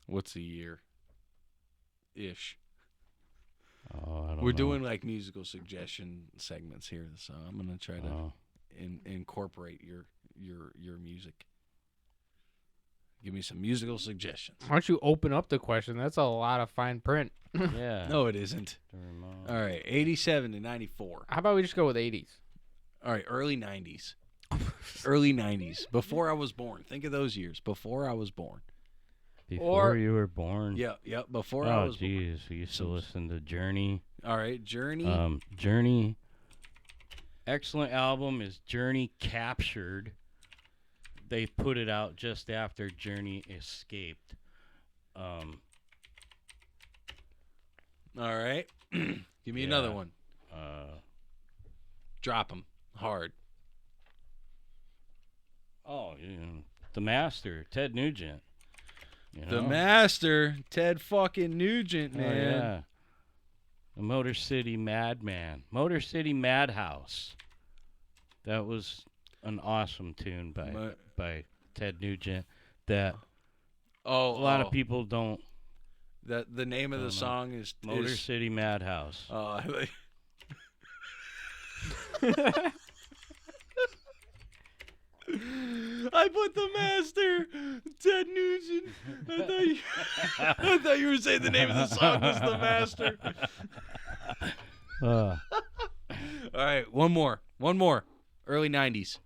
What's the year? Ish. Oh, I don't know. We're doing like musical suggestion segments here, so I'm gonna try to Oh. incorporate your music. Give me some musical suggestions. Why don't you open up the question? That's a lot of fine print. Yeah. No, it isn't. The Ramones. All right, 87 to 94. How about we just go with 80s? All right, early 90s. Early 90s. Before I was born. Think of those years. Before I was born. Before you were born. Yep. Before I Oh, was born. jeez. We used to listen to Journey. All right, Journey. Journey. Excellent album is Journey Captured. They put it out just after Journey escaped. All right. Give me another one. Drop them hard. Oh, the master, Ted Nugent. The master, Ted fucking Nugent, man. Oh, yeah. The Motor City Madman. Motor City Madhouse. That was an awesome tune by Ted Nugent that a lot of people don't. That the name of the song is Motor City Madhouse. Oh, I put the master, Ted Nugent. I thought you were saying the name of the song was the master. All right, one more. Early 90s.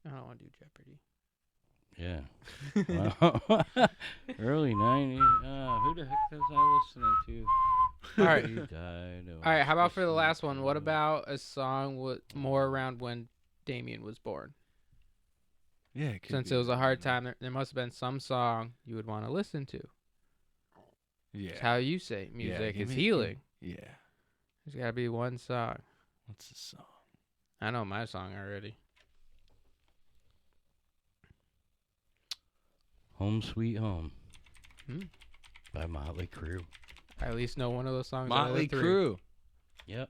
I don't want to do Jeopardy. Yeah. Early 90s. Who the heck was I listening to? All right. He died. All right, how about for the last one? What about a song more around when Damien was born? Yeah. Since it was a hard time, there must have been some song you would want to listen to. Yeah. It's how you say music is healing. Yeah. There's got to be one song. What's the song? I know my song already. Home Sweet Home by Motley Crue. I at least know one of those songs. Motley Crue. Yep.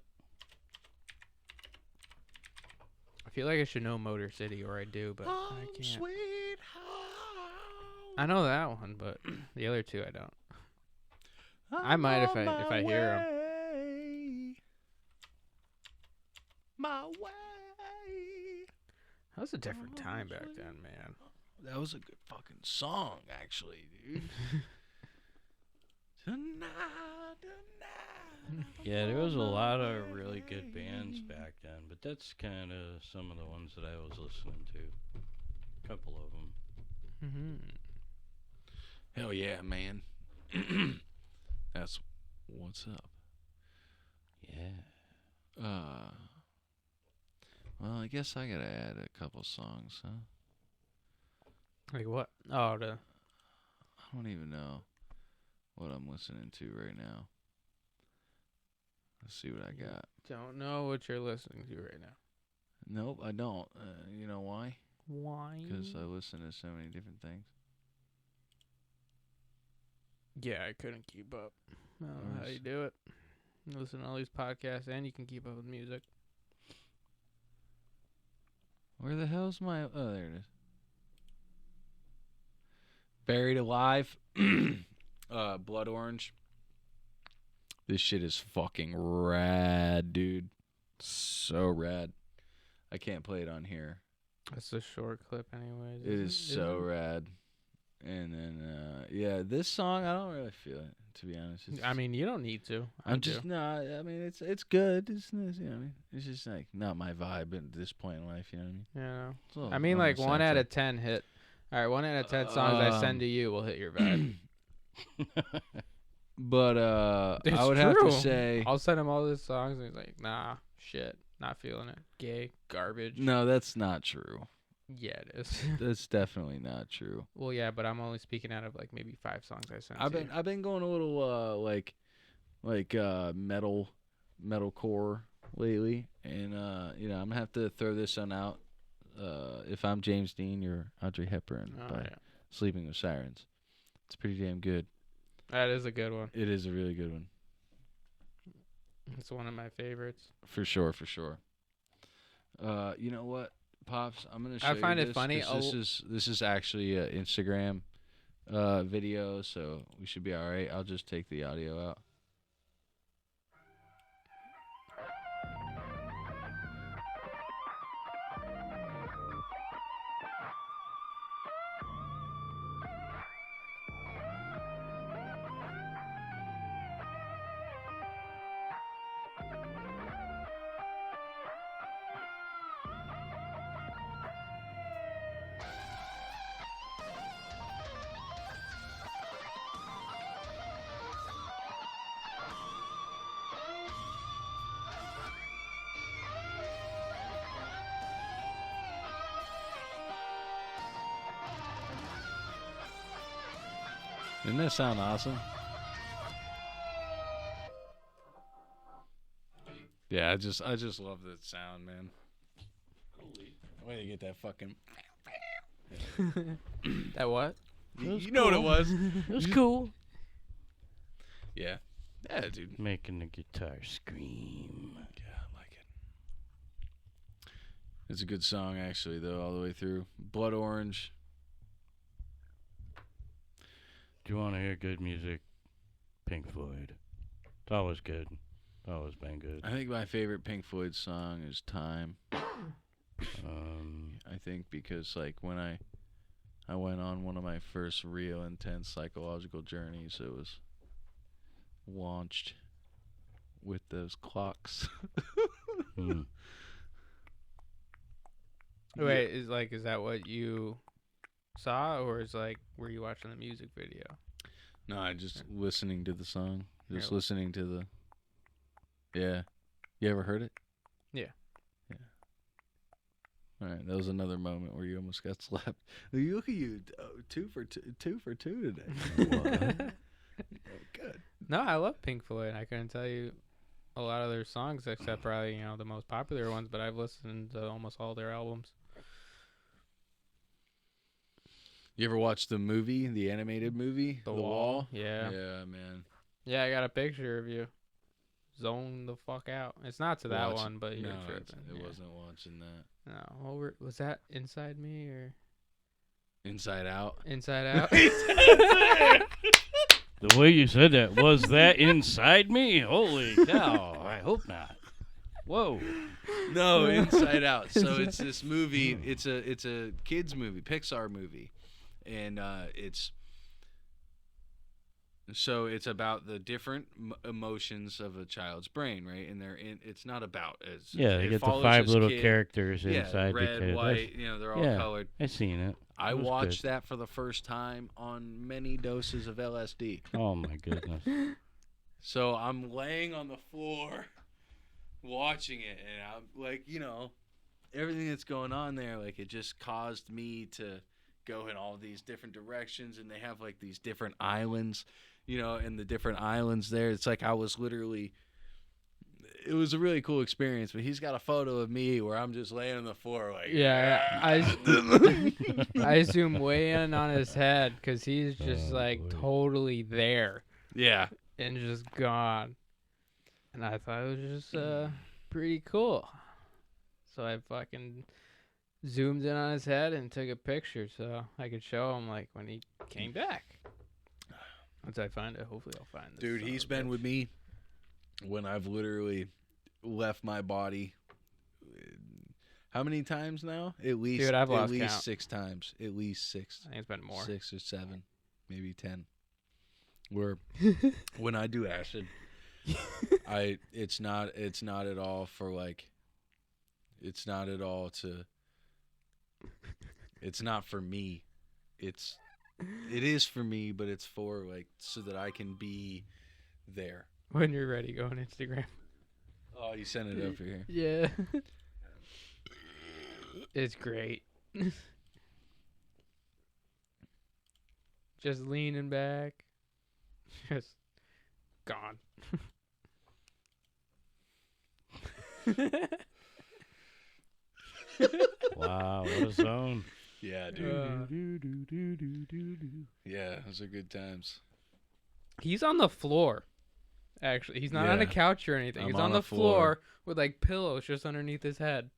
I feel like I should know Motor City, or I do, but I can't. Sweet home. I know that one, but the other two I don't. I might if I hear them. My way. That was a different time back then, man. That was a good fucking song, actually, dude. Tonight. Yeah, there was a lot of really good bands back then, but that's kind of some of the ones that I was listening to. A couple of them. Mm-hmm. Hell yeah, man. That's what's up. Yeah. Well, I guess I gotta add a couple songs, huh? Like what? Oh, I don't even know what I'm listening to right now. Let's see what I got. don't know what you're listening to right now. Nope, I don't. You know why? Why? Because I listen to so many different things. Yeah, I couldn't keep up. I don't know how you do it. You listen to all these podcasts and you can keep up with music. Where the hell's my... Oh, there it is. Buried Alive. Blood Orange. This shit is fucking rad, dude. So rad. I can't play it on here. That's a short clip anyways. It is so rad. And then, yeah, this song, I don't really feel it, to be honest. I mean, you don't need to. I mean, it's good. It's nice, you know what I mean? It's just, like, not my vibe at this point in life, you know what I mean? Yeah. I mean, like, 1 out of 10 hit. All right, 1 out of 10 songs I send to you will hit your vibe. But, I would have to say... I'll send him all these songs, and he's like, nah, shit, not feeling it. Gay, garbage. No, that's not true. Yeah, it is. That's definitely not true. Well, yeah, but I'm only speaking out of like maybe 5 songs I sent. I've been going a little metalcore lately, and you know, I'm gonna have to throw this one out. If I'm James Dean, you're Audrey Hepburn by Sleeping with Sirens. It's pretty damn good. That is a good one. It is a really good one. It's one of my favorites. For sure. You know what, Pops? I'm gonna show you this. I find it funny. This is actually an Instagram video, so we should be all right. I'll just take the audio out. Doesn't that sound awesome? Yeah, I just love that sound, man. Where do you get that fucking? That what? You know what it was? It was cool. Yeah. Yeah, dude. Making the guitar scream. Yeah, I like it. It's a good song, actually, though, all the way through. Blood Orange. Do you want to hear good music? Pink Floyd. It's always good. It's always been good. I think my favorite Pink Floyd song is Time. I think because, like, when I went on one of my first real intense psychological journeys, it was launched with those clocks. Wait, is that what you saw, or were you watching the music video? No, I just listening to the song. Just Really? listening to the. Yeah. You ever heard it? Yeah. Yeah. All right, that was another moment where you almost got slapped. Look at you, 2 for 2 today. Good. No, I love Pink Floyd. I couldn't tell you a lot of their songs except probably the most popular ones, but I've listened to almost all their albums. You ever watch the movie, the animated movie, The Wall? Yeah. Yeah, man. Yeah, I got a picture of you. Zone the fuck out. It's not to that one, but you're tripping. It wasn't watching that. No, was that Inside Me or Inside Out? Inside Out? The way you said that, was that inside me? Holy cow, I hope not. Whoa. No, Inside Out. So it's this movie. It's a kids movie, Pixar movie, and it's about the different emotions of a child's brain, right? And it's not about as they get the 5 little characters inside red, the kid. white, they're all colored. I've seen it. I watched that for the first time on many doses of LSD. Oh my goodness. So I'm laying on the floor watching it, and I'm like, everything that's going on there, like, it just caused me to go in all these different directions, and they have like these different islands, and the different islands there, it's like I was literally, it was a really cool experience. But he's got a photo of me where I'm just laying on the floor like, I zoom way in on his head because he's just totally there, and just gone. And I thought it was just pretty cool. So I fucking zoomed in on his head and took a picture so I could show him when he came back. Once I find it, hopefully I'll find this. Dude, he's been with me when I've literally left my body. How many times now? At least, dude, I've lost count. 6 times. At least 6. I think it's been more. 6 or 7, maybe 10. Where when I do acid, it's not at all for it's not at all to. It's not for me. It is for me, but it's for so that I can be there. When you're ready, go on Instagram. Oh, you sent it over here. Yeah. It's great. Just leaning back. Just gone. Wow, what a zone. Yeah, dude. Yeah, those are good times. He's on the floor. Actually, he's not on a couch or anything. He's on the floor with pillows just underneath his head,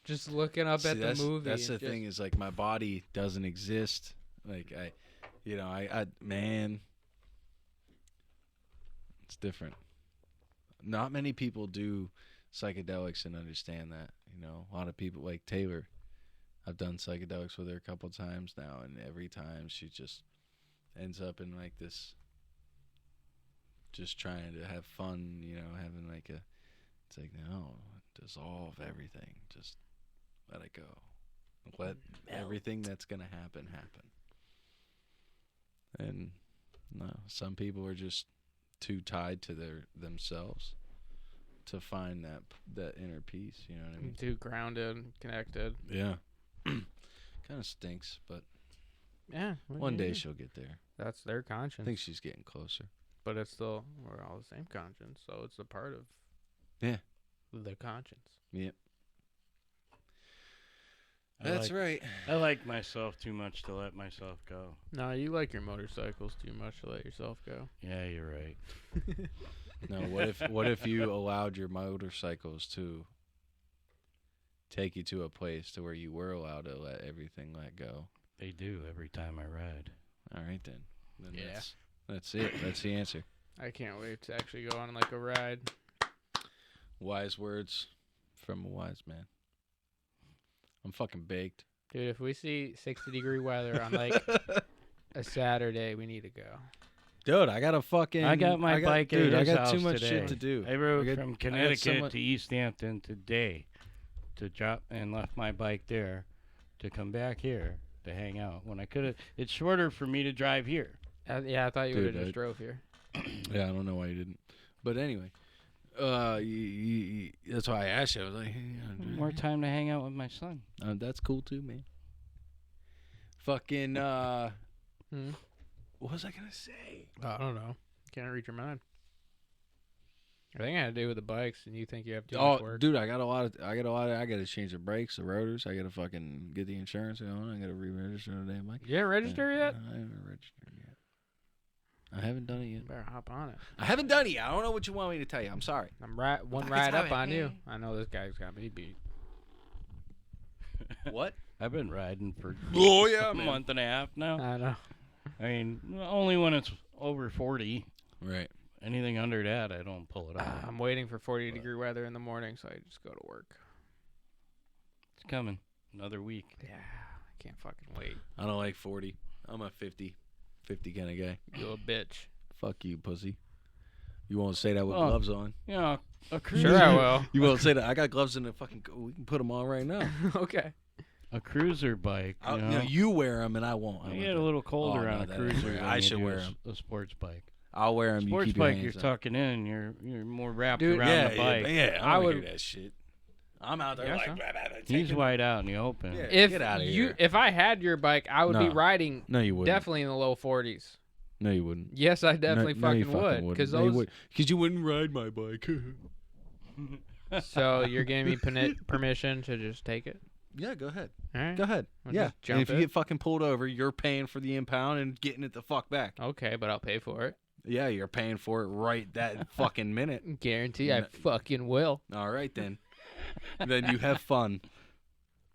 just looking up at the movie. That's the thing is my body doesn't exist. Man, it's different. Not many people do psychedelics and understand that. A lot of people like Taylor. I've done psychedelics with her a couple times now, and every time she just ends up in this, just trying to have fun, having it's no, dissolve everything, just let it go, let everything that's gonna happen. And no, some people are just too tied to themselves to find that inner peace. You know what I mean? Too grounded, connected. Yeah. Kind of stinks, but Yeah. One day she'll get there. That's their I conscience. think she's getting closer. But it's still, we're all the same conscience, so it's a part of Yeah. the conscience. Yep. That's right. I like myself too much to let myself go. No, you like your motorcycles too much to let yourself go. Yeah, you're right. No, what if you allowed your motorcycles to take you to a place to where you were allowed to let everything let go? They do every time I ride. All right then. Yeah. That's it. That's the answer. I can't wait to actually go on like a ride. Wise words from a wise man. I'm fucking baked. Dude, if we see 60-degree weather on like a Saturday, we need to go. Dude, I got my bike at Dude, I his got house too much today. shit to do. I rode I got- from I got Connecticut to East Hampton today to drop and left my bike there to come back here to hang out. When I could have, it's shorter for me to drive here. Yeah, I thought you would have Dude, just drove here. Yeah, I don't know why you didn't. But anyway, that's why I asked you. I was like, hey, More time to hang out with my son. that's cool too, man. Fucking, what was I going to say? I don't know. Can't read your mind. I think it had to do with the bikes, and you think you have too much work. Dude, I got to change the brakes, the rotors. I got to fucking get the insurance going. I got to re-register the damn bike. You didn't register yet? I haven't registered yet. I haven't done it yet. You better hop on it. I haven't done it yet. I don't know what you want me to tell you. I'm sorry. I'm one ride up on you. I know this guy's got me beat. What? I've been riding for a month and a half now. I know. I mean, only when it's over 40. Right. Anything under that, I don't pull it off. I'm waiting for 40-degree weather in the morning, so I just go to work. It's coming. Another week. Yeah, I can't fucking wait. I don't like 40. I'm a 50 kind of guy. You a bitch. Fuck you, pussy. You won't say that with Well, gloves on. You know, a cruiser. Sure I will. You won't say that. I got gloves in the fucking. We can put them on right now. Okay. A cruiser bike. You know, You wear them and I won't. you get a little colder on a that cruiser. ain't- than I you should do wear a s- 'em. A sports bike. I'll wear them. Sports you keep your bike, you're hands up. tucking in. You're more wrapped Dude, around the bike. Yeah, I I would- would hear that shit. I'm out there Yeah, like. son. He's wide out in the open. Yeah. If Get outta you, here. if I had your bike, I would be No. riding No, you wouldn't. definitely in the low 40s. No, you wouldn't. Yes, I definitely no, you fucking would. wouldn't. Because No, you those. would- 'cause you wouldn't ride my bike. So you're giving me permission to just take it? Yeah, go ahead. All right. Go ahead. I'll Yeah. just And jump if you it. get fucking pulled over, you're paying for the impound and getting it the fuck back. Okay, but I'll pay for it. Yeah, you're paying for it right that fucking minute. Guarantee I No. fucking will. All right then. Then you have fun.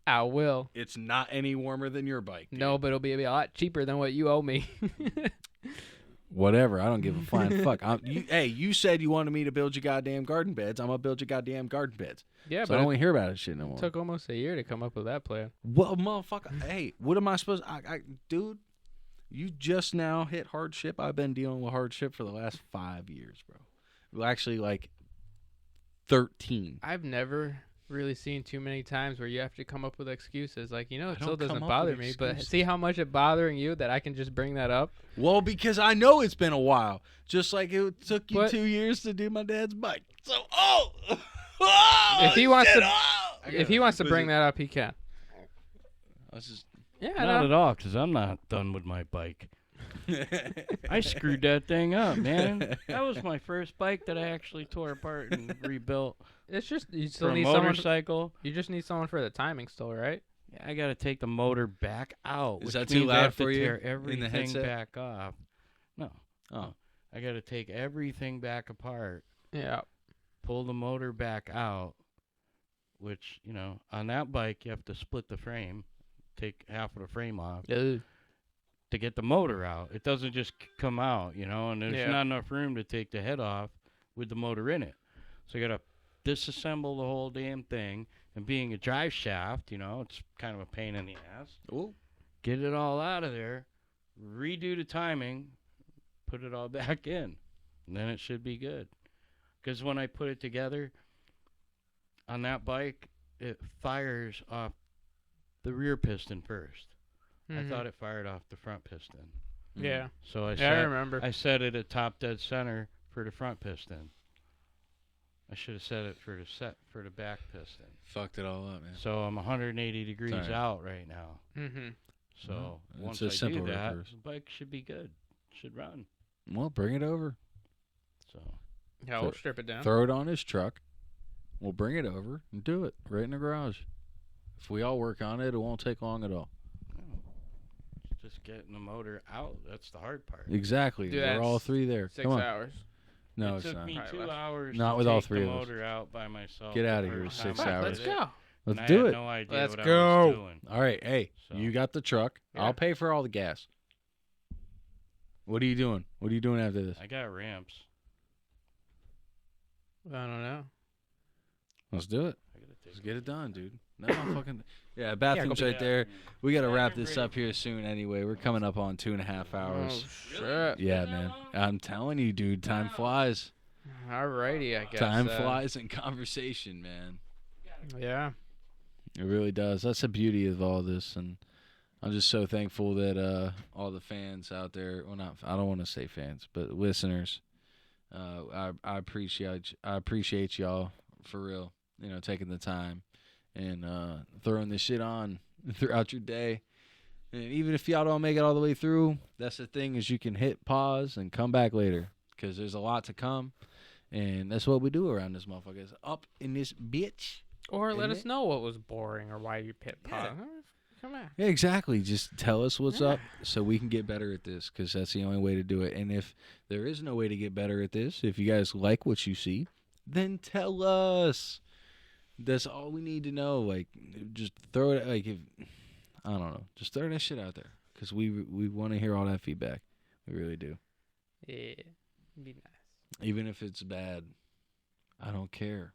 I will. It's not any warmer than your bike. Dude. No, but it'll be a lot cheaper than what you owe me. Whatever. I don't give a flying fuck. Hey, you said you wanted me to build your goddamn garden beds. I'm gonna build your goddamn garden beds. Yeah, So I but don't it want to hear about that shit no more. took almost a year to come up with that plan. Well, motherfucker. Hey, what am I supposed? Dude, you just now hit hardship. I've been dealing with hardship for the last 5 years, bro. Well, actually, like 13. I've never really seen too many times where you have to come up with excuses. Like, you know, I it still don't come doesn't up bother with me, but excuses. see how much it bothering you that I can just bring that up? Well, because I know it's been a while. Just like it took you But- 2 years to do my dad's bike. So, If he wants to- I If he wants to bring that up, he can. was just. Yeah, Not at all, because I'm not done with my bike. I screwed that thing up, man. That was my first bike that I actually tore apart and rebuilt. It's just you For still a need someone. motorcycle, You just need someone for the timing still, right? I got to take the motor back out. Is which that too means I loud have to for you tear in the everything headset? back off. No. Oh. I got to take everything back apart, Yeah. pull the motor back out, which, you know, on that bike, you have to split the frame, take half of the frame off Dude. to get the motor out. It doesn't just come out, you know, and there's Yeah. not enough room to take the head off with the motor in it. So you got to disassemble the whole damn thing. And being a drive shaft, you know, it's kind of a pain in the ass. Ooh. Get it all out of there, redo the timing, put it all back in, and then it should be good. Because when I put it together on that bike, it fires off the rear piston first. I thought it fired off the front piston. Yeah. So I Yeah, I remember. I set it at top dead center for the front piston. I should have set it for the back piston. Fucked it all up, man. So I'm 180 degrees Sorry. out right now. Mm-hmm. So It's once a I do simple that, reverse. the bike should be good. Should run. Well, bring it over. So Yeah, we'll strip it down. Throw it on his truck. We'll bring it over and do it right in the garage. If we all work on it, it won't take long at all. just getting the motor out. That's the hard part. Exactly. Do We're that all three there. 6 Come on. hours. No, it it's took not. me Alright, 2 left. hours Not to with all take three the of us. motor out by myself. Get the outta here, first 6 time I hours. did Let's it. go. Let's And do I had it. no idea Let's what I go. was doing. All right. Hey, So- you got the truck. Yeah. I'll pay for all the gas. What are you doing? What are you doing after this? I got ramps. I don't know. Let's do it. I gotta take Let's get it done, dude. No, fucking. Yeah, bathroom's go right there. We got to Yeah, wrap you're this ready. up here soon anyway. We're coming up on 2.5 hours. Oh, shit. Yeah, man. I'm telling you, dude. Time flies. Alrighty, I guess. Time flies in conversation, man. Yeah. It really does. That's the beauty of all this, and I'm just so thankful that all the fans out there. Well, not. I don't want to say fans, but listeners. I appreciate y'all for real. You know, taking the time and throwing this shit on throughout your day. And even if y'all don't make it all the way through, that's the thing, is you can hit pause and come back later, because there's a lot to come. And that's what we do around this motherfucker. It's up in this bitch. Or let Isn't us it? know what was boring or why you pit pause. Come on. Yeah, exactly. Just tell us what's up so we can get better at this, because that's the only way to do it. And if there is no way to get better at this, if you guys like what you see, then tell us. That's all we need to know. Like, just throw it. Like, if I don't know, just throw that shit out there, because we want to hear all that feedback. We really do. Yeah. Be nice. Even if it's bad, I don't care.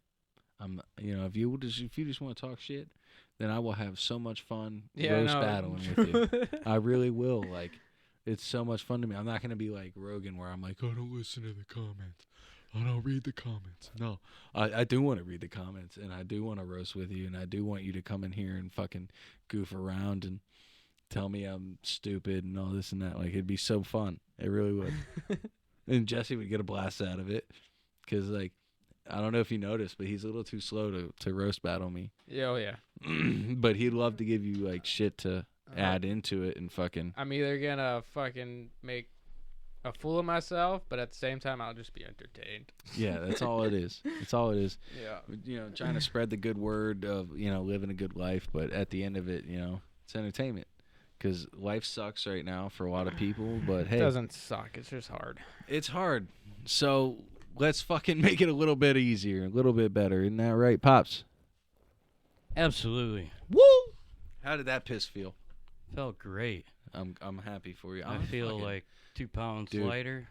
If you just want to talk shit, then I will have so much fun roast battling with you. I really will. Like, it's so much fun to me. I'm not gonna be like Rogan, where I'm like, I don't listen to the comments. I don't read the comments. No, I do want to read the comments, and I do want to roast with you, and I do want you to come in here and fucking goof around and tell me I'm stupid and all this and that. Like, it'd be so fun. It really would. And Jesse would get a blast out of it, because, like, I don't know if you noticed, but he's a little too slow to roast battle me. Yeah, oh yeah. But he'd love to give you, like, shit to add into it and fucking. I'm either gonna fucking make a fool of myself, but at the same time, I'll just be entertained. Yeah, that's all it is. That's all it is. Yeah. Trying to spread the good word of, living a good life, but at the end of it, it's entertainment. Because life sucks right now for a lot of people, but hey. It doesn't suck. It's just hard. It's hard. So let's fucking make it a little bit easier, a little bit better. Isn't that right, Pops? Absolutely. Woo! How did that piss feel? Felt great. I'm happy for you. I feel like 2 pounds Dude. lighter.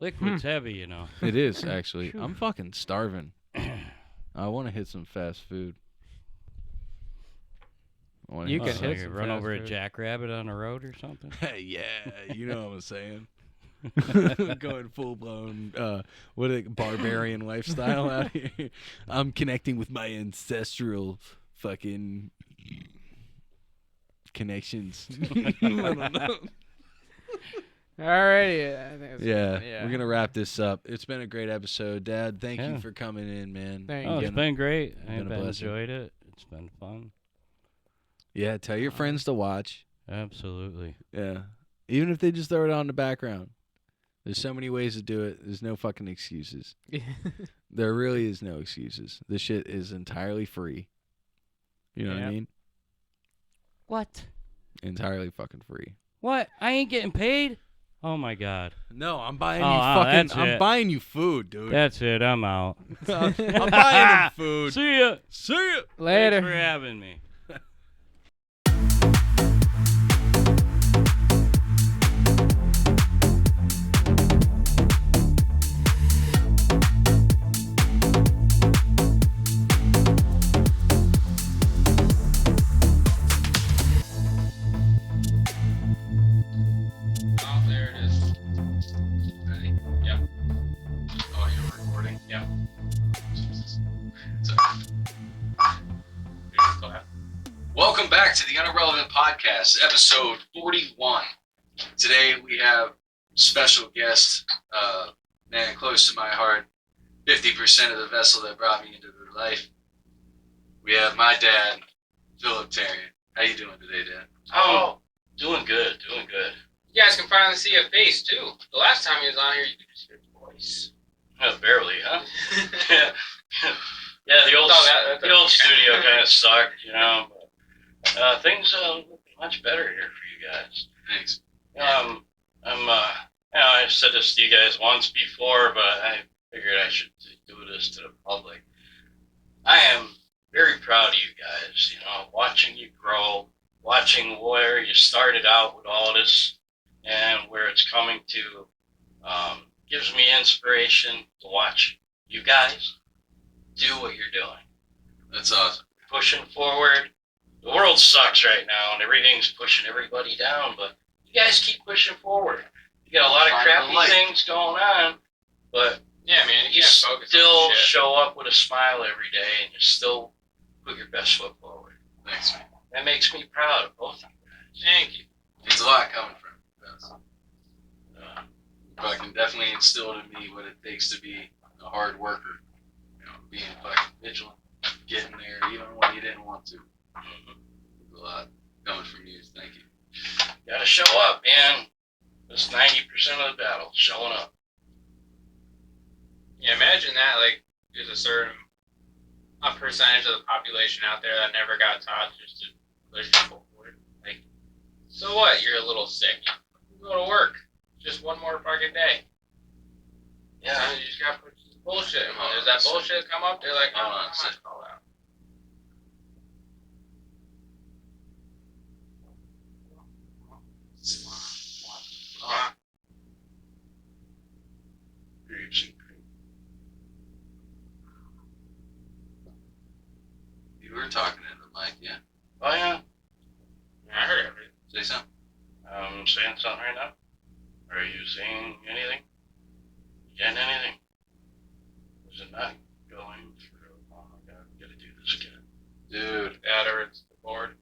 Liquid's heavy, It is, actually. I'm fucking starving. I want to hit some fast food. You can So hit you some run fast over food. a jackrabbit on the road or something. Yeah, you know what I'm saying. Going full blown barbarian lifestyle out here. I'm connecting with my ancestral fucking connections. I don't know. Alrighty. I think it's Yeah, we're gonna wrap this up. It's been a great episode, Dad. Thank you Yeah. for coming in, man. Thank Oh, you. it's been great. been a I've blessing. enjoyed it. It's been fun. Yeah, tell your friends to watch. Absolutely. Yeah, even if they just throw it on in the background. There's so many ways to do it. There's no fucking excuses. There really is no excuses. This shit is entirely free. You know what I Yep. mean? What? Entirely fucking free. What? I ain't getting paid? Oh my God. No, I'm buying Oh, you that's I'm it. buying you food, dude. That's it. I'm out. I'm buying you food. See ya. See ya. Later. Thanks for having me. Oh, there it is. Ready? Yep. Oh, you're recording? Yep. Welcome back to the Unirrelevant Podcast, episode 41. Today we have special guest, man close to my heart, 50% of the vessel that brought me into their life. We have my dad, Phillip Therrien. How you doing today, Dan? Oh, doing good. You guys can finally see a face too. The last time he was on here, you could just hear his voice. Barely, huh? Yeah, the old studio kind of sucked, you know. But, things look much better here for you guys. Thanks. I said this to you guys once before, but I figured I should do this to the public. I am very proud of you guys, you know, watching you grow, watching where you started out with all this and where it's coming to. Gives me inspiration to watch you guys do what you're doing. That's awesome. Pushing forward. The world sucks right now and everything's pushing everybody down, but you guys keep pushing forward. You got a lot of crappy things going on, but yeah, man, you still show up with a smile every day and you still put your best foot forward. Thanks, man. That makes me proud of both of you guys. Thank you. It's a lot coming from you. But I can definitely instill in me what it takes to be a hard worker. You know, being fucking vigilant, getting there even when you didn't want to. There's a lot coming from you. Thank you. Gotta show up, man. That's 90% of the battle, showing up. Yeah, imagine that, like, there's a certain percentage of the population out there that never got taught just to push forward. Like, so what? You're a little sick. You go to work. Just one more fucking day. Yeah. So you just gotta put bullshit in. When there's that bullshit come up, they're like, oh, I'm not call out. You were talking into the mic, yeah. Oh, yeah? Yeah, I heard everything. Say something. Saying something right now? Are you saying anything? Getting anything? Is it not going through? Oh my god, we gotta do this again. Dude. Gather, it's the board.